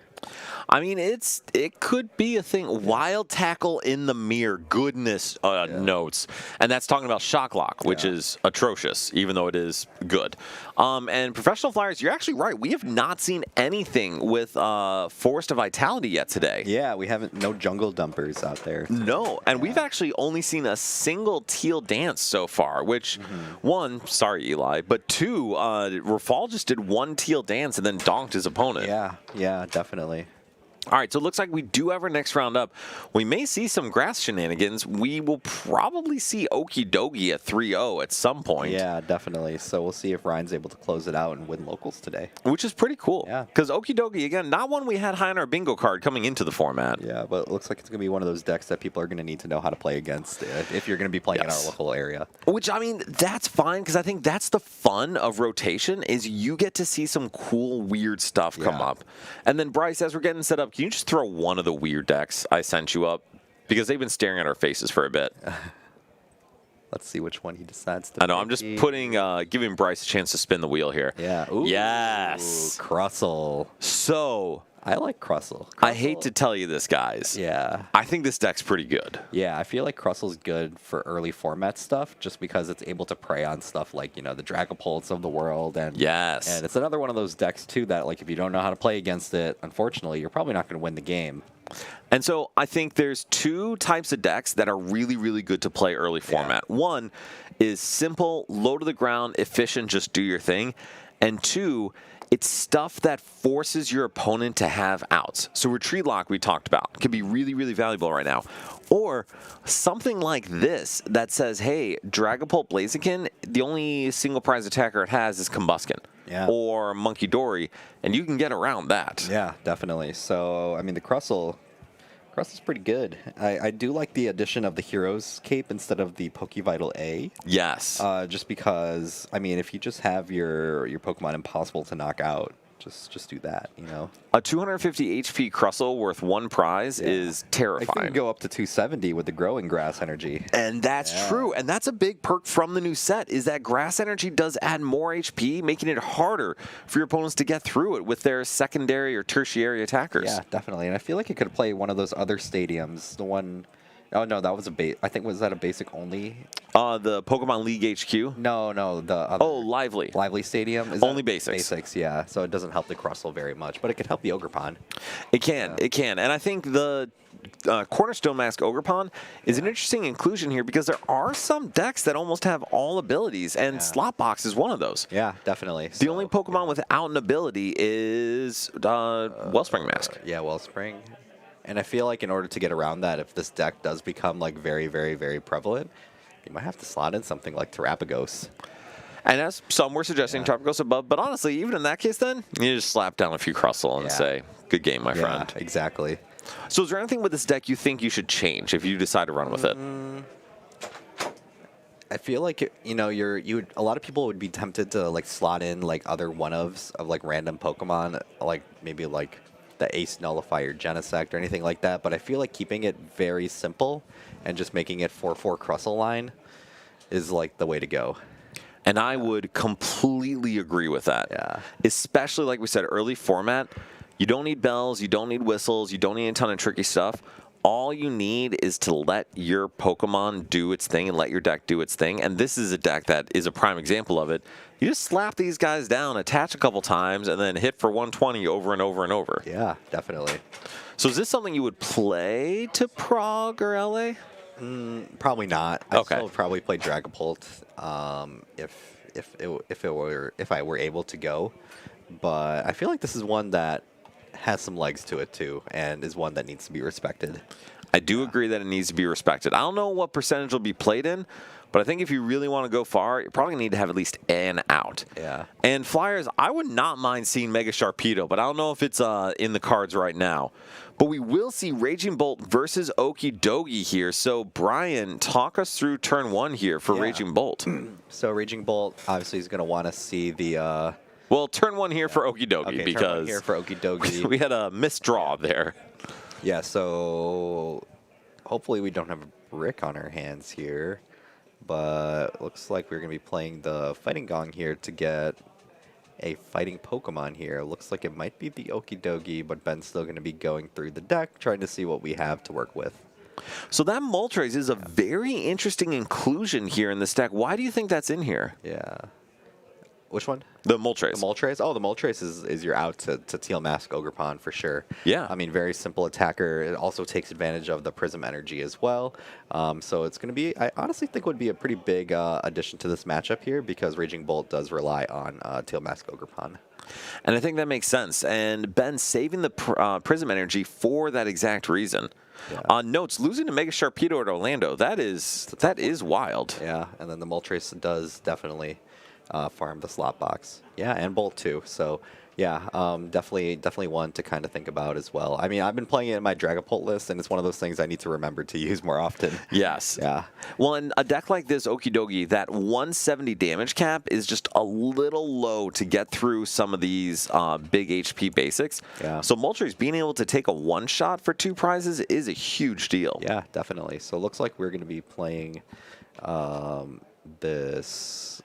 A: I mean, it could be a thing. Wild Tackle in the Mirror, goodness notes. And that's talking about Shocklock, which is atrocious, even though it is good. And Professional Flyers, you're actually right. We have not seen anything with Forest of Vitality yet today.
B: Yeah, we haven't, no jungle dumpers out there.
A: No, and we've actually only seen a single teal dance so far, which, one, sorry, Eli, but two, Rafal just did one teal dance and then donked his opponent.
B: Yeah, definitely.
A: All right, so it looks like we do have our next round up. We may see some grass shenanigans. We will probably see Okie Dokie at 3-0 at some point.
B: Yeah, definitely. So we'll see if Ryan's able to close it out and win locals today.
A: Which is pretty cool.
B: Yeah.
A: Because Okie Dokie, again, not one we had high on our bingo card coming into the format.
B: Yeah, but it looks like it's going to be one of those decks that people are going to need to know how to play against if you're going to be playing in our local area.
A: Which, I mean, that's fine, because I think that's the fun of rotation, is you get to see some cool, weird stuff come up. And then, Bryce, as we're getting set up, can you just throw one of the weird decks I sent you up? Because they've been staring at our faces for a bit.
B: Let's see which one he decides to
A: I know, I'm just giving Bryce a chance to spin the wheel here.
B: Yeah. Ooh,
A: Yes.
B: Crustle.
A: So,
B: I like Crustle.
A: I hate to tell you this, guys.
B: Yeah.
A: I think this deck's pretty good.
B: Yeah, I feel like Crussle's good for early format stuff just because it's able to prey on stuff like, the Dragapults of the world. And
A: Yes.
B: And it's another one of those decks, too, that, like, if you don't know how to play against it, unfortunately, you're probably not going to win the game.
A: And so I think there's two types of decks that are really, really good to play early format. One is simple, low to the ground, efficient, just do your thing. And two, it's stuff that forces your opponent to have outs. So Retreat Lock we talked about can be really, really valuable right now. Or something like this that says, hey, Dragapult Blaziken, the only single prize attacker it has is Combusken.
B: Yeah.
A: Or Monkey Dory, and you can get around that.
B: Yeah, definitely. So, I mean, the Crustle's pretty good. I do like the addition of the Hero's Cape instead of the Pokevital A.
A: Yes.
B: Just because, I mean, if you just have your Pokemon impossible to knock out, just do that,
A: A 250 HP Crustle worth one prize is
B: I
A: terrifying.
B: think you can go up to 270 with the Growing Grass energy.
A: And that's true. And that's a big perk from the new set, is that Grass Energy does add more HP, making it harder for your opponents to get through it with their secondary or tertiary attackers.
B: Yeah, definitely. And I feel like it could play one of those other stadiums. The one... Oh, no, that was I think, was that a basic only?
A: The Pokemon League HQ?
B: No, the other...
A: Oh, Lively.
B: Lively Stadium? Is
A: Only
B: that
A: basics.
B: Basics, yeah. So it doesn't help the Crustle very much, but it could help the Ogerpon.
A: It can. And I think the Cornerstone Mask Ogerpon is an interesting inclusion here because there are some decks that almost have all abilities, and Slotbox is one of those.
B: Yeah, definitely.
A: The only Pokemon without an ability is Wellspring Mask.
B: Yeah, Wellspring. And I feel like in order to get around that, if this deck does become like very, very, very prevalent, you might have to slot in something like Terapagos.
A: And as some were suggesting, Terapagos above, but honestly, even in that case, then you just slap down a few Crustle and say, "Good game, my friend."
B: Exactly.
A: So, is there anything with this deck you think you should change if you decide to run with it?
B: I feel like a lot of people would be tempted to like slot in like other one-ofs of like random Pokemon, like maybe like the Ace Nullifier, Genesect, or anything like that. But I feel like keeping it very simple and just making it 4/4 Crustle line is like the way to go.
A: And I would completely agree with that.
B: Yeah.
A: Especially, like we said, early format. You don't need bells. You don't need whistles. You don't need a ton of tricky stuff. all you need is to let your Pokemon do its thing and let your deck do its thing. And this is a deck that is a prime example of it. You just slap these guys down, attach a couple times, and then hit for 120 over and over and over.
B: Yeah, definitely.
A: So is this something you would play to Prague or LA?
B: Probably not. I
A: Okay.
B: still would probably play Dragapult if I were able to go. But I feel like this is one that has some legs to it too, and is one that needs to be respected.
A: I do agree that it needs to be respected. I don't know what percentage will be played in, but I think if you really want to go far, you probably need to have at least an out.
B: Yeah.
A: And Flyers, I would not mind seeing Mega Sharpedo, but I don't know if it's in the cards right now. But we will see Raging Bolt versus Okie Dokie here. So, Brian, talk us through turn 1 here for
B: Yeah.
A: Raging Bolt.
B: So Raging Bolt obviously is going to want to see the.
A: Well, turn 1 here for Okie Dokie
B: Okay, turn one
A: because
B: here for Okie Dokie.
A: we had a misdraw there.
B: Yeah. So hopefully we don't have a brick on our hands here, but looks like we're going to be playing the Fighting Gong here to get a fighting Pokemon here. Looks like it might be the Okie Dokie, but Ben's still going to be going through the deck, trying to see what we have to work with.
A: So that Moltres is a very interesting inclusion here in this deck. Why do you think that's in here?
B: Yeah. Which one?
A: The Moltres.
B: The Moltres? Oh, the Moltres is your out to Teal Mask Ogerpon for sure.
A: Yeah.
B: I mean, very simple attacker. It also takes advantage of the Prism energy as well. So it's going to be, I honestly think would be a pretty big addition to this matchup here because Raging Bolt does rely on Teal Mask Ogerpon.
A: And I think that makes sense. And Ben saving the Prism energy for that exact reason.
B: Yeah.
A: Notes, losing to Mega Sharpedo at Orlando, that is wild.
B: Yeah, and then the Moltres does definitely farm the slot box. Yeah, and Bolt too. So yeah, definitely one to kind of think about as well. I mean, I've been playing it in my Dragapult list, and it's one of those things I need to remember to use more often.
A: Yes.
B: Yeah.
A: Well, in a deck like this, Okie Dokie, that 170 damage cap is just a little low to get through some of these big HP basics.
B: Yeah.
A: So Moltres being able to take a one-shot for 2 prizes is a huge deal.
B: Yeah, definitely. So it looks like we're going to be playing this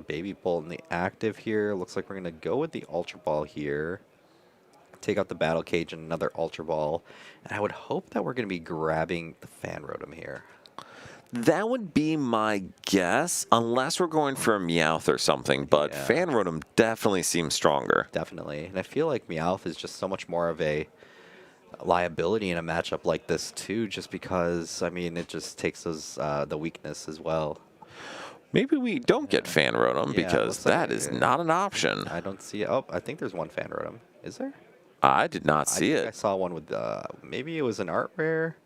B: Baby Bolt in the active here. Looks like we're going to go with the Ultra Ball here. Take out the Battle Cage and another Ultra Ball. And I would hope that we're going to be grabbing the Fan Rotom here.
A: That would be my guess, unless we're going for a Meowth or something. But
B: Yeah.
A: Fan Rotom definitely seems stronger.
B: Definitely. And I feel like Meowth is just so much more of a liability in a matchup like this too, just because, I mean, it just takes those the weakness as well.
A: Maybe we don't get Fan Rotom
B: Yeah,
A: because
B: looks like
A: that is not an option.
B: I don't see it. Oh, I think there's one Fan Rotom. Is there?
A: I did not see
B: I think I
A: it.
B: saw one with maybe it was an art rare,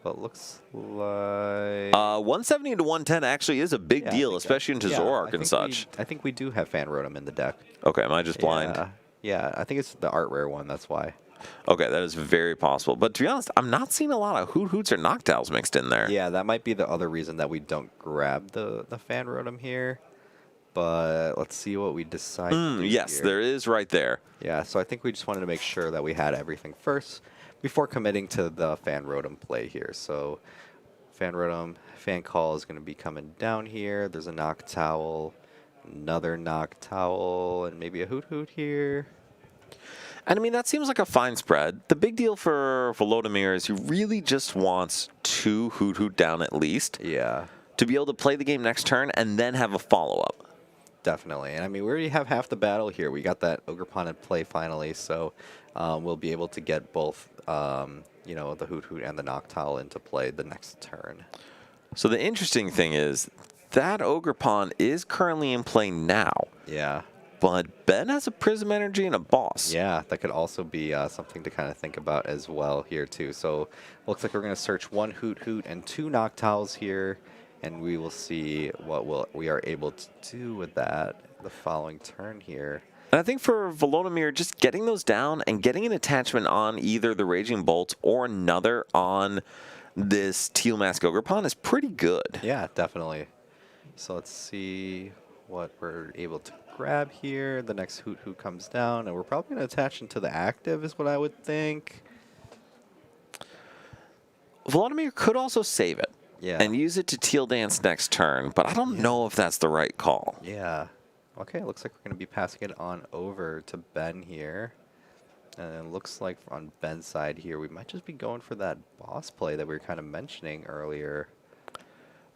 B: but looks like
A: 170 to 110 actually is a big
B: Yeah, I
A: deal,
B: think
A: especially into
B: yeah, I
A: Zoroark
B: think
A: and such.
B: I think we do have Fan Rotom in the deck.
A: Okay, am I just blind?
B: Yeah, I think it's the art rare one. That's why.
A: Okay, that is very possible. But to be honest, I'm not seeing a lot of Hoot Hoots or Noctowls mixed in there.
B: Yeah, that might be the other reason that we don't grab the Fan Rotom here. But let's see what we decide. To do
A: Yes,
B: here.
A: there is right there.
B: Yeah, so I think we just wanted to make sure that we had everything first before committing to the Fan Rotom play here. So Fan Rotom, Fan Call is going to be coming down here. There's a Noctowl, another Noctowl, and maybe a Hoot Hoot here.
A: And I mean, that seems like a fine spread. The big deal for Volodymyr is he really just wants 2 Hoot Hoot down at least
B: Yeah,
A: to be able to play the game next turn and then have a follow-up.
B: definitely. And I mean, we already have half the battle here. We got that Ogerpon in play finally, so we'll be able to get both, you know, the Hoot Hoot and the Noctowl into play the next turn.
A: So the interesting thing is that Ogerpon is currently in play now,
B: Yeah.
A: but Ben has a Prism Energy and a Boss.
B: Yeah, that could also be something to kind of think about as well here too. So looks like we're going to search 1 Hoot Hoot and 2 Noctowls here, and we will see what we are able to do with that the following turn here.
A: And I think for Volodymyr, just getting those down and getting an attachment on either the Raging Bolt or another on this Teal Mask Ogerpon is pretty good.
B: Yeah, definitely. So let's see what we're able to grab here. The next Hoot Hoot comes down, and we're probably going to attach into the active is what I would think.
A: Volodymyr could also save it
B: Yeah.
A: and use it to Teal Dance next turn, but I don't know if that's the right call.
B: Yeah. Okay, looks like we're going to be passing it on over to Ben here. And it looks like on Ben's side here, we might just be going for that boss play that we were kind of mentioning earlier.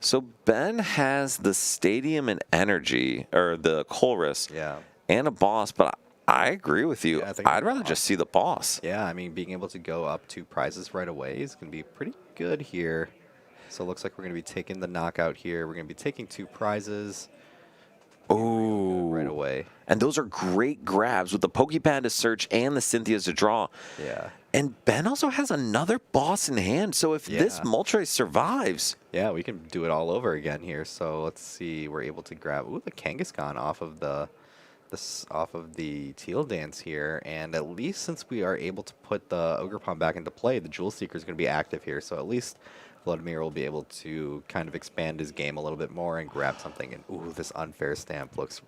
A: So Ben has the Stadium and Energy, or the Colress,
B: Yeah.
A: and a boss, but I agree with you.
B: Yeah, I think
A: I'd
B: the
A: rather
B: boss.
A: just see the boss.
B: Yeah, I mean, being able to go up 2 prizes right away is going to be pretty good here. So it looks like we're going to be taking the knockout here. We're going to be taking 2 prizes
A: Ooh.
B: right away.
A: And those are great grabs with the Pokepad to search and the Cynthia's to draw.
B: Yeah.
A: And Ben also has another boss in hand, so if this
B: Yeah.
A: Moltres survives...
B: Yeah, we can do it all over again here. So let's see. We're able to grab the Kangaskhan off of the Teal Dance here, and at least since we are able to put the Ogerpon back into play, the Jewel Seeker is going to be active here. So at least Vladimir will be able to kind of expand his game a little bit more and grab something. And ooh, this Unfair Stamp looks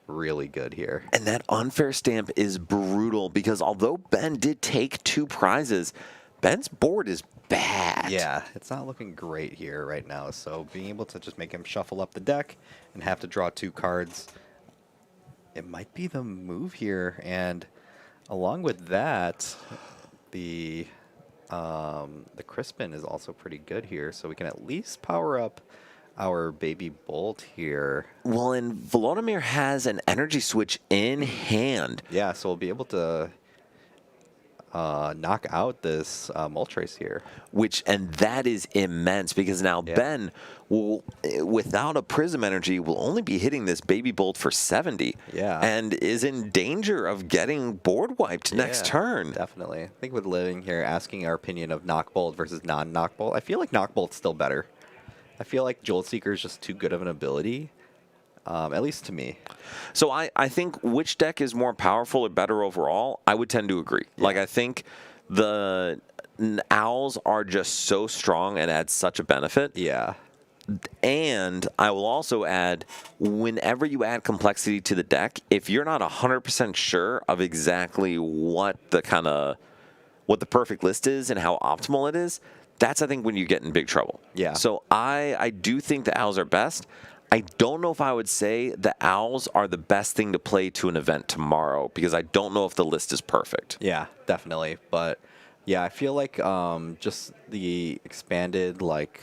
B: really good here.
A: And that Unfair Stamp is brutal because although Ben did take 2 prizes, Ben's board is bad.
B: Yeah, it's not looking great here right now. So being able to just make him shuffle up the deck and have to draw 2 cards, it might be the move here. And along with that, the Crispin is also pretty good here. So we can at least power up our Baby Bolt here.
A: Well, and Volodymyr has an energy switch in hand.
B: Yeah, so we'll be able to knock out this Moltres here.
A: And that is immense because now
B: Yeah.
A: Ben will, without a Prism Energy, will only be hitting this Baby Bolt for 70.
B: Yeah.
A: And is in danger of getting board wiped next
B: Yeah,
A: turn.
B: Definitely. I think with living here, asking our opinion of Knockbolt versus non-Knockbolt, I feel like Knockbolt's still better. I feel like Jewel Seeker is just too good of an ability, at least to me.
A: So I think which deck is more powerful or better overall, I would tend to agree.
B: Yeah.
A: Like, I think the Owls are just so strong and add such a benefit.
B: Yeah.
A: And I will also add, whenever you add complexity to the deck, if you're not 100% sure of exactly what the perfect list is and how optimal it is, that's, I think, when you get in big trouble.
B: Yeah.
A: So I do think the Owls are best. I don't know if I would say the Owls are the best thing to play to an event tomorrow because I don't know if the list is perfect.
B: Yeah, definitely. But yeah, I feel like just the expanded, like,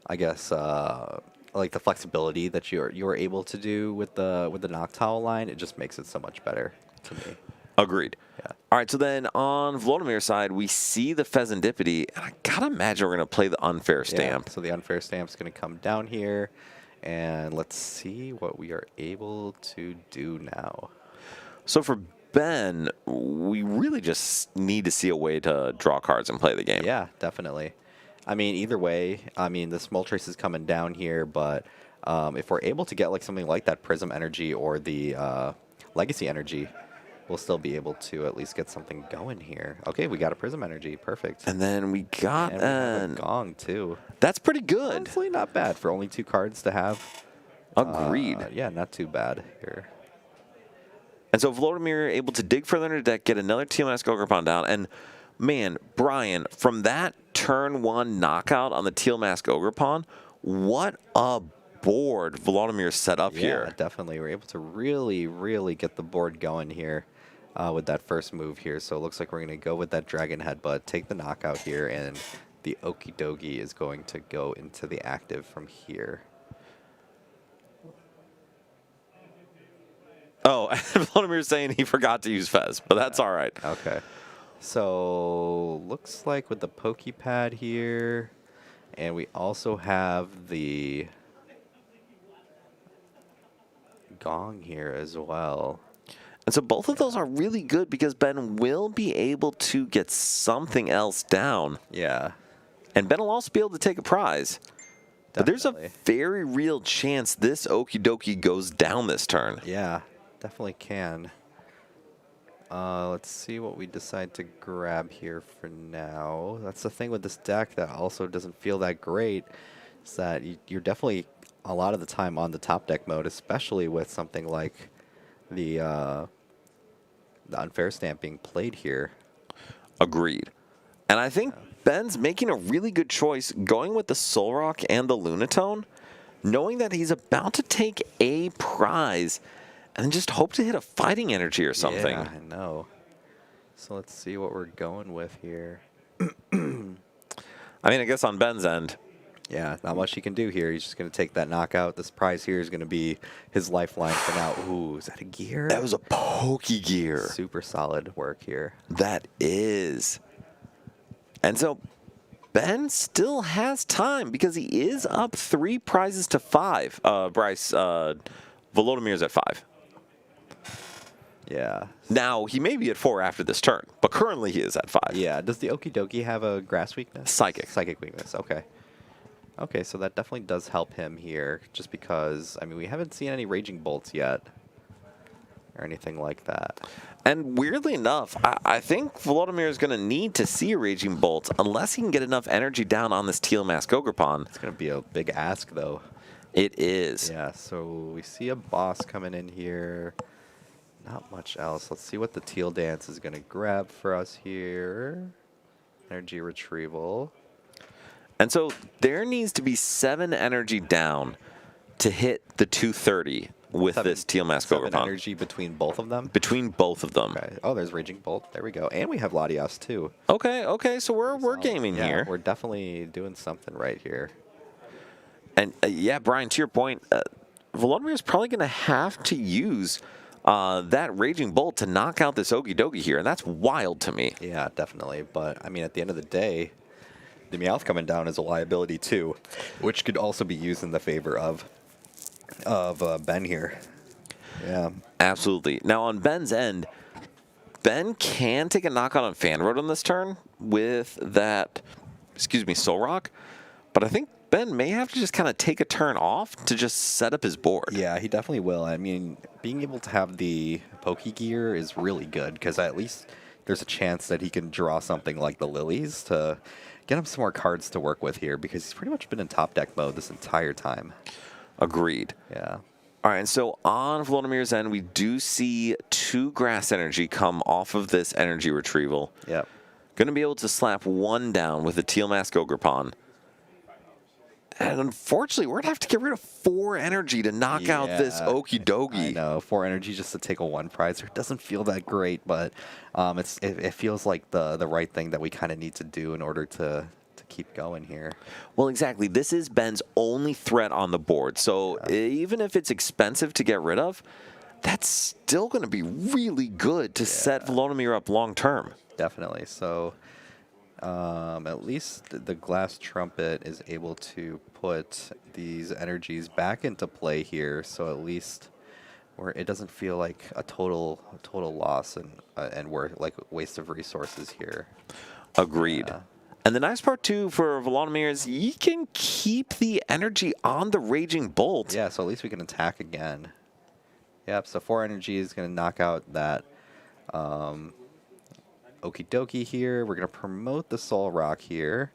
B: I guess, like the flexibility that you're able to do with the Noctowl line, it just makes it so much better to me.
A: Agreed.
B: Yeah.
A: All right, so then on Volodymir's side, we see the Pheasantipity, and I gotta imagine we're gonna play the Unfair Stamp.
B: Yeah, so the Unfair Stamp's going to come down here, and let's see what we are able to do now.
A: So for Ben, we really just need to see a way to draw cards and play the game.
B: Yeah, definitely. I mean, either way, I mean, this Moltres is coming down here, but if we're able to get like something like that Prism Energy or the Legacy Energy, we'll still be able to at least get something going here. Okay, we got a Prism Energy. Perfect.
A: And then we got
B: And we have a Gong, too.
A: That's pretty good.
B: Honestly, not bad for only 2 cards to have.
A: Agreed.
B: Yeah, not too bad here.
A: And so Volodymyr able to dig further into the deck, get another TMS Ogerpon down, and man, Brian, from that turn 1 knockout on the Teal Mask Ogerpon, what a board Volodymyr set up here.
B: Yeah, definitely. We're able to really, really get the board going here with that first move here. So it looks like we're going to go with that Dragon Headbutt, take the knockout here, and the Okie Dokie is going to go into the active from here.
A: Oh, Volodymyr's saying he forgot to use Fez, but that's all right.
B: Okay. So looks like with the Pokepad here, and we also have the Gong here as well.
A: And so both of those are really good because Ben will be able to get something else down.
B: Yeah.
A: And Ben will also be able to take a prize. But there's a
B: Definitely.
A: very real chance this Okie Dokie goes down this turn.
B: Yeah, definitely can. Let's see what we decide to grab here for now. That's the thing with this deck that also doesn't feel that great, is that you're definitely a lot of the time on the top deck mode, especially with something like the Unfair Stamp being played here.
A: Agreed. And I think Ben's making a really good choice going with the Soul Rock and the Lunatone, knowing that he's about to take a prize and then just hope to hit a Fighting Energy or something.
B: Yeah, I know. So let's see what we're going with here.
A: I mean, I guess on Ben's end,
B: Yeah, not much he can do here. He's just going to take that knockout. This prize here is going to be his lifeline for now. Ooh, is that a gear?
A: that was a pokey gear.
B: Super solid work here.
A: That is. And so Ben still has time because he is up 3 prizes to 5. Bryce, Volodimir's at 5.
B: Yeah.
A: Now, he may be at 4 after this turn, but currently he is at 5.
B: Yeah. Does the Okie Dokie have a grass weakness?
A: Psychic.
B: Psychic weakness. Okay. Okay, so that definitely does help him here, just because, I mean, we haven't seen any Raging Bolts yet, or anything like that.
A: And weirdly enough, I think Volodymyr is going to need to see a Raging Bolt unless he can get enough energy down on this Teal Mask Ogrepon.
B: It's going to be a big ask, though.
A: It is.
B: Yeah, so we see a boss coming in here. Not much else. Let's see what the Teal Dance is going to grab for us here. Energy retrieval.
A: And so there needs to be 7 energy down to hit the 230 with this Teal Mask
B: 7
A: Ogrepon.
B: energy between both of them?
A: Between both of them.
B: Okay. Oh, there's Raging Bolt. There we go. And we have Latios, too.
A: Okay, so we're gaming
B: Yeah,
A: here.
B: we're definitely doing something right here.
A: And yeah, Brian, to your point, Volodymyr is probably going to have to use that Raging Bolt to knock out this Okie Dokie here, and that's wild to me.
B: Yeah, definitely. But, I mean, at the end of the day, the Meowth coming down is a liability, too, which could also be used in the favor of Ben here. Yeah.
A: Absolutely. Now, on Ben's end, Ben can take a knockout on Fanroad on this turn with that, Soul Rock, but I think Ben may have to just kind of take a turn off to just set up his board.
B: Yeah, he definitely will. I mean, being able to have the Poke Gear is really good, because at least there's a chance that he can draw something like the Lilies to get him some more cards to work with here, because he's pretty much been in top deck mode this entire time.
A: Agreed.
B: Yeah.
A: All right, and so on Volodymir's end, we do see 2 grass energy come off of this energy retrieval.
B: Yep.
A: Going to be able to slap 1 down with the Teal Mask Ogrepon. And unfortunately, we're going to have to get rid of 4 energy to knock out this Okie Dokie.
B: I know, 4 energy just to take a 1 prize. It doesn't feel that great, but it feels like the right thing that we kind of need to do in order to keep going here.
A: Well, exactly. This is Ben's only threat on the board. So even if it's expensive to get rid of, that's still going to be really good to set Volodymyr up long term.
B: Definitely. So at least the Glass Trumpet is able to put these energies back into play here. So at least where it doesn't feel like a total loss and we're like waste of resources here.
A: Agreed.
B: Yeah.
A: And the nice part, too, for Volodymyr is you can keep the energy on the Raging Bolt.
B: Yeah, so at least we can attack again. Yep, so 4 energy is going to knock out that Okie Dokie here. We're going to promote the Soul Rock here.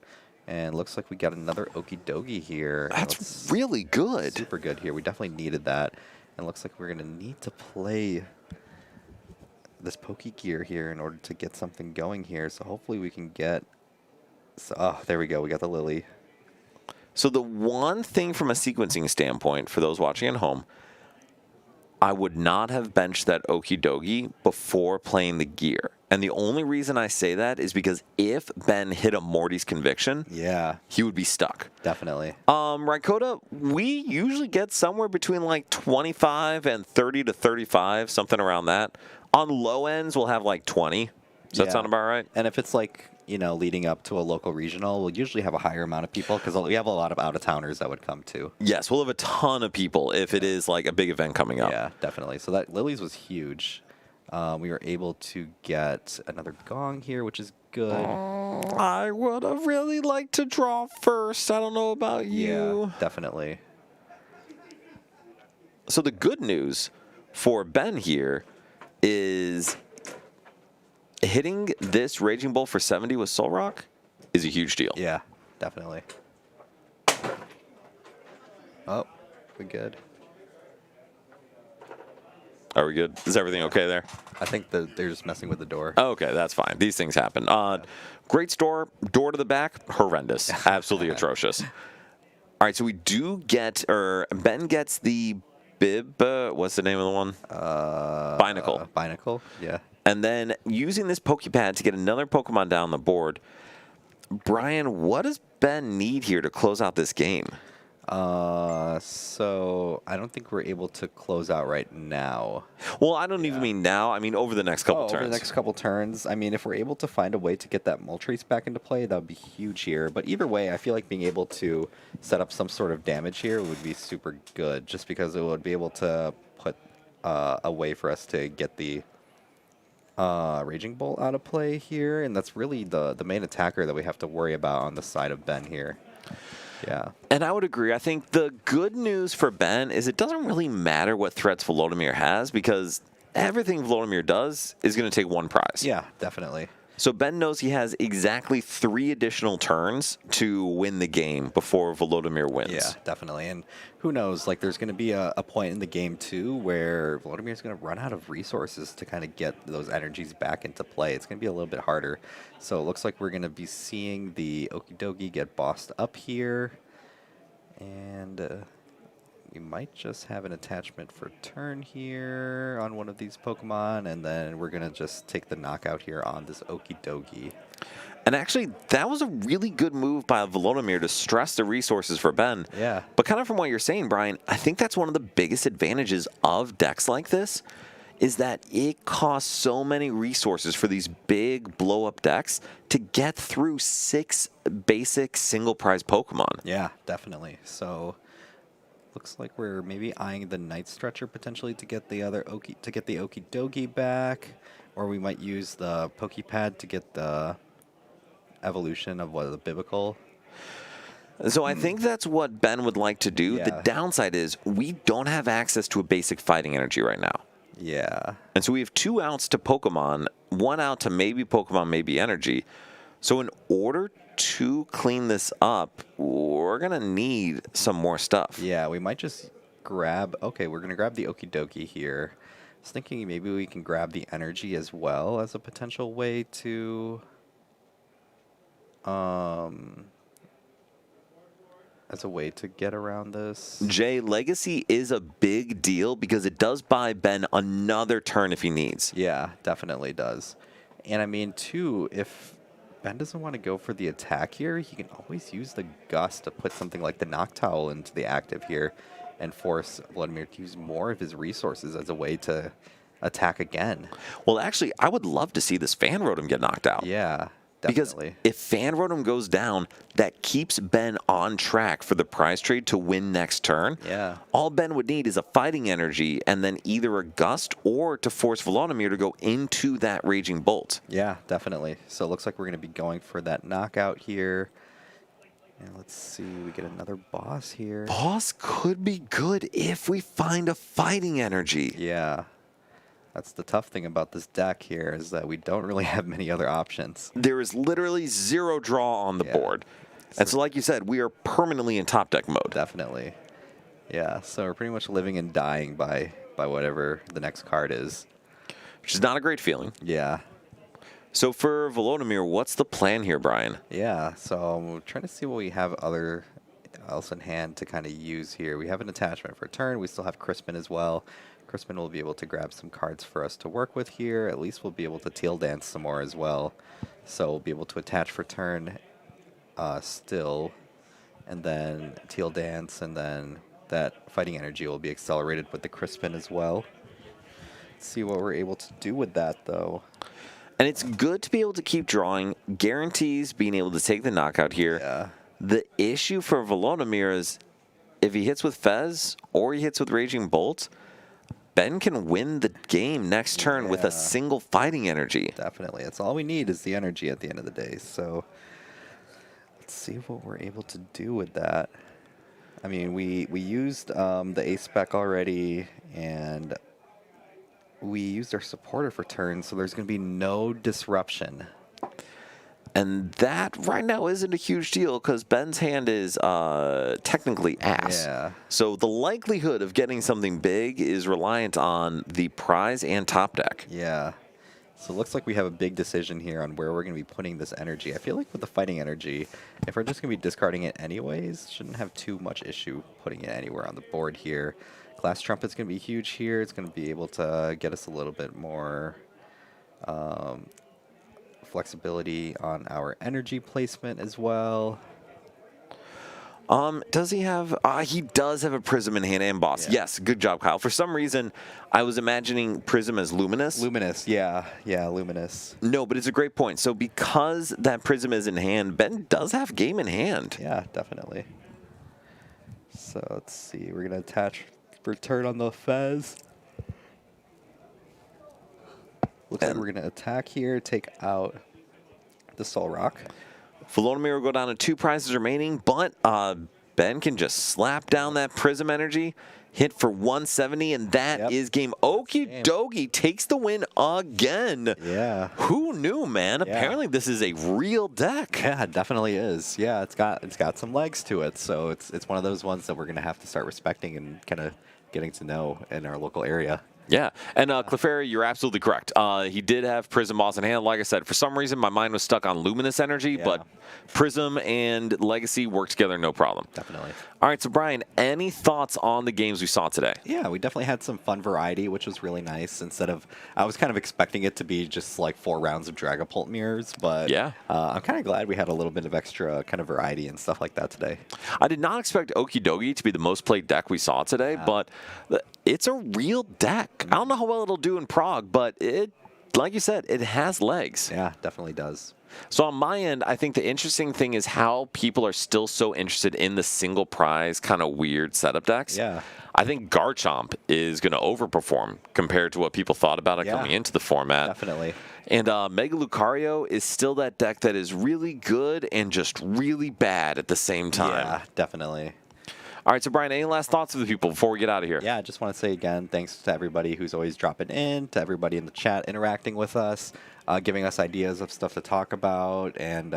B: And looks like we got another Okie Dokie here.
A: That's really good.
B: Super good here. We definitely needed that. And looks like we're going to need to play this Poke Gear here in order to get something going here. So hopefully we can get... So, oh, there we go. We got the Lily.
A: So the one thing from a sequencing standpoint, for those watching at home, I would not have benched that Okie Dokie before playing the gear. And the only reason I say that is because if Ben hit a Morty's Conviction,
B: Yeah,
A: he would be stuck.
B: definitely.
A: Rykota, we usually get somewhere between like 25 and 30 to 35, something around that. On low ends, we'll have like 20. Does that sound about right?
B: And if it's like, you know, leading up to a local regional, we'll usually have a higher amount of people because we have a lot of out-of-towners that would come too.
A: Yes, we'll have a ton of people if it is like a big event coming up.
B: Yeah, definitely. So that Lily's was huge. We were able to get another gong here, which is good.
A: I would have really liked to draw first. I don't know about you.
B: Yeah, definitely.
A: So the good news for Ben here is hitting this Raging Bolt for 70 with Soul Rock is a huge deal.
B: Yeah, definitely. Oh, we good?
A: Are we good? Is everything okay there?
B: I think they're just messing with the door.
A: Okay, that's fine. These things happen. Great store. Door to the back, horrendous. Absolutely atrocious. All right, so we do get, or Ben gets the bib. What's the name of the one? Binacle.
B: Binacle, yeah.
A: And then using this Pokepad to get another Pokemon down the board. Brian, what does Ben need here to close out this game?
B: So I don't think we're able to close out right now.
A: Well, I don't even mean now. I mean over the next couple turns.
B: Over the next couple turns. I mean, if we're able to find a way to get that Moltres back into play, that would be huge here. But either way, I feel like being able to set up some sort of damage here would be super good, just because it would be able to put a way for us to get the Raging Bolt out of play here, and that's really the main attacker that we have to worry about on the side of Ben here. Yeah.
A: And I would agree. I think the good news for Ben is it doesn't really matter what threats Volodymyr has, because everything Volodymyr does is going to take one prize.
B: Yeah, definitely.
A: So Ben knows he has exactly 3 additional turns to win the game before Volodymyr wins.
B: Yeah, definitely. And who knows, like there's going to be a point in the game too where Volodymyr's going to run out of resources to kind of get those energies back into play. It's going to be a little bit harder. So it looks like we're going to be seeing the Okidogi get bossed up here. And we might just have an attachment for turn here on one of these Pokemon, and then we're going to just take the knockout here on this Okidogi.
A: And actually, that was a really good move by Volodymyr to stress the resources for Ben.
B: Yeah.
A: But kind of from what you're saying, Brian, I think that's one of the biggest advantages of decks like this, is that it costs so many resources for these big blow-up decks to get through 6 basic single-prize Pokemon.
B: Yeah, definitely. So looks like we're maybe eyeing the Night Stretcher potentially to get the Okidogi back, or we might use the Pokepad to get the evolution of the Bibical.
A: So I think that's what Ben would like to do.
B: Yeah.
A: The downside is we don't have access to a basic fighting energy right now.
B: Yeah.
A: And so we have 2 outs to Pokemon, 1 out to maybe Pokemon, maybe energy. So in order to clean this up, we're going to need some more stuff.
B: Yeah, we might just grab... Okay, we're going to grab the Okidogi here. I was thinking maybe we can grab the energy as well as a potential way to... as a way to get around this.
A: Jay, Legacy is a big deal because it does buy Ben another turn if he needs.
B: Yeah, definitely does. And I mean, too, if Ben doesn't want to go for the attack here, he can always use the Gust to put something like the Noctowl into the active here and force Volodymyr to use more of his resources as a way to attack again.
A: Well, actually, I would love to see this Fan Rotom get knocked out.
B: Yeah,
A: Because
B: definitely.
A: if Fan Rotom goes down, that keeps Ben on track for the prize trade to win next turn.
B: Yeah.
A: All Ben would need is a fighting energy and then either a Gust or to force Volodymyr to go into that Raging Bolt.
B: Yeah, definitely. So it looks like we're going to be going for that knockout here. And let's see, we get another boss here.
A: Boss could be good if we find a fighting energy.
B: Yeah. That's the tough thing about this deck here, is that we don't really have many other options.
A: There is literally 0 draw on the board. And so like you said, we are permanently in top deck mode.
B: Definitely. Yeah, so we're pretty much living and dying by whatever the next card is.
A: Which is not a great feeling.
B: Yeah.
A: So for Volodymyr, what's the plan here, Brian?
B: Yeah, so I'm trying to see what we have else in hand to kind of use here. We have an attachment for turn. We still have Crispin as well. Crispin will be able to grab some cards for us to work with here. At least we'll be able to Teal Dance some more as well. So we'll be able to attach for turn still, and then Teal Dance, and then that fighting energy will be accelerated with the Crispin as well. Let's see what we're able to do with that, though.
A: And it's good to be able to keep drawing. Guarantees being able to take the knockout here.
B: Yeah.
A: The issue for Volodymyr is if he hits with Fez or he hits with Raging Bolt, Ben can win the game next turn with a single fighting energy.
B: Definitely. That's all we need is the energy at the end of the day. So let's see what we're able to do with that. I mean, we used the Ace Spec already, and we used our supporter for turn, so there's going to be no disruption.
A: And that right now isn't a huge deal because Ben's hand is technically ass.
B: Yeah.
A: So the likelihood of getting something big is reliant on the prize and top deck.
B: Yeah. So it looks like we have a big decision here on where we're going to be putting this energy. I feel like with the fighting energy, if we're just going to be discarding it anyways, shouldn't have too much issue putting it anywhere on the board here. Glass Trumpet's going to be huge here. It's going to be able to get us a little bit more Flexibility on our energy placement as well.
A: Does he have? He does have a Prism in hand and Boss.
B: Yeah.
A: Yes, good job, Kyle. For some reason, I was imagining Prism as Luminous.
B: Luminous, yeah, Luminous.
A: No, but it's a great point. So because that Prism is in hand, Ben does have game in hand.
B: Yeah, definitely. So let's see. We're gonna attach return on the Fez. Looks like we're gonna attack here, take out the Soul Rock.
A: Volodymyr will go down to 2 prizes remaining, but Ben can just slap down that Prism energy, hit for 170, and that is game. Okie dokie takes the win again.
B: Yeah.
A: Who knew, man?
B: Yeah.
A: Apparently this is a real deck.
B: Yeah, it definitely is. Yeah, it's got some legs to it. So it's one of those ones that we're gonna have to start respecting and kind of getting to know in our local area.
A: Yeah, and Clefairy, you're absolutely correct. He did have Prism Boss in hand. Like I said, for some reason, my mind was stuck on Luminous Energy, but Prism and Legacy work together no problem.
B: Definitely.
A: All right, so Brian, any thoughts on the games we saw today?
B: Yeah, we definitely had some fun variety, which was really nice. Instead of, I was kind of expecting it to be just like 4 rounds of Dragapult mirrors, but I'm kind of glad we had a little bit of extra kind of variety and stuff like that today.
A: I did not expect Okidogi to be the most played deck we saw today, but it's a real deck. I don't know how well it'll do in Prague, but it, like you said, it has legs.
B: Yeah, definitely does.
A: So on my end, I think the interesting thing is how people are still so interested in the single prize kind of weird setup decks.
B: Yeah.
A: I think Garchomp is going to overperform compared to what people thought about it coming into the format.
B: Definitely.
A: And Mega Lucario is still that deck that is really good and just really bad at the same time.
B: Yeah, definitely.
A: All right, so Brian, any last thoughts of the people before we get out of here?
B: Yeah, I just want to say again, thanks to everybody who's always dropping in, to everybody in the chat interacting with us, giving us ideas of stuff to talk about, and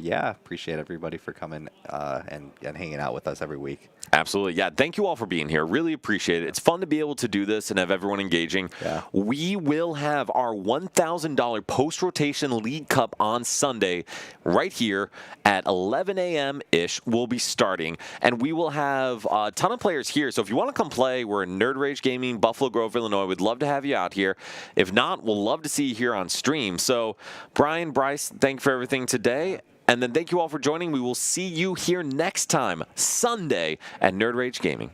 B: yeah, appreciate everybody for coming and hanging out with us every week.
A: Absolutely. Yeah, thank you all for being here. Really appreciate it. It's fun to be able to do this and have everyone engaging.
B: Yeah.
A: We will have our $1,000 post-rotation League Cup on Sunday right here at 11 a.m.-ish. We'll be starting, and we will have a ton of players here. So if you want to come play, we're in Nerd Rage Gaming, Buffalo Grove, Illinois. We'd love to have you out here. If not, we'll love to see you here on stream. So Brian, Bryce, thank you for everything today. And then thank you all for joining. We will see you here next time, Sunday, at Nerd Rage Gaming.